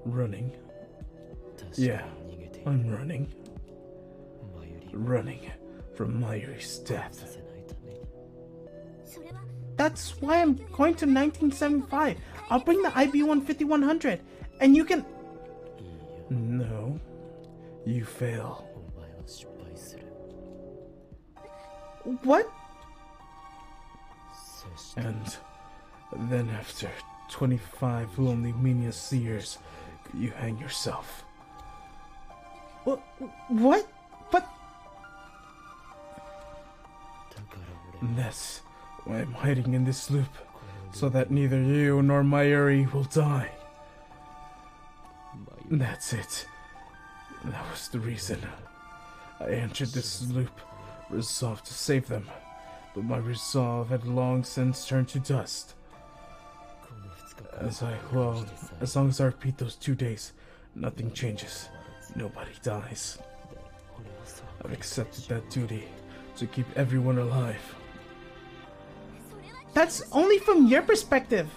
Running? Yeah, I'm running. Running from Mayuri's death. That's why I'm going to 1975. I'll bring the IB-150-100, and you can... No, you fail. What? And then after 25 lonely, meaningless years, you hang yourself. What? But... And that's why I'm hiding in this loop, so that neither you nor Mayuri will die. And that's it. That was the reason. I entered this loop, resolved to save them, but my resolve had long since turned to dust. As long as I repeat those 2 days, nothing changes. Nobody dies. I've accepted that duty to keep everyone alive. That's only from your perspective.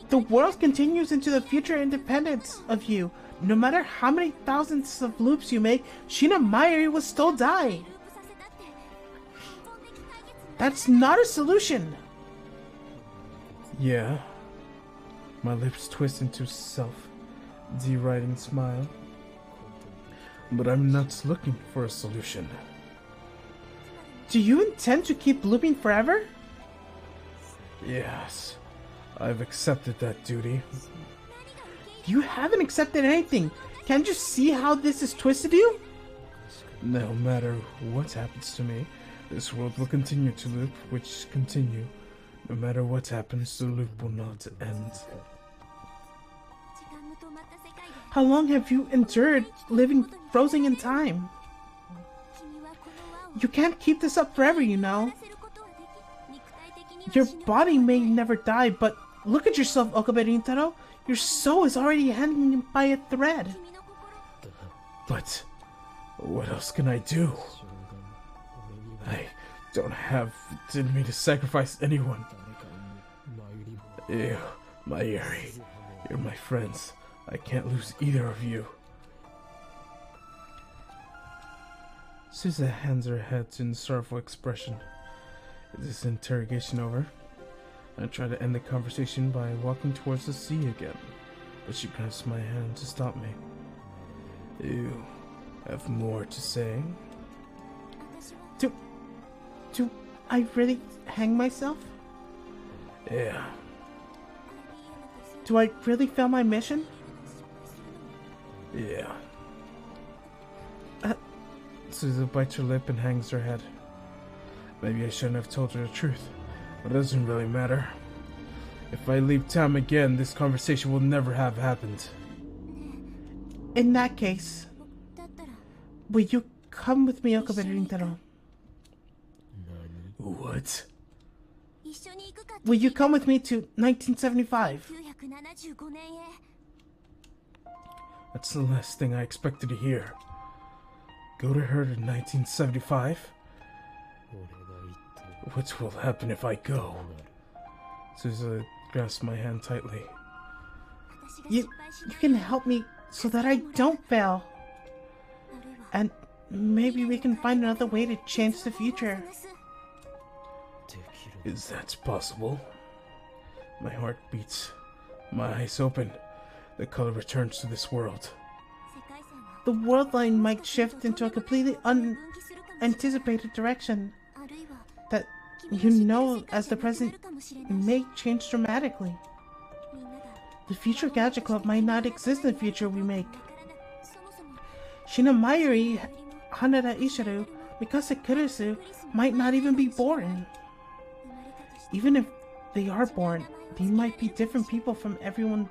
The world continues into the future independence of you. No matter how many thousands of loops you make, Shina Mayuri will still die. That's not a solution. Yeah. My lips twist into self-deriding smile. But I'm not looking for a solution. Do you intend to keep looping forever? Yes. I've accepted that duty. You haven't accepted anything. Can't you see how this has twisted you? No matter what happens to me, this world will continue to loop, which continue. No matter what happens, the loop will not end. How long have you endured living frozen in time? You can't keep this up forever, you know. Your body may never die, but look at yourself, Okabe Rintaro. Your soul is already hanging by a thread. But what else can I do? I don't have it in me to sacrifice anyone. You, Mayuri, you're my friends. I can't lose either of you. Suza hands her head in sorrowful expression. Is this interrogation over? I try to end the conversation by walking towards the sea again, but she grasps my hand to stop me. You have more to say? Do I really hang myself? Yeah. Do I really fail my mission? Yeah. Suza bites her lip and hangs her head. Maybe I shouldn't have told her the truth, but it doesn't really matter. If I leave town again, this conversation will never have happened. In that case, will you come with me, Okabe Rintaro? What? Will you come with me to 1975? That's the last thing I expected to hear. Go to her to 1975? What will happen if I go? Suza grasps my hand tightly. You can help me so that I don't fail. And maybe we can find another way to change the future. Is that possible? My heart beats. My eyes open. The color returns to this world. The world line might shift into a completely unanticipated direction that you know as the present may change dramatically. The future Gadget Club might not exist in the future we make. Shina Mayuri, Hanada Ishiru, Mikasa Kurisu might not even be born. Even if they are born, they might be different people from everyone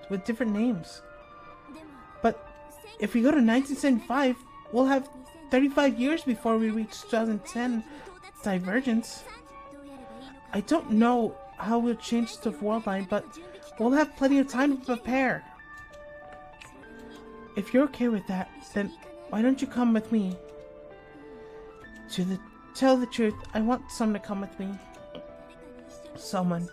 with different names. But if we go to 1975, we'll have 35 years before we reach 2010 Divergence. I don't know how we'll change the world line, but we'll have plenty of time to prepare. If you're okay with that, then why don't you come with me? Tell the truth, I want someone to come with me. Someone.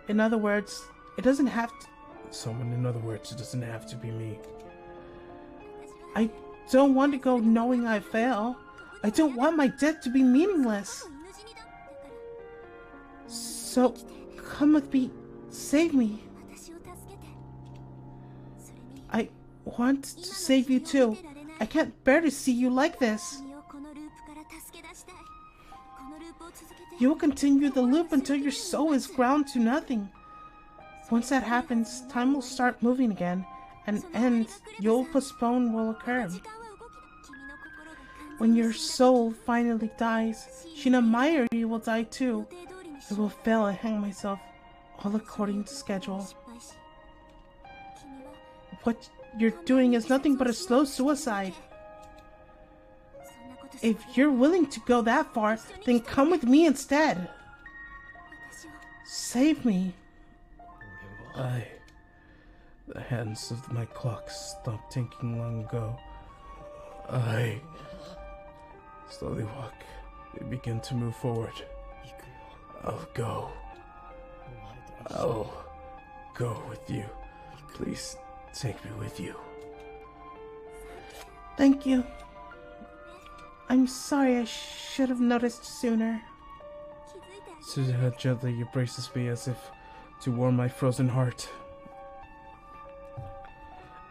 In other words, it doesn't have to... Someone, in other words, it doesn't have to be me. I don't want to go knowing I fail. I don't want my death to be meaningless. So, come with me. Save me. I want to save you too. I can't bear to see you like this. You will continue the loop until your soul is ground to nothing. Once that happens, time will start moving again, and end you'll postpone will occur. when your soul finally dies, Shinamayo will die too. I will fail and hang myself, all according to schedule. What you're doing is nothing but a slow suicide. If you're willing to go that far, then come with me instead. Save me. The hands of my clock stopped ticking long ago. I slowly walk. They begin to move forward. I'll go with you. Please take me with you. Thank you. I'm sorry, I should have noticed sooner. Suzuha gently embraces me as if to warm my frozen heart.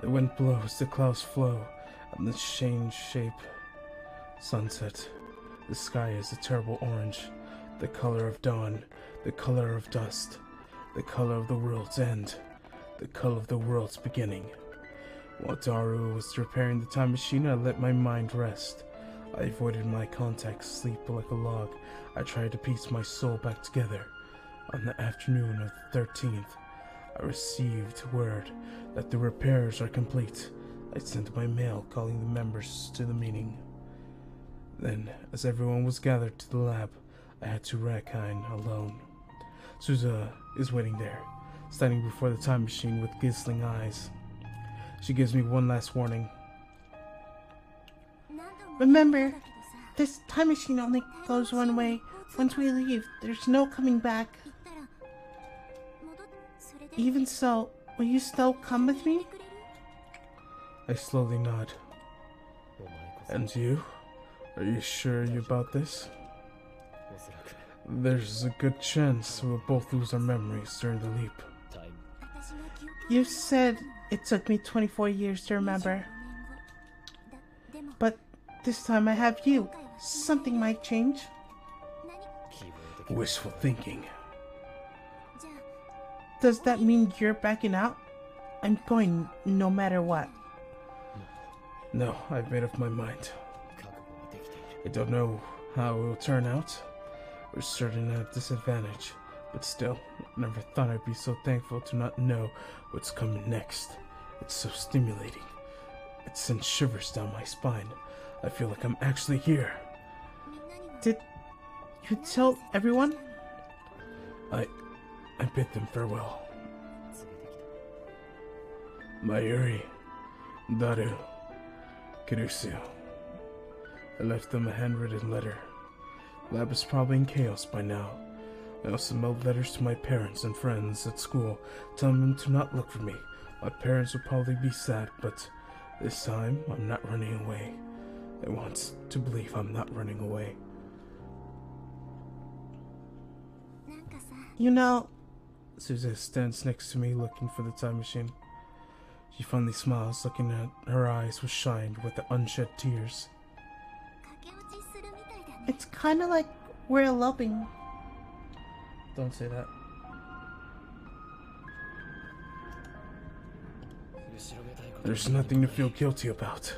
The wind blows, the clouds flow, and the change shape. Sunset. The sky is a terrible orange, the color of dawn, the color of dust, the color of the world's end, the color of the world's beginning. While Daru was repairing the time machine, I let my mind rest. I avoided my contact, sleep like a log. I tried to piece my soul back together. On the afternoon of the 13th, I received word that the repairs are complete. I sent my mail calling the members to the meeting. Then, as everyone was gathered to the lab, I had to reckon alone. Suzuha is waiting there, standing before the time machine with glistening eyes. She gives me one last warning. Remember, this time machine only goes one way. Once we leave, there's no coming back. Even so, will you still come with me? I slowly nod. And you? Are you sure about this? There's a good chance we'll both lose our memories during the leap. You said it took me 24 years to remember. But this time I have you. Something might change. Wishful thinking. Does that mean you're backing out? I'm going no matter what. No, I've made up my mind. I don't know how it will turn out. We're certain at a disadvantage, but still, I never thought I'd be so thankful to not know what's coming next. It's so stimulating. It sends shivers down my spine. I feel like I'm actually here. Did you tell everyone? I bid them farewell. Mayuri, Daru, Kirusu. I left them a handwritten letter. Lab is probably in chaos by now. I also mailed letters to my parents and friends at school, telling them to not look for me. My parents will probably be sad, but this time I'm not running away. They want to believe I'm not running away. You know, Suzuha stands next to me looking for the time machine. She finally smiles, looking at her eyes was shined with the unshed tears. it's kind of like we're eloping. Don't say that. There's nothing to feel guilty about.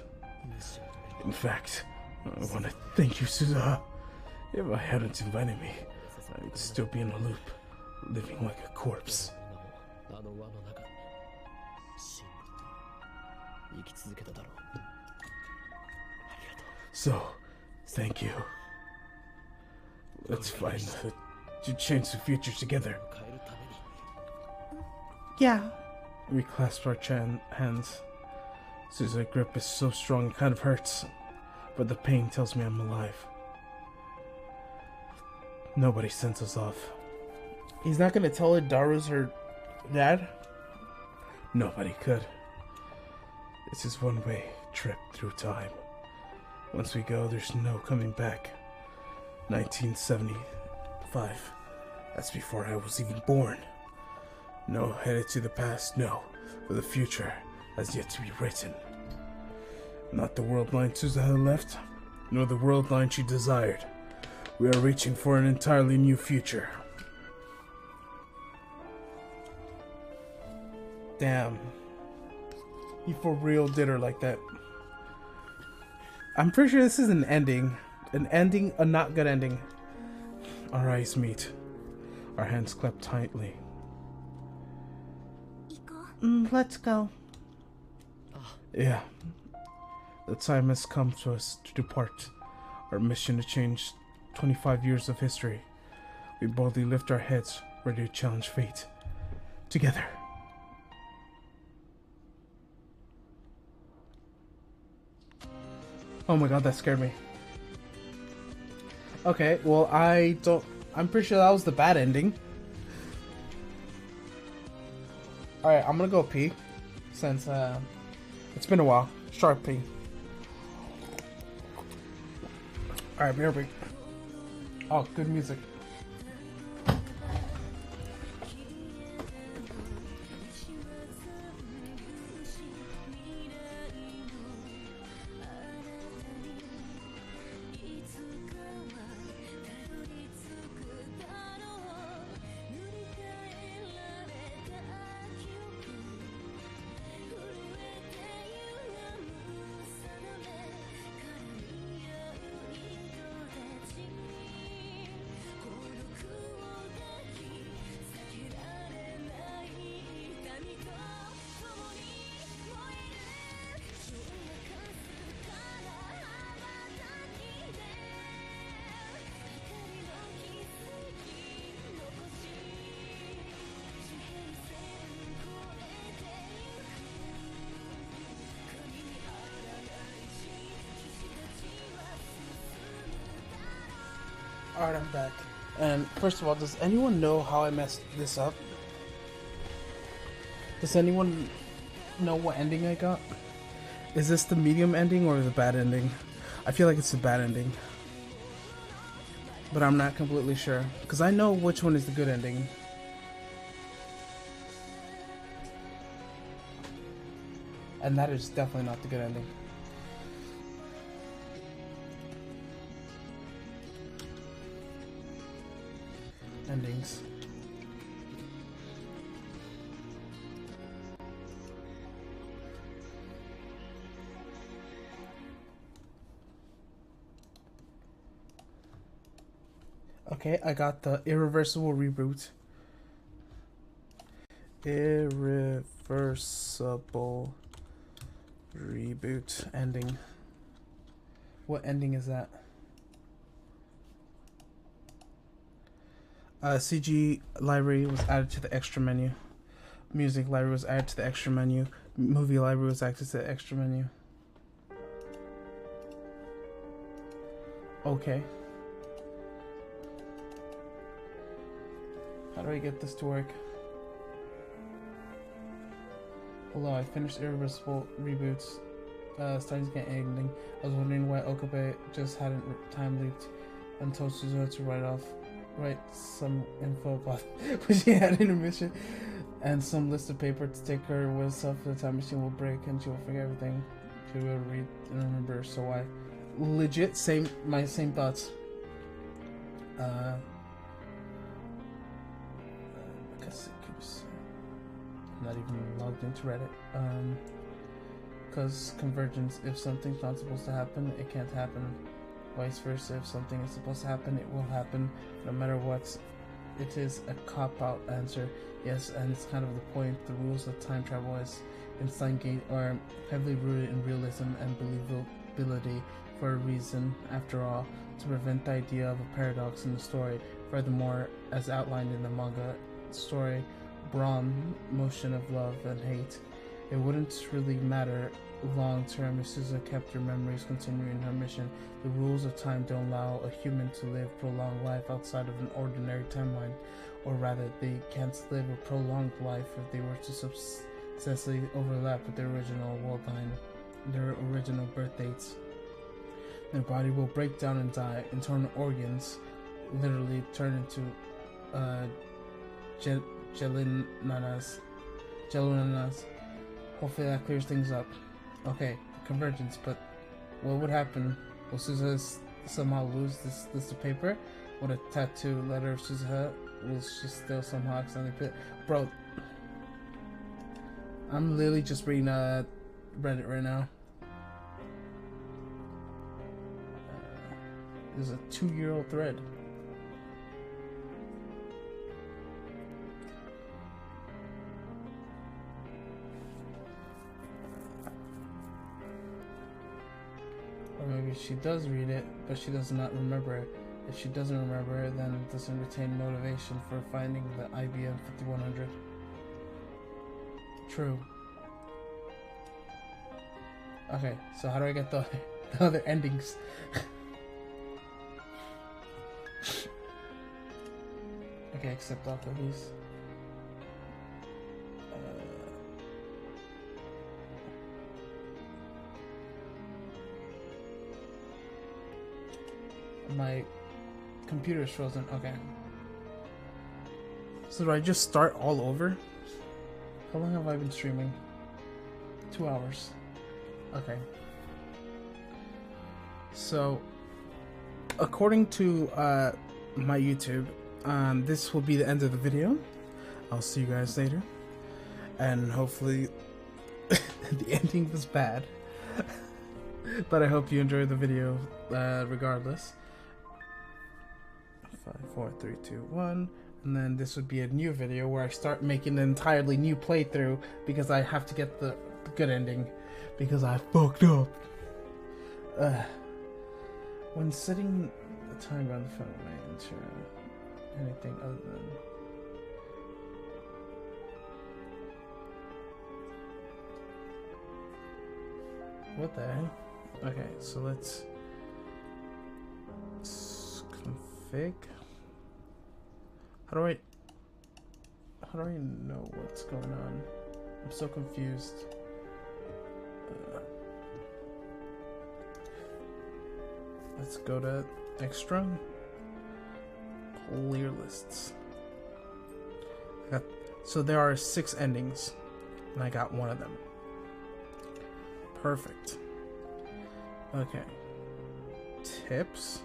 In fact, I want to thank you, Suzuha. If I hadn't invited me, I'd still be in a loop, living like a corpse. So, thank you. Let's find to change the future together. Yeah, We clasp our hands. Suzu's grip is so strong it kind of hurts, but the pain tells me I'm alive. Nobody sends us off. he's not gonna tell her Daru's her dad? Nobody could. This is one-way trip through time. Once we go, there's no coming back. 1975. That's before I was even born. No headed to the past, no. For the future has yet to be written. Not the world line Suzuha left, nor the world line she desired. We are reaching for an entirely new future. Damn. He for real did her like that. I'm pretty sure this is an ending. An ending, a not good ending. Our eyes meet. Our hands clap tightly. Let's go. Yeah. The time has come for us to depart. Our mission to change 25 years of history. We boldly lift our heads, ready to challenge fate. Together. Oh my god, that scared me. Okay, well, I'm pretty sure that was the bad ending. Alright, I'm gonna go pee. Since, it's been a while. Sharp pee. Alright, BRB. Oh, good music. Alright, I'm back. And first of all, does anyone know how I messed this up? Does anyone know what ending I got? Is this the medium ending or the bad ending? I feel like it's the bad ending. But I'm not completely sure. Because I know which one is the good ending. And that is definitely not the good ending. Endings. Okay, I got the irreversible reboot. Irreversible reboot ending. What ending is that? CG library was added to the extra menu. Music library was added to the extra menu. Movie library was added to the extra menu. Okay. How do I get this to work? Hello, I finished irreversible reboots. Starting to get ending. I was wondering why Okabe just hadn't time leaped and told Suzuha to write some info about what she had in her mission and some list of paper to take her with herself. The time machine will break and she will forget everything. She will read and remember, so why? Legit, my same thoughts. I'm not even logged into Reddit. Because convergence, if something's not supposed to happen, it can't happen. Vice versa, if something is supposed to happen, it will happen, no matter what. It is a cop-out answer, yes, and it's kind of the point. The rules of time travel as in Steingate are heavily rooted in realism and believability for a reason, after all, to prevent the idea of a paradox in the story. Furthermore, as outlined in the manga story, Braun, motion of love and hate, it wouldn't really matter long term if Suzuha kept her memories continuing her mission. The rules of time don't allow a human to live prolonged life outside of an ordinary timeline, or rather, they can't live a prolonged life if they were to successfully overlap with their original world line, their original birth dates. Their body will break down and die. Internal organs literally turn into gelinanas. Hopefully that clears things up. Okay, convergence, but what would happen? Will Suzuha somehow lose this list of paper? Would a tattoo letter of Suzuha, will she still somehow accidentally put? Bro, I'm literally just reading Reddit right now. There's a 2-year-old thread. Or maybe she does read it, but she does not remember it. If she doesn't remember it, then it doesn't retain motivation for finding the IBM 5100. True. Okay, so how do I get the other endings? Okay, accept all of these. My computer is frozen. Okay. So do I just start all over? How long have I been streaming? 2 hours. Okay. So, according to my YouTube, this will be the end of the video. I'll see you guys later. And hopefully the ending was bad. But I hope you enjoyed the video regardless. 5, 4, 3, 2, 1. And then this would be a new video where I start making an entirely new playthrough because I have to get the good ending because I fucked up. When setting the timer on the phone, I enter anything other than what the heck? Okay, so let's config. How do I know what's going on? I'm so confused. Let's go to extra, clear lists. So there are 6 endings, and I got one of them. Perfect. Okay. Tips,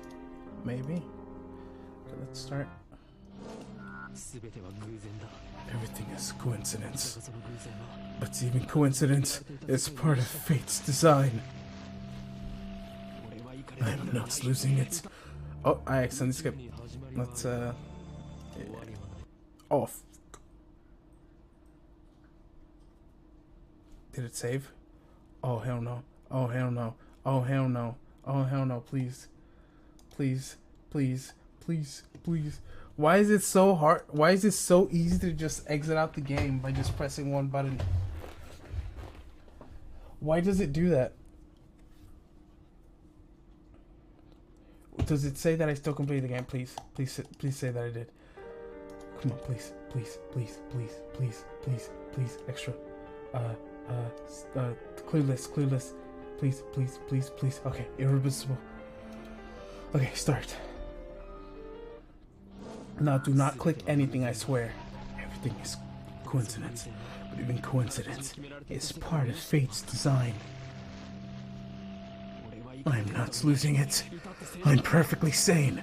maybe. Okay, let's start. Everything is coincidence, but even coincidence is part of fate's design. I'm not losing it. Oh, I accidentally skipped. Let's yeah. Oh. Did it save? Oh hell no. Oh hell no. Oh hell no. Oh hell no, please. Please. Please. Please. Please. Why is it so hard? Why is it so easy to just exit out the game by just pressing one button? Why does it do that? Does it say that I still completed the game? Please. Please say that I did. Come on, please. Please. Please. Please. Please. Please. Please. Extra. Clueless. Clueless. Please. Please. Please. Please. Okay. Irreversible. Okay, start. Now, do not click anything, I swear. Everything is coincidence. But even coincidence is part of fate's design. I'm not losing it. I'm perfectly sane.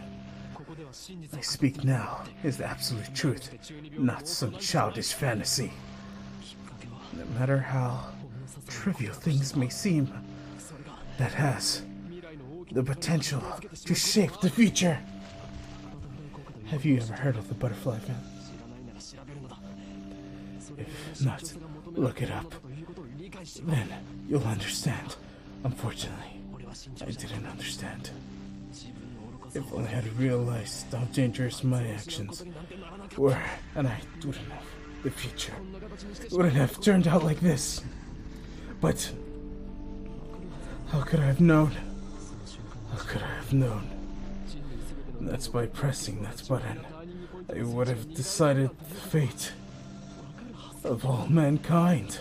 I speak now is the absolute truth, not some childish fantasy. No matter how trivial things may seem, that has the potential to shape the future. Have you ever heard of the butterfly effect? If not, look it up. Then you'll understand. Unfortunately, I didn't understand. If only I had realized how dangerous my actions were, and I wouldn't have the future. It wouldn't have turned out like this. But how could I have known? How could I have known? And that's by pressing that button. I would have decided the fate of all mankind.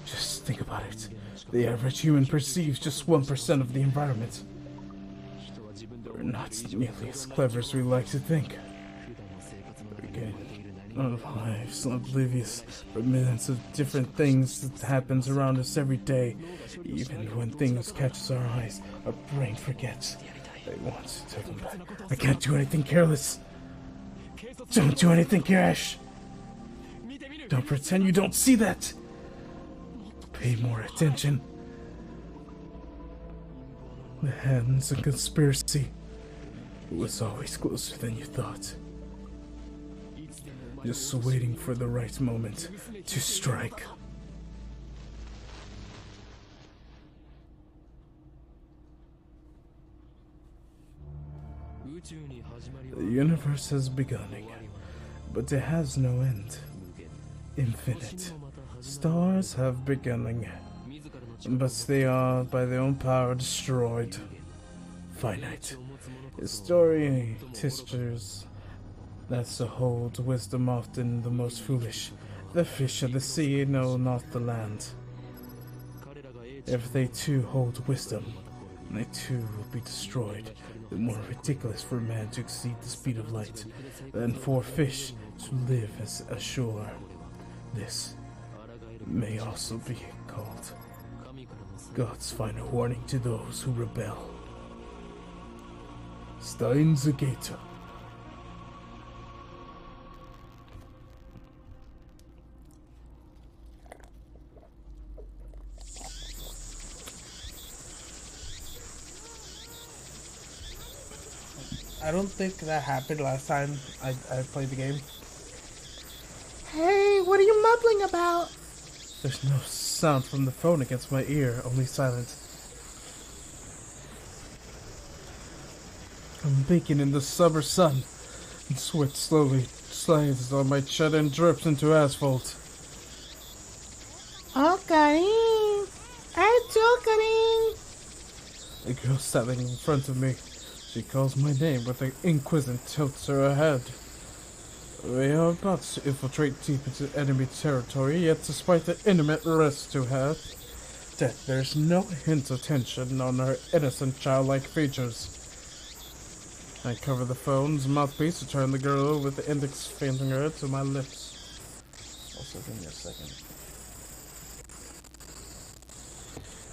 Just think about it. The average human perceives just 1% of the environment. We're not nearly as clever as we like to think. Again, our lives oblivious for millions of different things that happens around us every day. Even when things catches our eyes, our brain forgets. I want to take them back. I can't do anything careless. Don't do anything rash. Don't pretend you don't see that. Pay more attention. The hand's a conspiracy. It was always closer than you thought. Just waiting for the right moment to strike. The universe has begun, but it has no end. Infinite. Stars have begun, but they are by their own power destroyed. Finite. His story teaches that to hold wisdom often the most foolish. The fish of the sea know not the land. If they too hold wisdom, they too will be destroyed. The more ridiculous for man to exceed the speed of light than for fish to live as ashore. This may also be called God's final warning to those who rebel. Steins Agator. I don't think that happened last time I played the game. Hey, what are you mumbling about? There's no sound from the phone against my ear, only silence. I'm baking in the summer sun, and sweat slowly slides on my chin and drips into asphalt. Oh, Karin! Hey, Karin! The girl standing in front of me. She calls my name with an inquisitive tilt to her head. We are about to infiltrate deep into enemy territory, yet despite the intimate risk to her, there's no hint of tension on her innocent childlike features. I cover the phone's mouthpiece to turn the girl with the index finger to my lips. Also, give me a second.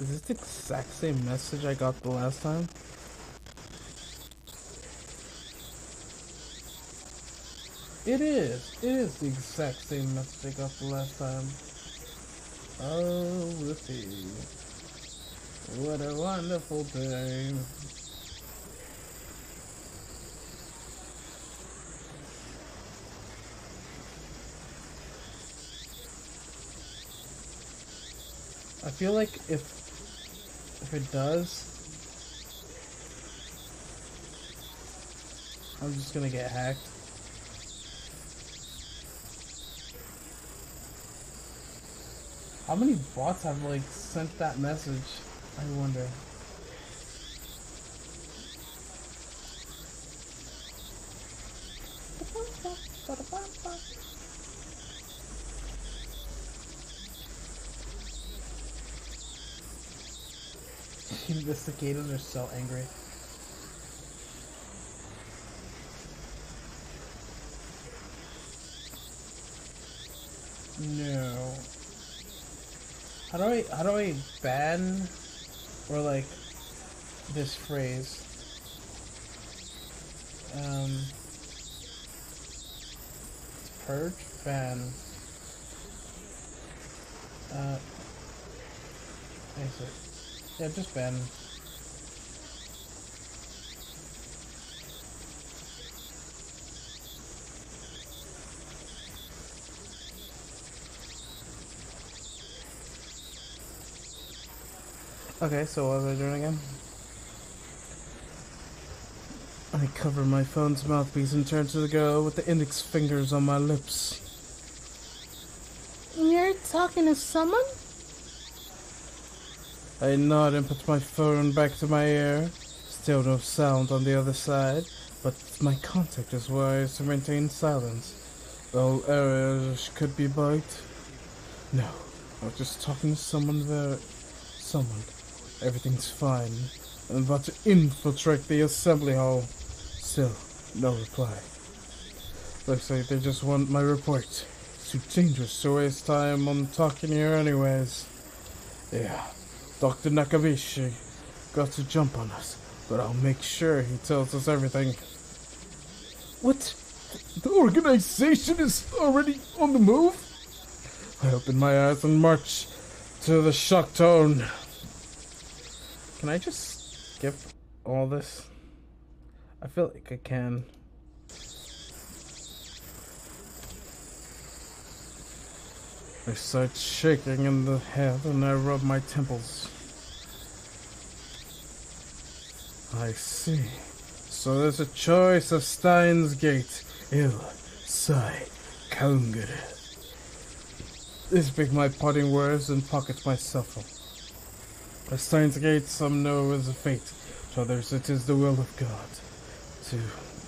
Is this the exact same message I got the last time? It is. It is the exact same message I got the last time. Oh, Rippy. What a wonderful day. I feel like if it does, I'm just gonna get hacked. How many bots have like sent that message? I wonder. The cicadas are so angry. No. How do I ban or like this phrase? Purge, ban. Exit. Yeah, just ban. Okay, so what was I doing again? I cover my phone's mouthpiece and turn to the girl with the index fingers on my lips. You're talking to someone? I nod and put my phone back to my ear. Still no sound on the other side, but my contact is wise to maintain silence. The whole area could be bugged. No, I was just talking to someone there. Someone. Everything's fine. I'm about to infiltrate the assembly hall. Still, no reply. Looks like they just want my report. It's too dangerous to waste time on talking here anyways. Yeah, Dr. Nakavishi got to jump on us, but I'll make sure he tells us everything. What? The organization is already on the move? I open my eyes and march to the shock tone. Can I just skip all this? I feel like I can. I start shaking in the head and I rub my temples. I see. So there's a choice of Steins Gate, Il, Sai, Kaungere. This be my parting words and pocket my cell phone. A Steins Gate some know is a fate, to others it is the will of God.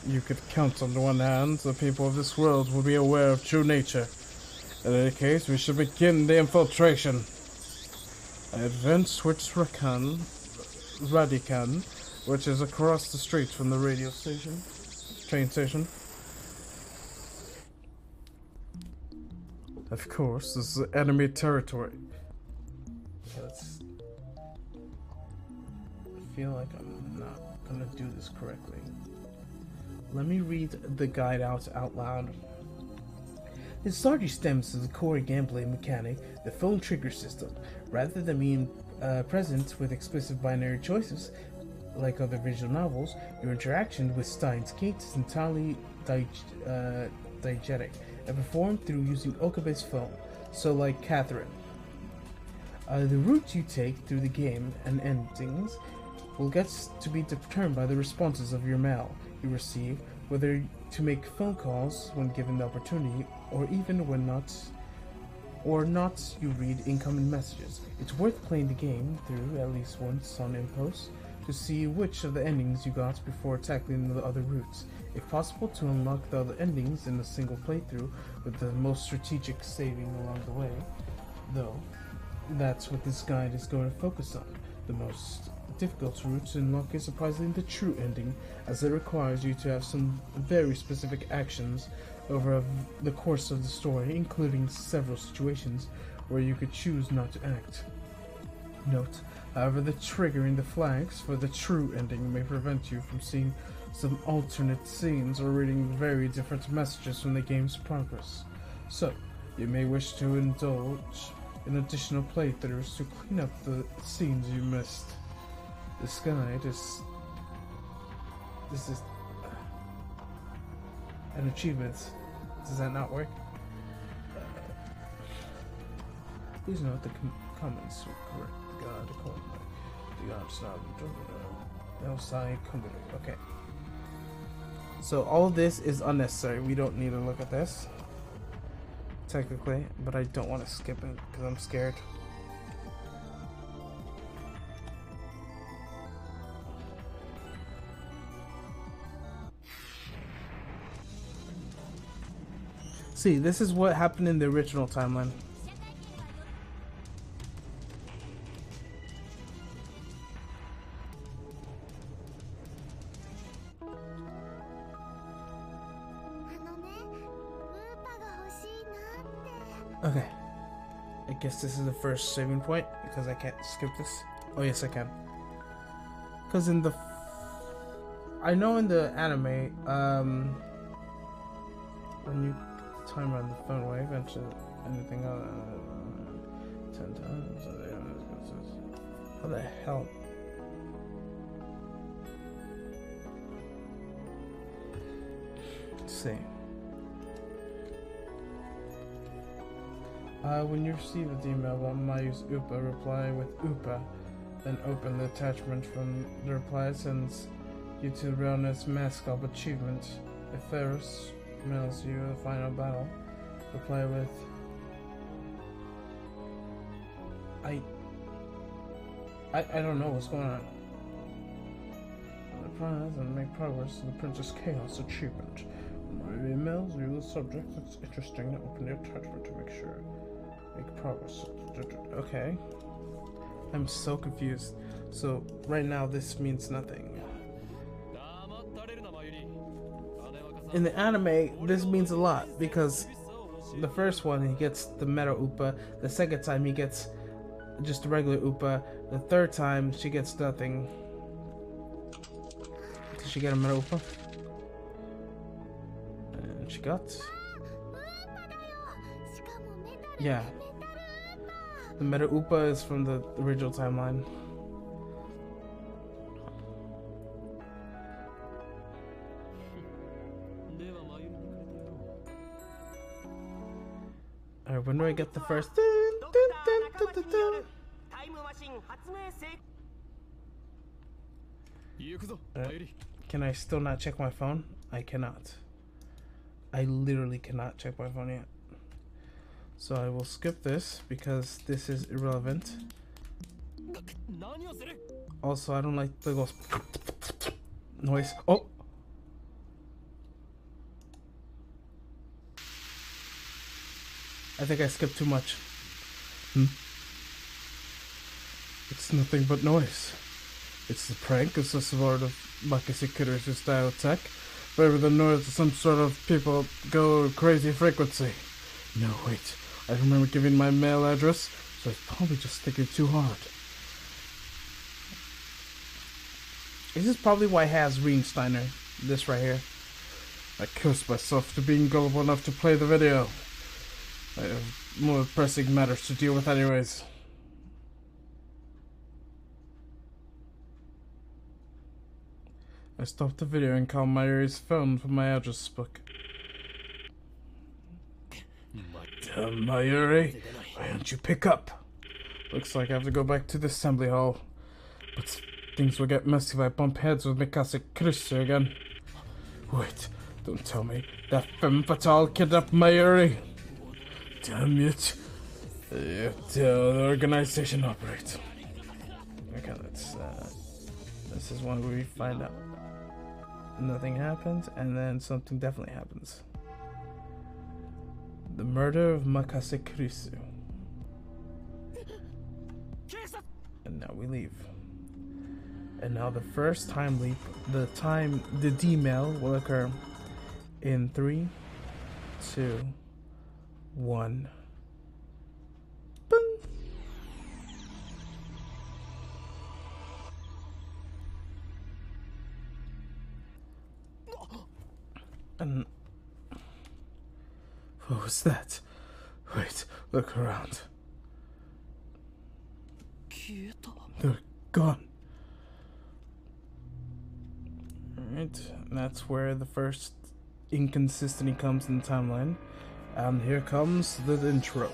You could count on one hand the people of this world will be aware of true nature. In any case, we should begin the infiltration. I advance towards Radican, which is across the street from the train station. Of course, this is enemy territory. I feel like I'm not gonna do this correctly. Let me read the guide out loud. It largely stems to the core gameplay mechanic, the phone trigger system. Rather than being present with explicit binary choices, like other visual novels, your interaction with Steins Gate is entirely diegetic and performed through using Okabe's phone, so like Catherine. The route you take through the game and endings will get to be determined by the responses of your mail you receive, whether to make phone calls when given the opportunity, or even when not you read incoming messages. It's worth playing the game through at least once on impulse to see which of the endings you got before tackling the other routes. If possible, to unlock the other endings in a single playthrough with the most strategic saving along the way, though that's what this guide is going to focus on. The most difficult route to unlock is surprisingly the true ending, as it requires you to have some very specific actions over the course of the story, including several situations where you could choose not to act. Note, however, that triggering the flags for the true ending may prevent you from seeing some alternate scenes or reading very different messages from the game's progress. So, you may wish to indulge in additional playthroughs to clean up the scenes you missed. This guide is an achievement. Does that not work? Please note the comments will correct the god accordingly. The god's not outside company. Okay. So all of this is unnecessary. We don't need to look at this, technically, but I don't want to skip it because I'm scared. See, this is what happened in the original timeline. Okay. I guess this is the first saving point because I can't skip this. Oh yes, I can. Because in the I know in the anime, when you time around the phone wave into anything other 10 times. How the hell? Let's see. When you receive an email, one might use UPA, reply with UPA, then open the attachment from the reply sends you to the Realness Mask-Up achievement. If Ferris mails you a final battle, reply with I don't know what's going on. Reprise and make progress to the Princess Chaos achievement. When my emails you the subject that's interesting, open the attachment to make sure. Make progress. Okay. I'm so confused. So right now this means nothing. In the anime, this means a lot because the first one he gets the meta Upa, the second time he gets just the regular Upa, the third time she gets nothing. Did she get a meta Upa? And she got... Yeah. The meta Upa is from the original timeline. Alright, when do I get the first? Can I still not check my phone? I cannot. I literally cannot check my phone yet. So I will skip this because this is irrelevant. Also, I don't like the little noise. Oh! I think I skipped too much. It's nothing but noise. It's a prank. It's a sort of Makasikuru's style attack. Wherever the noise of some sort of people go crazy frequency. No, wait. I remember giving my mail address, so I was probably just thinking too hard. This is probably why it has Reinsteiner. This right here. I cursed myself to being gullible enough to play the video. I have more pressing matters to deal with anyways. I stopped the video and called Mayuri's phone for my address book. Damn, Mayuri, why don't you pick up? Looks like I have to go back to the assembly hall. But things will get messy if I bump heads with Mikasa Krisu again. Wait, don't tell me that femme fatale kidnapped Mayuri. Damn it. You tell the organization operate. Okay, let's, this is one where we find out nothing happens, and then something definitely happens. The murder of Makase Krisu. And now we leave. And now the first time leap, the D-mail will occur in 3, 2, 1. Boom. And what was that? Wait, look around. They're gone. Alright, that's where the first inconsistency comes in the timeline. And here comes the intro.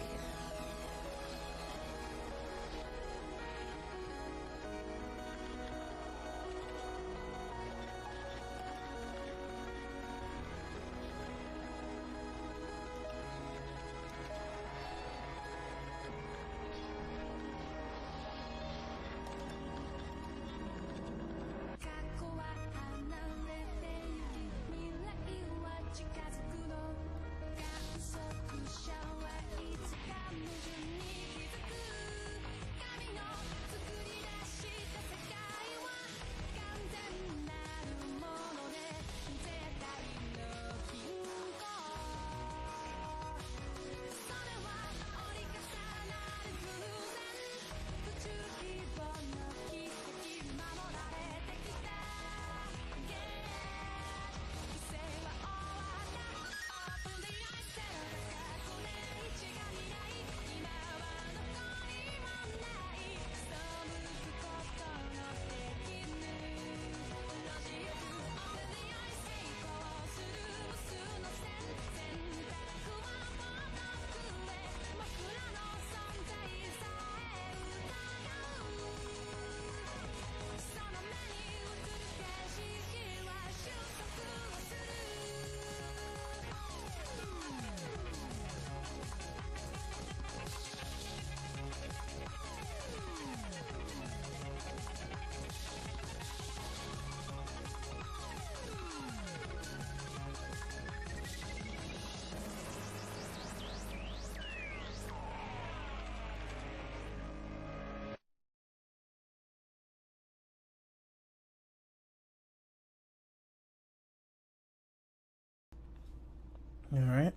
Alright.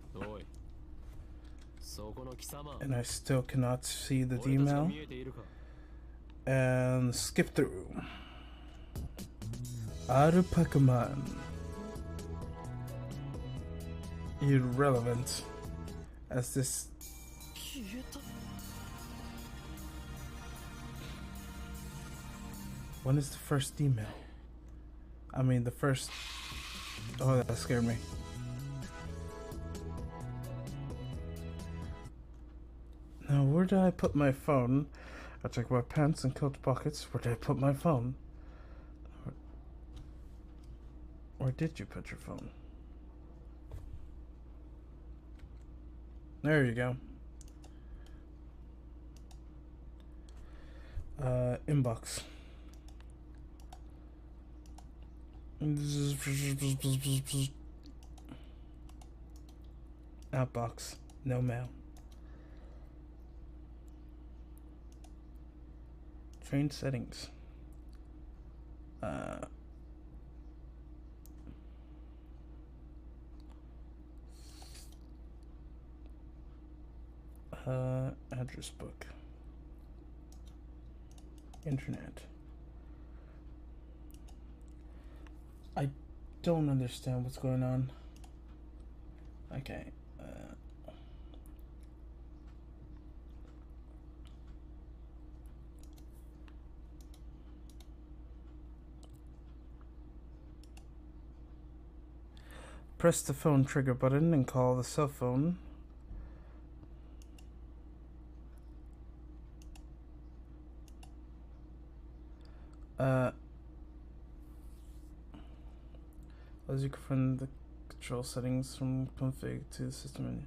And I still cannot see the email. And skip through. Arupakuman. Irrelevant. As this. When is the first email? I mean, the first. Oh, that scared me. Now, where did I put my phone? I checked my pants and coat pockets. Where did I put my phone? Where did you put your phone? There you go. Inbox. Outbox. No mail. Train settings. Address book. Internet. I don't understand what's going on. Okay. Press the phone trigger button and call the cell phone. As you can find the control settings from config to the system menu.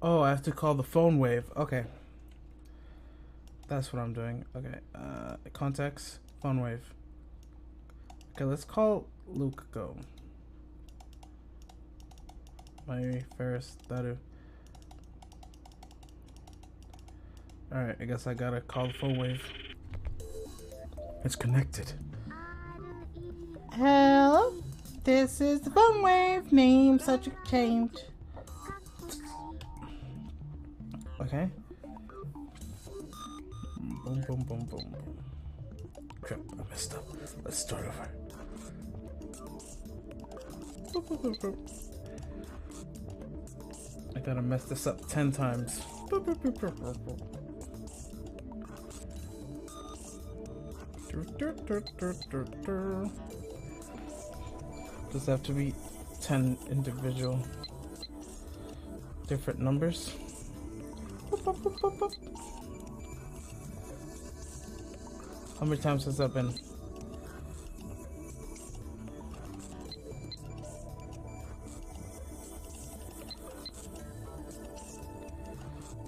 Oh, I have to call the phone wave. Okay. That's what I'm doing. Okay. Contacts, phone wave. Okay, let's call Luke Go. My Ferris Daru. Alright, I guess I gotta call the phone wave. It's connected. Hello, this is the phone wave. Name subject change. Okay. Boom, boom, boom, boom. Crap, I messed up. Let's start over. I gotta mess this up 10 times. Does it have to be 10 individual different numbers? How many times has that been?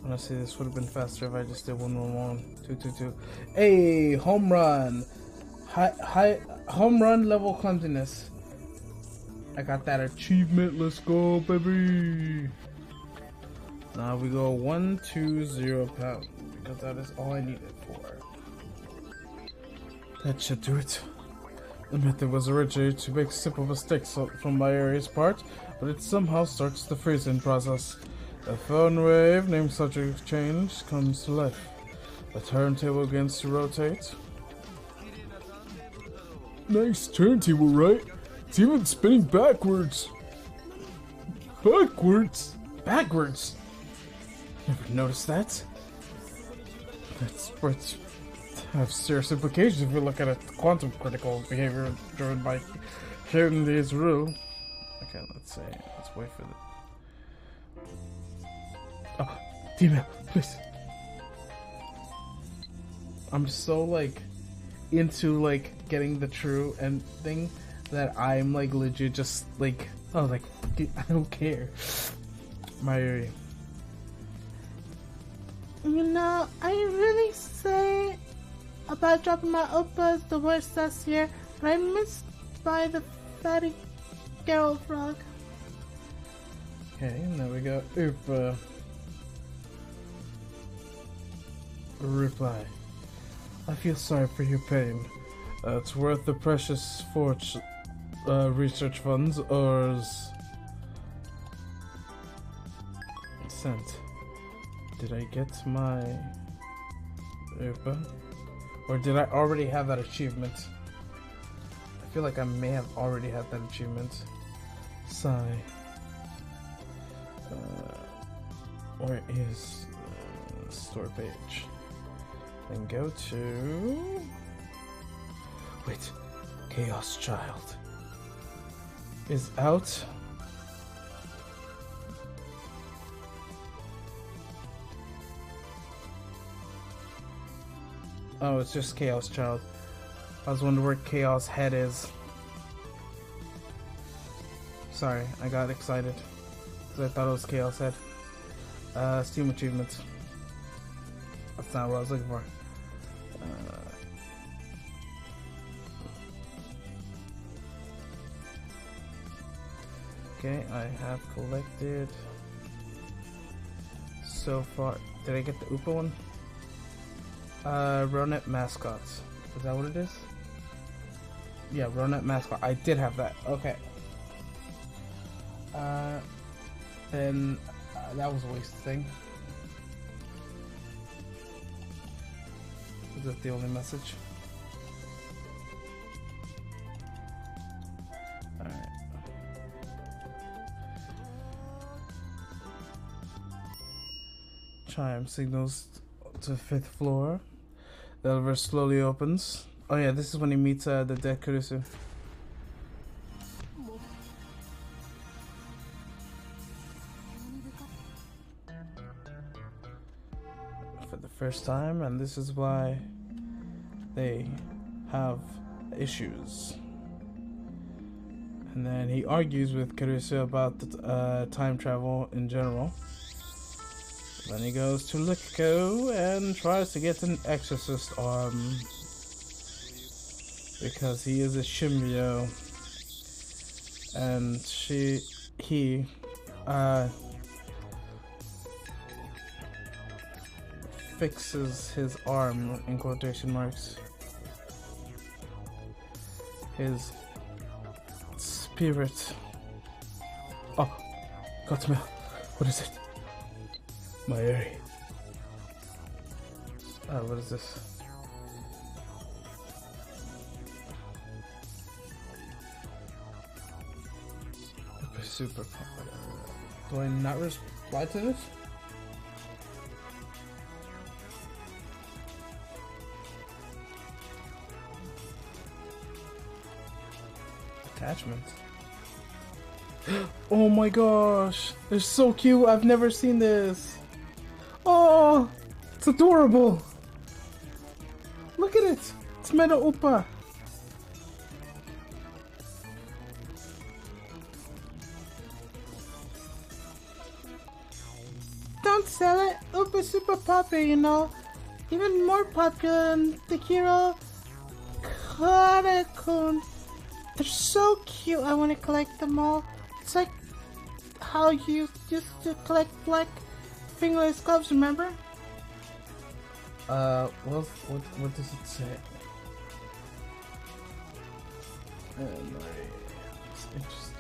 Honestly, this would have been faster if I just did 111 222. Hey, home run! High home run level clumsiness. I got that achievement. Let's go, baby! Now we go 120 pound because that is all I need it for. That should do it. The method was originally to make simple mistakes from my area's part, but it somehow starts the freezing process. A phone wave named subject change comes to life. The turntable begins to rotate. Nice turntable, right? It's even spinning backwards. Backwards? Backwards? Never noticed that. That's what have serious implications if you look at a quantum critical behavior driven by Newton's rule. Okay, let's wait for the. Oh, email, please. I'm so like into like getting the true end thing that I'm like legit just like, oh, like I don't care. My. You know, I really say about dropping my Opa is the worst last year, but I missed by the fatty girl frog. Okay, and there we go. Opa. Reply. I feel sorry for your pain. It's worth the precious research funds or sent. Did I get my Opa? Or did I already have that achievement? I feel like I may have already had that achievement. Sigh. Where is the store page? And go to... Wait. Chaos Child is out. Oh, it's just Chaos Child. I was wondering where Chaos Head is. Sorry, I got excited. Because I thought it was Chaos Head. Steam achievements. That's not what I was looking for. Okay, I have collected so far. Did I get the Oopa one? Ronet mascots. Is that what it is? Yeah, Ronet mascot. I did have that. Okay. Then that was a waste thing. Is that the only message? Alright. Chime signals to 5th floor. The elevator slowly opens. Oh yeah, this is when he meets the dead Kurisu. For the first time, and this is why they have issues. And then he argues with Kurisu about the, time travel in general. Then he goes to Lico and tries to get an exorcist arm. Because he is a Shimbyo. And he fixes his arm, in quotation marks. His spirit. Oh, got mail. What is it? My area. Oh, what is this? Super. Do I not reply to this? Attachments. Oh my gosh! They're so cute! I've never seen this! Oh! It's adorable! Look at it! It's Meta Oppa! Don't sell it! Oppa's super popular, you know? Even more popular than the hero Karakun. They're so cute, I want to collect them all. It's like how you used to collect black fingerless gloves, remember? What does it say? It's interesting.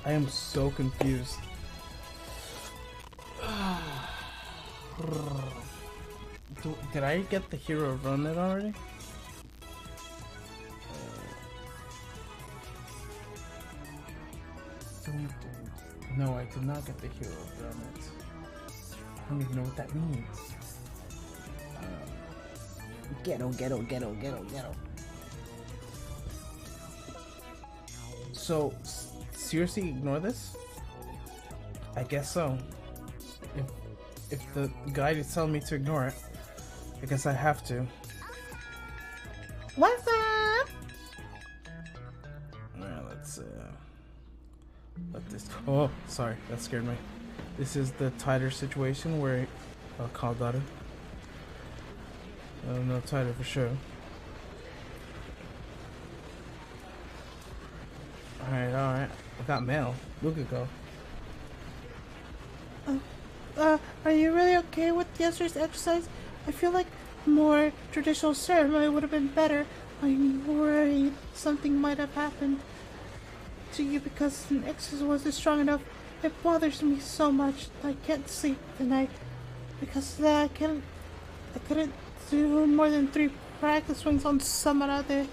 I am so confused. Did I get the hero run it already? No, I did not get the hero run it. I don't even know what that means. Ghetto. So, seriously ignore this? I guess so. If the guide is telling me to ignore it, I guess I have to. What's up? Alright, let's let this. Oh, sorry, that scared me. This is the tighter situation where I'll call Daru. No tighter for sure. Alright. I got mail. Look at go. Are you really okay with yesterday's exercise? I feel like more traditional ceremony would have been better. I'm worried something might have happened to you because an exercise wasn't strong enough. It bothers me so much. I can't sleep tonight because I couldn't do more than 3 practice swings on Samarade.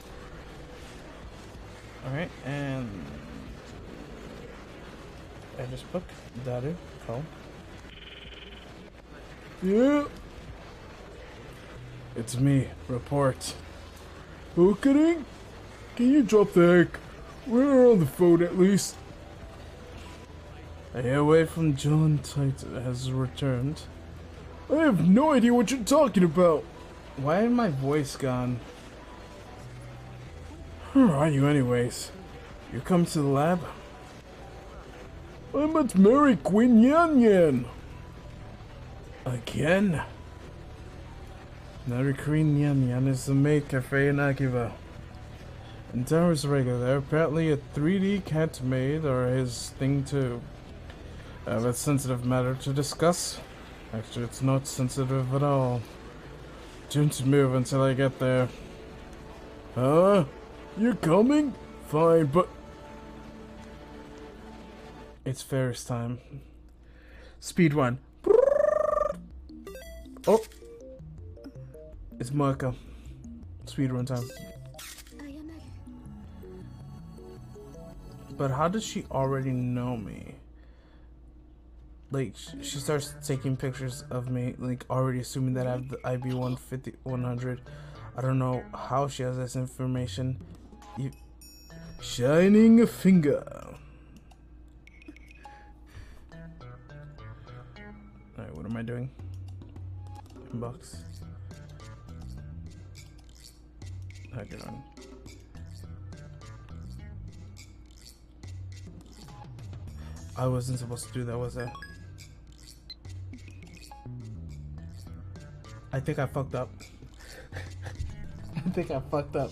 Alright, and address book, Daru, call. Yeah. It's me, report. Okay, can you drop the egg? We're on the phone at least. A away from John Titan has returned. I have no idea what you're talking about. Why is my voice gone? Who are you anyways? You come to the lab? I met Mary Queen Yan Yan. Again? Mary Queen Yan Yan is the maid cafe in Akiva. And Tara's regular. Apparently a 3D cat maid or his thing too. I have a sensitive matter to discuss. Actually, it's not sensitive at all. Don't move until I get there. You're coming? Fine, but... It's Ferris time. Speed run. Oh! It's Marco. Speed run time. But how does she already know me? Like, she starts taking pictures of me, like, already assuming that I have the IB 100. I don't know how she has this information. Shining a finger. Alright, what am I doing? Inbox. How get on? I wasn't supposed to do that, was I? I think I fucked up. I think I fucked up.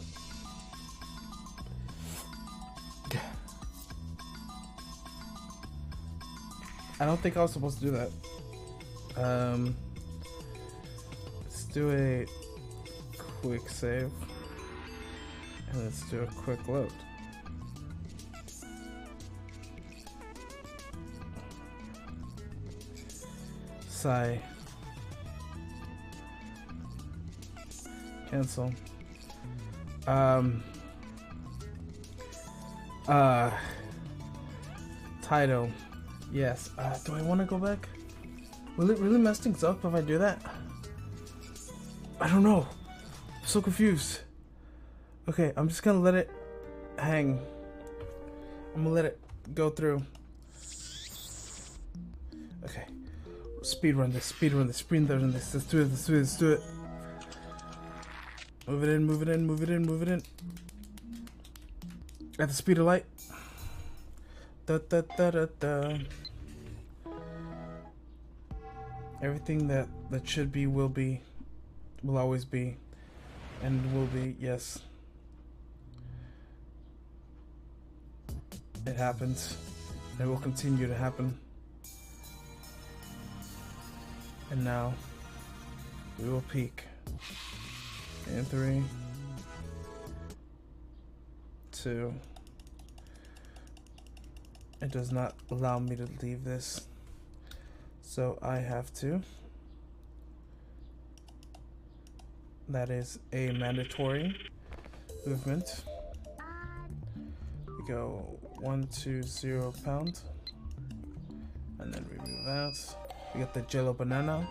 I don't think I was supposed to do that. Let's do a quick save. And let's do a quick load. Sigh. Cancel. Title. Yes. Do I want to go back? Will it really mess things up if I do that? I don't know. I'm so confused. Okay, I'm just gonna let it hang. I'm gonna let it go through. Okay. Speed run this, speed run this, speed run this. Let's do it, let's do it, let's do it. Move it in, move it in, move it in, move it in. At the speed of light. Da da da da da. Everything that should be, will always be, and will be, yes. It happens. It will continue to happen. And now, we will peak. In 3, 2. It does not allow me to leave this. So I have to. That is a mandatory movement. We go 1, 2, 0 pound. And then we move out. We got the Jello banana.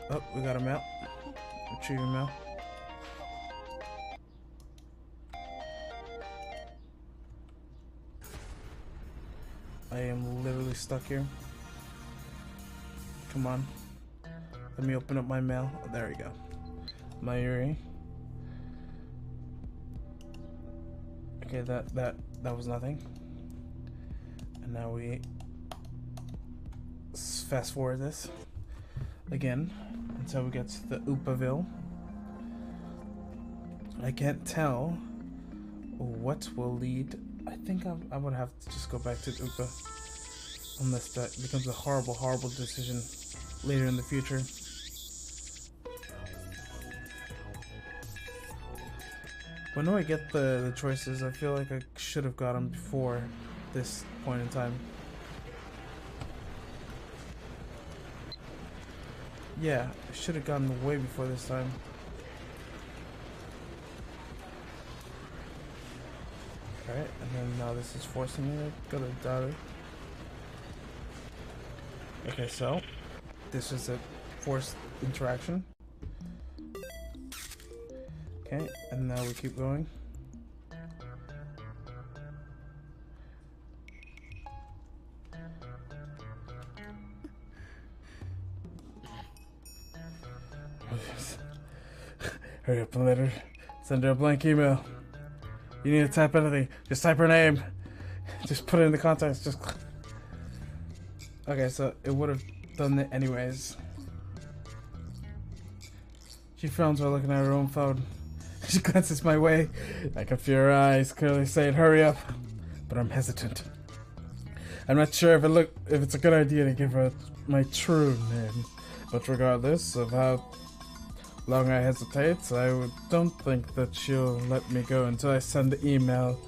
Oh, we got him out. Retrieve him out. I am literally stuck here. Come on. Let me open up my mail. Oh, there we go. My Yuri. Okay, that was nothing. And now we fast forward this again until we get to the Upaville. I can't tell what will lead. I think I would have to just go back to Upa unless that becomes a horrible, horrible decision later in the future. When do I get the choices? I feel like I should have got them before this point in time. Yeah, I should have gotten way before this time. Alright, and then now this is forcing me to go to Daru. Okay, so this is a forced interaction. Okay, and now we keep going. Hurry up and send her a blank email. You need to type anything. Just type her name. Just put it in the contacts. Just. Okay, so it would have done it anyways. She frowns while looking at her own phone. She glances my way. I can feel her eyes clearly saying, "Hurry up," but I'm hesitant. I'm not sure if it's a good idea to give her my true name, but regardless of how long I hesitate, don't think that she'll let me go until I send the email.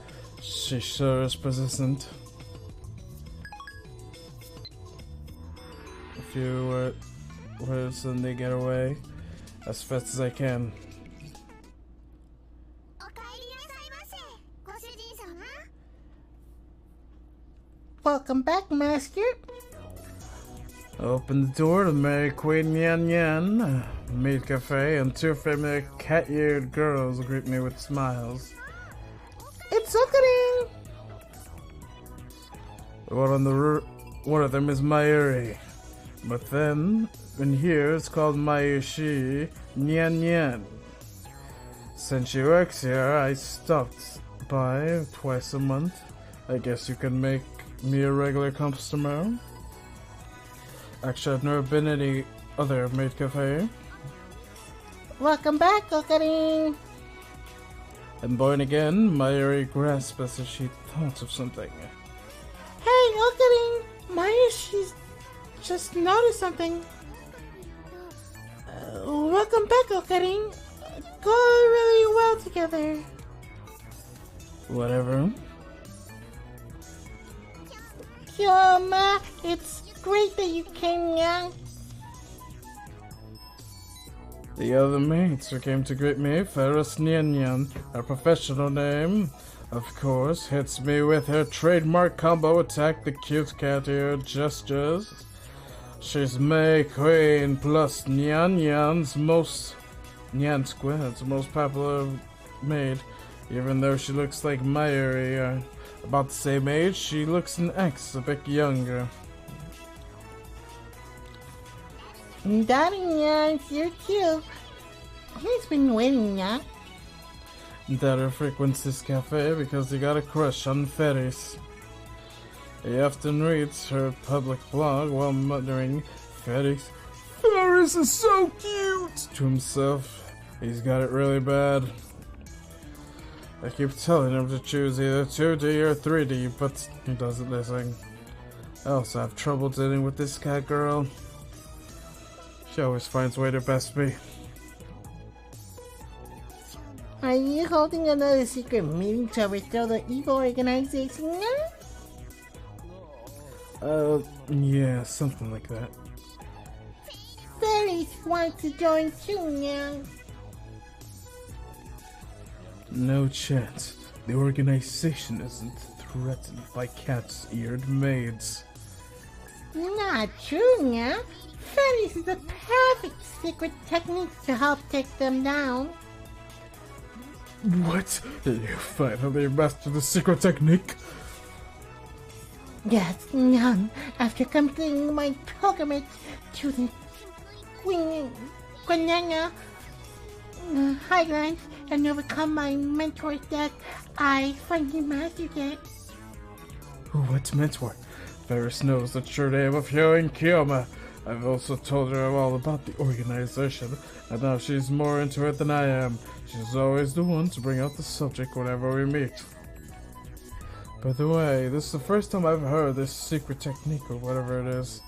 She sure is persistent. A few words and they get away as fast as I can. Welcome back, Master. I open the door to Mary Queen Yan Yan, Maid Cafe, and two familiar cat-eared girls greet me with smiles. It's opening! One of them is Mayuri, but then in here it's called Mayushi Nyan Nyan. Since she works here, I stopped by twice a month. I guess you can make me a regular customer. Actually, I've never been any other maid cafe. Welcome back, Okarin! And born again, Mayuri grasped as if she thought of something. Hey, Okarin! Maya, she's just noticed something. Welcome back, Okarin. Go really well together. Whatever. Kyoma, it's great that you came now. The other mates who came to greet me, Ferris Nyan, her professional name, of course, hits me with her trademark combo attack, the cute cat-ear gestures. She's May Queen plus Nyan Squid's most popular maid, even though she looks like Mayuri. About the same age, she looks an X, a bit younger. Daddy, you're cute. He's been waiting, yeah? Daddy frequents this cafe because he got a crush on Ferris. He often reads her public blog while muttering, "Ferris is so cute!" to himself. He's got it really bad. I keep telling him to choose either 2D or 3D, but he doesn't listen. I also have trouble dealing with this cat girl. She always finds a way to best me. Are you holding another secret meeting to overthrow the evil organization now? Yeah, something like that. Ferris wants to join too now. No chance. The organization isn't threatened by cat-eared maids. Not true now. Ferris is the perfect secret technique to help take them down. What? You finally mastered the secret technique? Yes, now, after completing my pilgrimage to the Guananga Highlands and overcome my mentor's death, I finally mastered it. What mentor? Ferris knows the true name of Hyo Kyoma. I've also told her all about the organization, and now she's more into it than I am. She's always the one to bring out the subject whenever we meet. By the way, this is the first time I've heard this secret technique or whatever it is.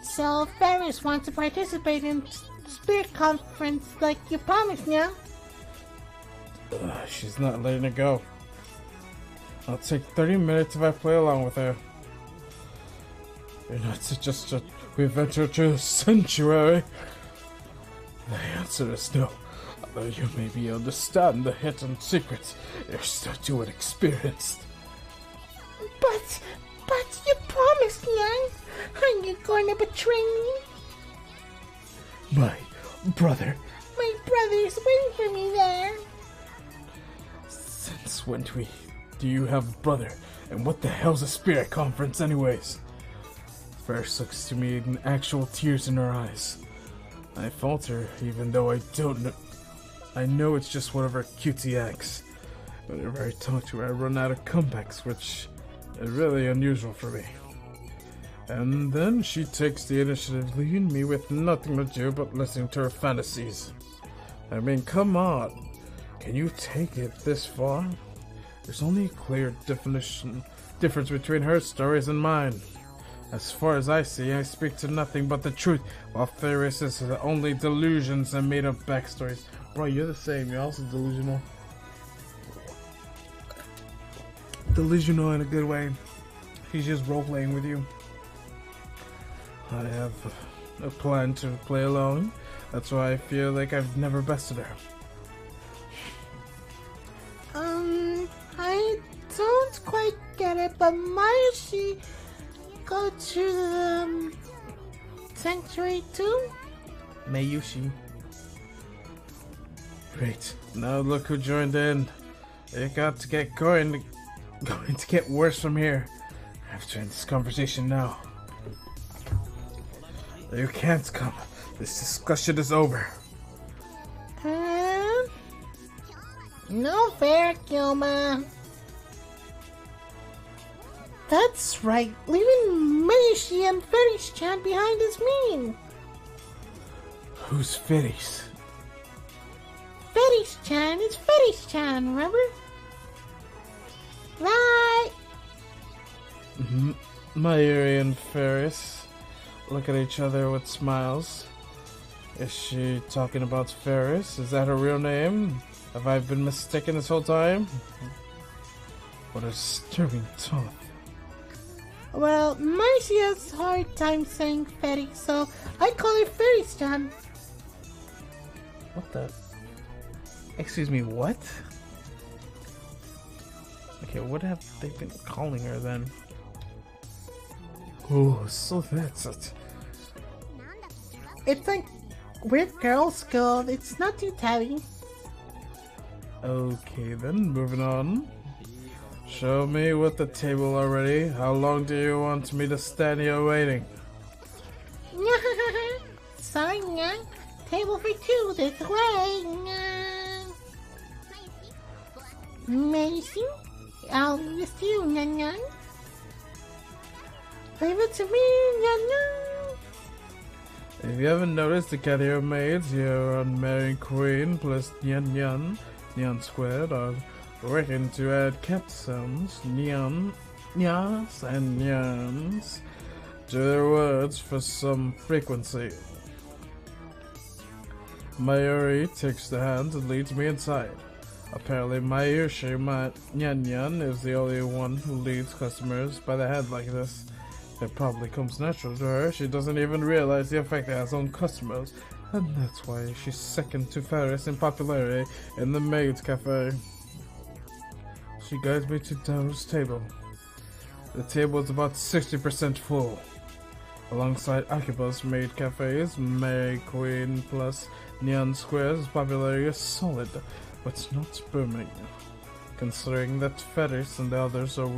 So Ferris wants to participate in Spirit Conference like you promised now? She's not letting it go. I'll take 30 minutes if I play along with her. You're not suggesting we venture to the sanctuary? The answer is no. Although you maybe understand the hidden secrets, you're still too inexperienced. But you promised, Yang. Are you going to betray me? My brother. My brother's waiting for me there. Since when do you have a brother? And what the hell's a spirit conference anyways? First looks to me in actual tears in her eyes. I falter even though I don't know. I know it's just one of her cutie acts. Whenever I talk to her, I run out of comebacks, which is really unusual for me. And then she takes the initiative, leaving me with nothing to do but listening to her fantasies. I mean, come on. Can you take it this far? There's only a clear difference between her stories and mine. As far as I see, I speak to nothing but the truth, while Ferris is only delusions and made-up backstories. Bro, you're the same. You're also delusional. Delusional in a good way. He's just role-playing with you. I have a plan to play along. That's why I feel like I've never bested her. I don't quite get it, but might she go to the sanctuary too? Mayushi. Great. Now look who joined in. It got to get going to get worse from here. I have to end this conversation now. You can't come. This discussion is over. No fair, Kyoma. That's right. Leaving Meishi and Ferris-chan behind is mean. Who's Ferris? Ferris-chan is Ferris-chan, remember? Right. Mayuri and Ferris look at each other with smiles. Is she talking about Ferris? Is that her real name? Have I been mistaken this whole time? What a disturbing thought. Well, Meishi has a hard time saying Ferris, so I call her Ferris-chan. What the? Excuse me, what? Okay, what have they been calling her then? Oh, so that's it. It's like weird girl school. It's not too tabby. Okay then, moving on. Show me with the table already. How long do you want me to stand here waiting? Sorry, Nya. Table for two this way. Macy, I'll leave this to you, Nya. Leave it to me, Nya. If you haven't noticed, the cat hero maids here on Mary Queen plus Nyan squared are working to add cat sounds, nyas and nyans, to their words for some frequency. Mayuri takes the hand and leads me inside. Apparently Mayushi Nyan is the only one who leads customers by the hand like this. It probably comes natural to her. She doesn't even realize the effect it has on customers, and that's why she's second to Ferris in popularity in the Maid's Cafe. She guides me to Daru's table. The table is about 60% full. Alongside Akiba's Maid Cafes, Mary Queen plus Neon Square's popularity is solid, but not booming. Considering that Ferris and the others are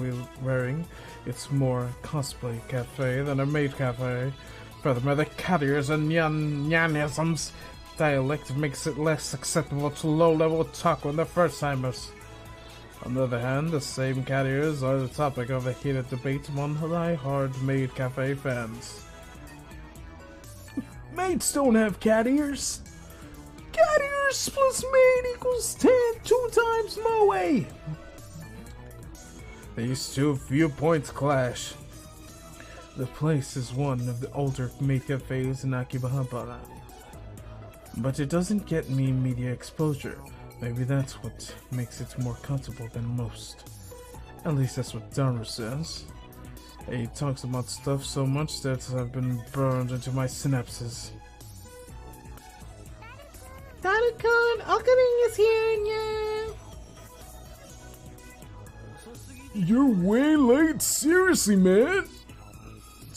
wearing, it's more cosplay cafe than a maid cafe. Furthermore, the cat ears and nyanisms dialect makes it less acceptable to low-level talk when they're first-timers. On the other hand, the same cat ears are the topic of a heated debate among die-hard maid cafe fans. Maids don't have cat ears. Cat ears plus maid equals 10, 2 times moe. These two viewpoints clash. The place is one of the older maid cafes in Akihabara, but it doesn't get me media exposure. Maybe that's what makes it more comfortable than most. At least that's what Daru says. He talks about stuff so much that I've been burned into my synapses. Daru-kun, opening is here, Nya. You're way late, seriously, man.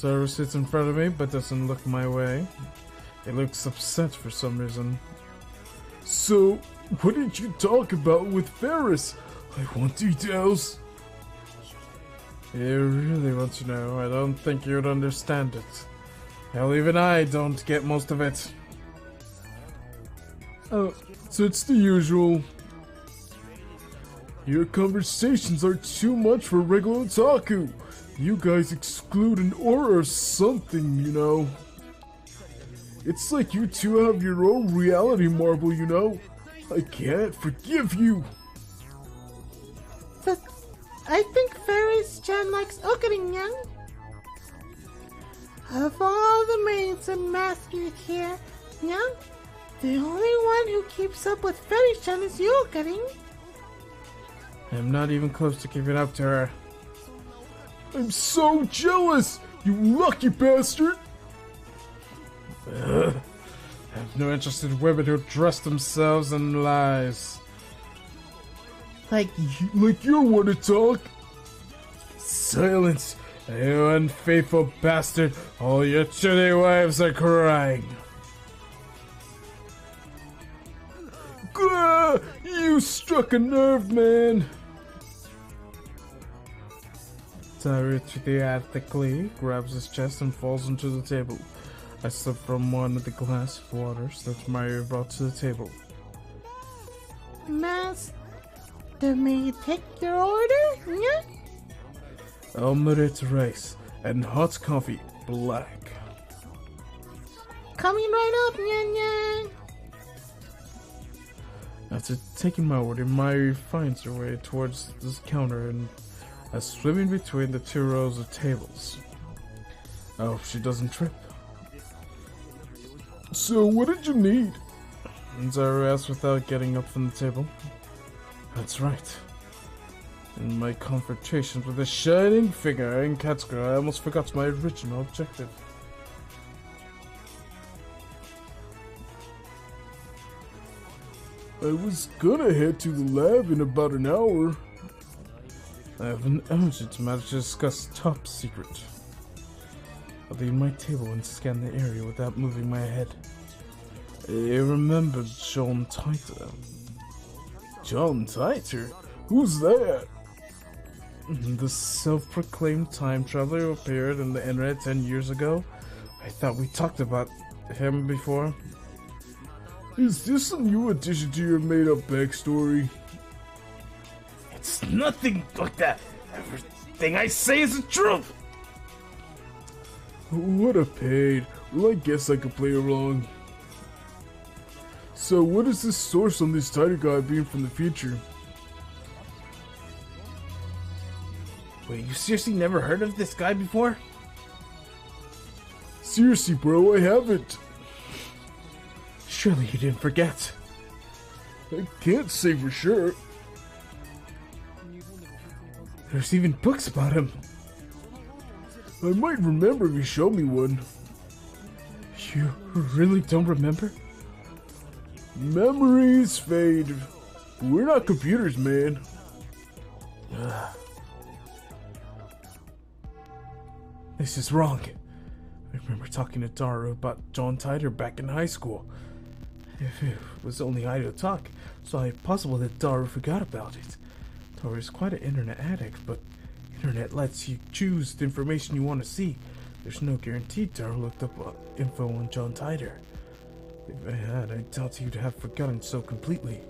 Daru sits in front of me, but doesn't look my way. He looks upset for some reason. So, what did you talk about with Ferris? I want details. You really want to know? I don't think you'd understand it. Hell, even I don't get most of it. So it's the usual. Your conversations are too much for regular otaku. You guys exclude an aura or something, you know. It's like you two have your own reality marble, you know. I can't forgive you. But I think Ferris-chan likes Okarin-yang. Of all the maids and masters here, Yang, the only one who keeps up with Ferris-chan is you, Okarin. I'm not even close to giving up to her. I'm so jealous, you lucky bastard! I have no interest in women who dress themselves in lies. Like you want to talk? Silence, you unfaithful bastard! All your chilly wives are crying. Gah! You struck a nerve, man! Tyra theatrically grabs his chest and falls onto the table. I slip from one of the glass of waters that Mario brought to the table. Master, may I take your order? Yeah? Omelette rice and hot coffee, black. Coming right up, Nyan Nyan. After taking my order, Mario finds her way towards the counter and swimming between the two rows of tables. I hope she doesn't trip. So, what did you need? Zaru asked without getting up from the table. That's right. In my confrontations with the shining figure in Katsuga, I almost forgot my original objective. I was gonna head to the lab in about an hour. I have an urgent matter to discuss top secret. I'll leave my table and scan the area without moving my head. I remembered John Titor. John Titor? Who's that? The self-proclaimed time traveler who appeared on the internet 10 years ago. I thought we talked about him before. Is this a new addition to your made-up backstory? It's nothing like that. Everything I say is the truth. What a pain. Well, I guess I could play along. So, what is this source on this title guy being from the future? Wait, you seriously never heard of this guy before? Seriously, bro, I haven't. Surely you didn't forget. I can't say for sure. There's even books about him. I might remember if you showed me one. You really don't remember? Memories fade. We're not computers, man. This is wrong. I remember talking to Daru about John Titor back in high school. If it was only idle talk, so it's possible that Daru forgot about it. Daru is quite an internet addict, but internet lets you choose the information you want to see. There's no guarantee Daru looked up info on John Titor. If I had, I doubt you'd have forgotten so completely.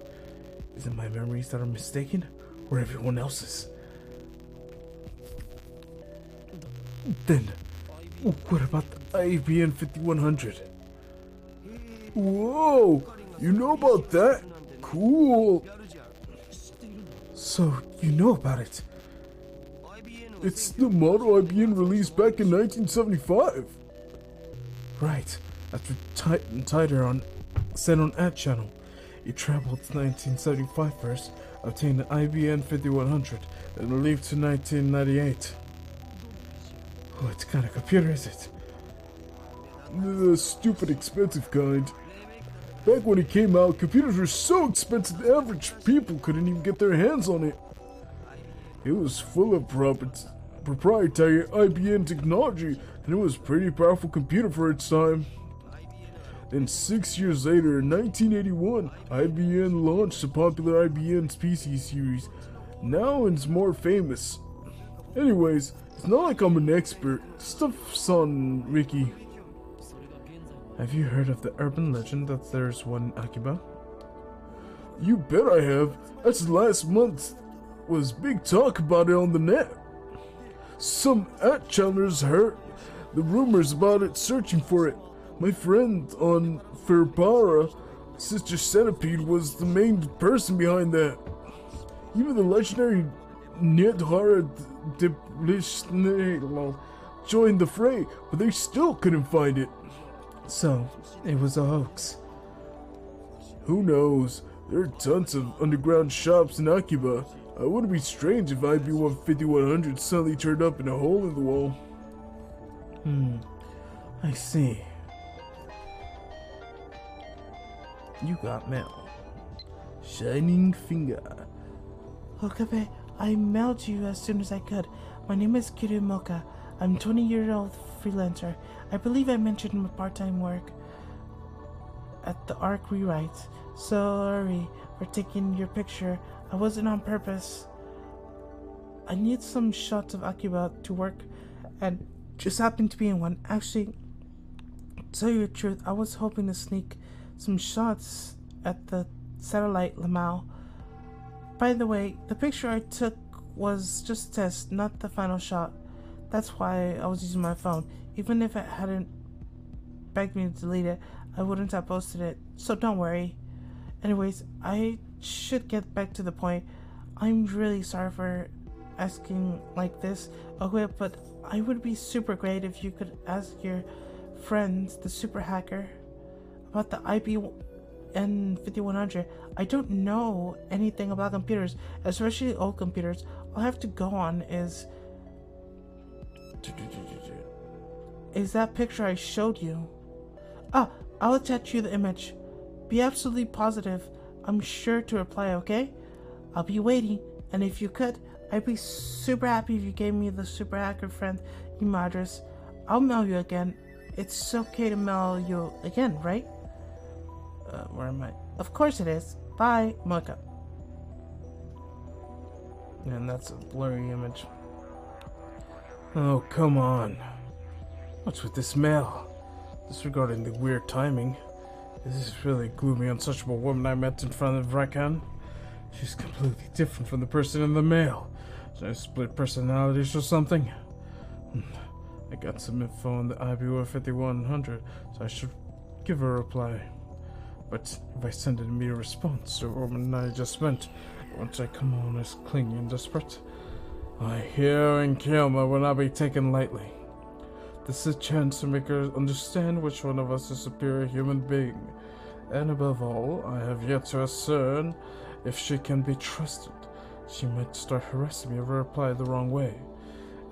Is it my memories that are mistaken, or everyone else's? Then, what about the IBN 5100? Whoa! You know about that? Cool! So, you know about it? It's the model IBN released back in 1975. Right. After Titor sent on Ad Channel, he traveled to 1975 first, obtained the IBN 5100, and leave to 1998. What kind of computer is it? The stupid expensive kind. Back when it came out, computers were so expensive the average people couldn't even get their hands on it. It was full of proprietary IBM technology, and it was a pretty powerful computer for its time. Then 6 years later, in 1981, IBM launched the popular IBM PC series. Now it's more famous. Anyways, it's not like I'm an expert. Stuff's on Wiki. Have you heard of the urban legend that there's one Akiba? You bet I have. That's last month. Was big talk about it on the net. Some challengers heard the rumors about it, searching for it. My friend on Ferbara, Sister Centipede, was the main person behind that. Even the legendary Nidhara joined the fray, but they still couldn't find it. So, it was a hoax. Who knows? There are tons of underground shops in Akiba. It wouldn't be strange if IB-1 5100 suddenly turned up in a hole in the wall. I see. You got mail. Shining finger. Okabe, I mailed you as soon as I could. My name is Kirimoka. I'm 20-year-old freelancer. I believe I mentioned my part-time work at the ARC rewrites. Sorry for taking your picture. I wasn't on purpose. I need some shots of Akiba to work and just happened to be in one. Actually, to tell you the truth, I was hoping to sneak some shots at the satellite Lamau. By the way, the picture I took was just a test, not the final shot. That's why I was using my phone. Even if it hadn't begged me to delete it, I wouldn't have posted it, so don't worry. Anyways, I should get back to the point. I'm really sorry for asking like this, okay, but I would be super great if you could ask your friends, the super hacker, about the IBN 5100. I don't know anything about computers, especially old computers. All I have to go on is that picture I showed you. I'll attach you the image. Be absolutely positive. I'm sure to reply, okay? I'll be waiting, and if you could, I'd be super happy if you gave me the super hacker friend email address. I'll mail you again. It's okay to mail you again, right? Where am I? Of course it is. Bye, Mocha. And that's a blurry image. Oh, come on. What's with this mail? Disregarding the weird timing, is this really gloomy, untouchable woman I met in front of Rakan? She's completely different from the person in the mail. Should I split personalities or something? I got some info on the IBU 5100, so I should give her a reply. But if I send an immediate response to the woman I just met, once I come on as clingy and desperate, I hear and Kioma will not be taken lightly. This is a chance to make her understand which one of us is a superior human being. And above all, I have yet to ascertain if she can be trusted. She might start harassing me if I reply the wrong way.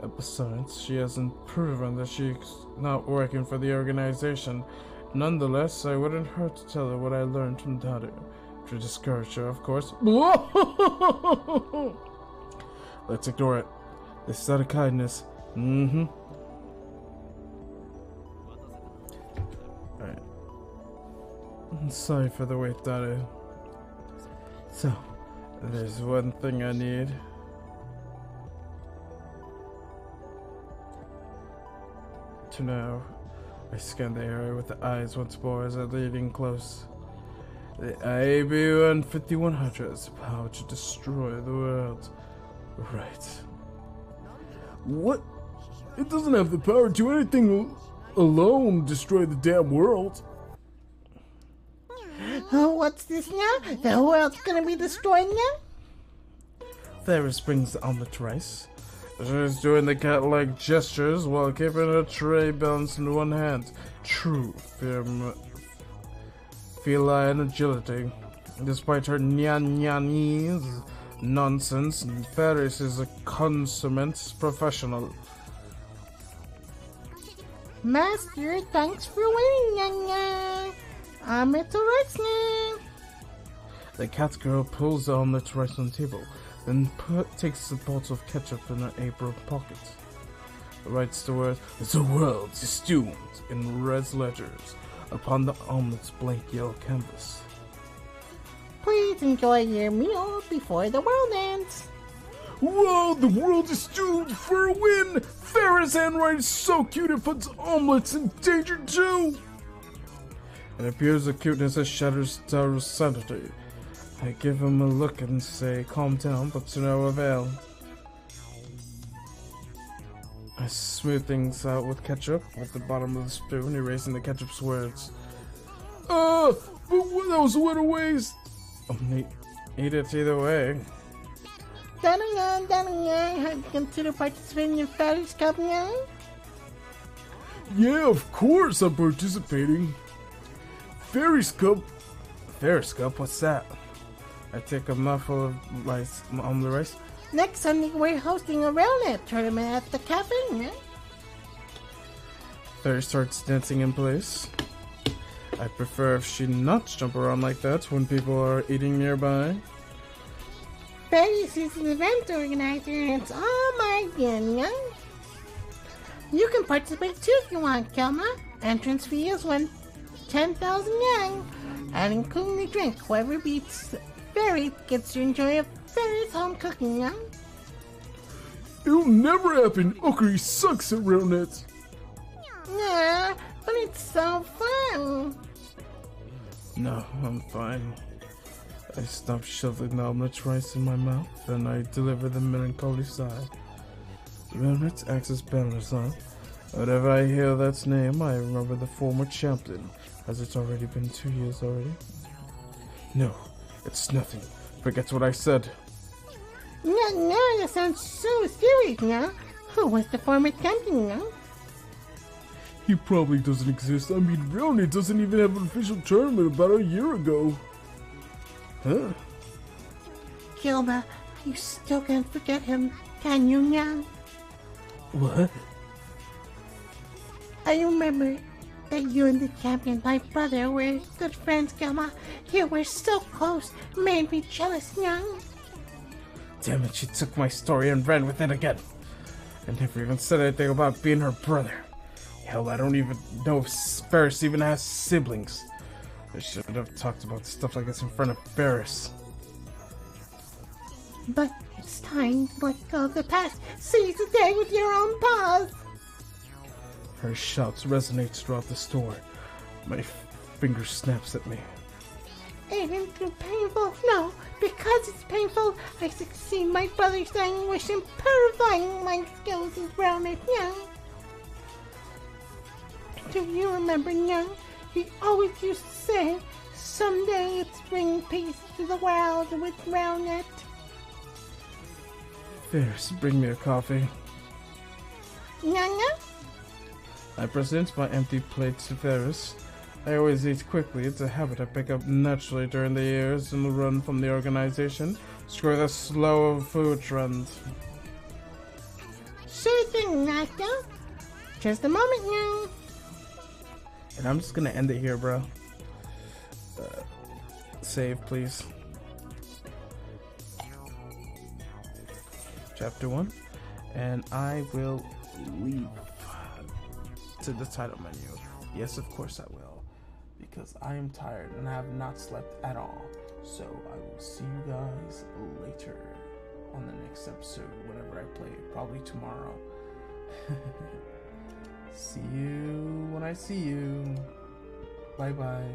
And besides, she hasn't proven that she's not working for the organization. Nonetheless, I wouldn't hurt to tell her what I learned from Dadu. To discourage her, of course. Let's ignore it. This is out of kindness. Alright. Sorry for the wait, Dadu. So, there's one thing I need. To know. I scan the area with the eyes once more as I lead in close. The IBU 5100 has the power to destroy the world. Right. What? It doesn't have the power to anything alone destroy the damn world. Oh, what's this now? The world's gonna be destroyed now? Ferris brings the omelet rice. She's doing the cat-like gestures while keeping her tray balanced in one hand. True feline agility. Despite her nyan-nyanese nonsense, Ferris is a consummate professional. Master, thanks for waiting, Nyanya. I'm at the rice now. The cat girl pulls the omelet rice on the table, then takes a bottle of ketchup in her apron pocket. Writes the word, "The world is doomed," in red letters upon the omelet's blank yellow canvas. Please enjoy your meal before the world ends. Whoa, the world is doomed for a win! Farrah's handwriting is so cute it puts omelets in danger too! It appears the cuteness that shatters Daru's sanity. I give him a look and say, calm down, but to no avail. I smooth things out with ketchup at the bottom of the spoon, erasing the ketchup's words. But that was what a waste! Eat it either way. Danny, have you considered participating in Ferris Cup now? Yeah, of course I'm participating. Ferris Cup? What's that? I take a mouthful of rice, on the rice. Next Sunday, we're hosting a railnet tournament at the cafe, yeah? Ferris starts dancing in place. I prefer if she not jump around like that when people are eating nearby. Ferris is an event organizer and it's all my game, yeah? You can participate too if you want, Kelma. Entrance fee is 10,000 yen, and including the drink, whoever beats Ferris gets to enjoy a Ferris home cooking, yeah? It'll never happen. Okari sucks at railnets. Yeah, but it's so fun. No, I'm fine. I stop shoving the omelet rice in my mouth, and I deliver the melancholy sigh. Railnets acts as balance, huh? Whenever I hear that name, I remember the former champion. Has it already been 2 years already? No, it's nothing. Forget what I said. No, that sounds so serious, yeah? Who was the former champion, yeah? He probably doesn't exist. I mean, Railnet doesn't even have an official tournament about a year ago. Huh? Gilda, you still can't forget him, can you, yeah? What? I remember that you and the champion, my brother, were good friends, Gilma. You were so close, made me jealous, young. Damn it, she took my story and ran with it again. I never even said anything about being her brother. Hell, I don't even know if Ferris even has siblings. I shouldn't have talked about stuff like this in front of Ferris. But it's time to let go of the past. Seize the day with your own paws. Her shouts resonate throughout the store. My finger snaps at me. Even through painful, no, because it's painful, I succeed my brother's anguish in purifying my skills as Railnet young. Do you remember, young? He always used to say, someday it's bring peace to the world with Railnet. Ferris, bring me a coffee. Nyanya? I present my empty plate to Ferris. I always eat quickly. It's a habit I pick up naturally during the years in the run from the organization. Screw the slow food trend. Sure thing, Naka. Just a moment now. And I'm just gonna end it here, bro. Save, please. Chapter 1. And I will leave to the title menu. Yes, of course I will. Because I am tired and I have not slept at all. So I will see you guys later on the next episode, whenever I play it. Probably tomorrow. See you when I see you. Bye bye.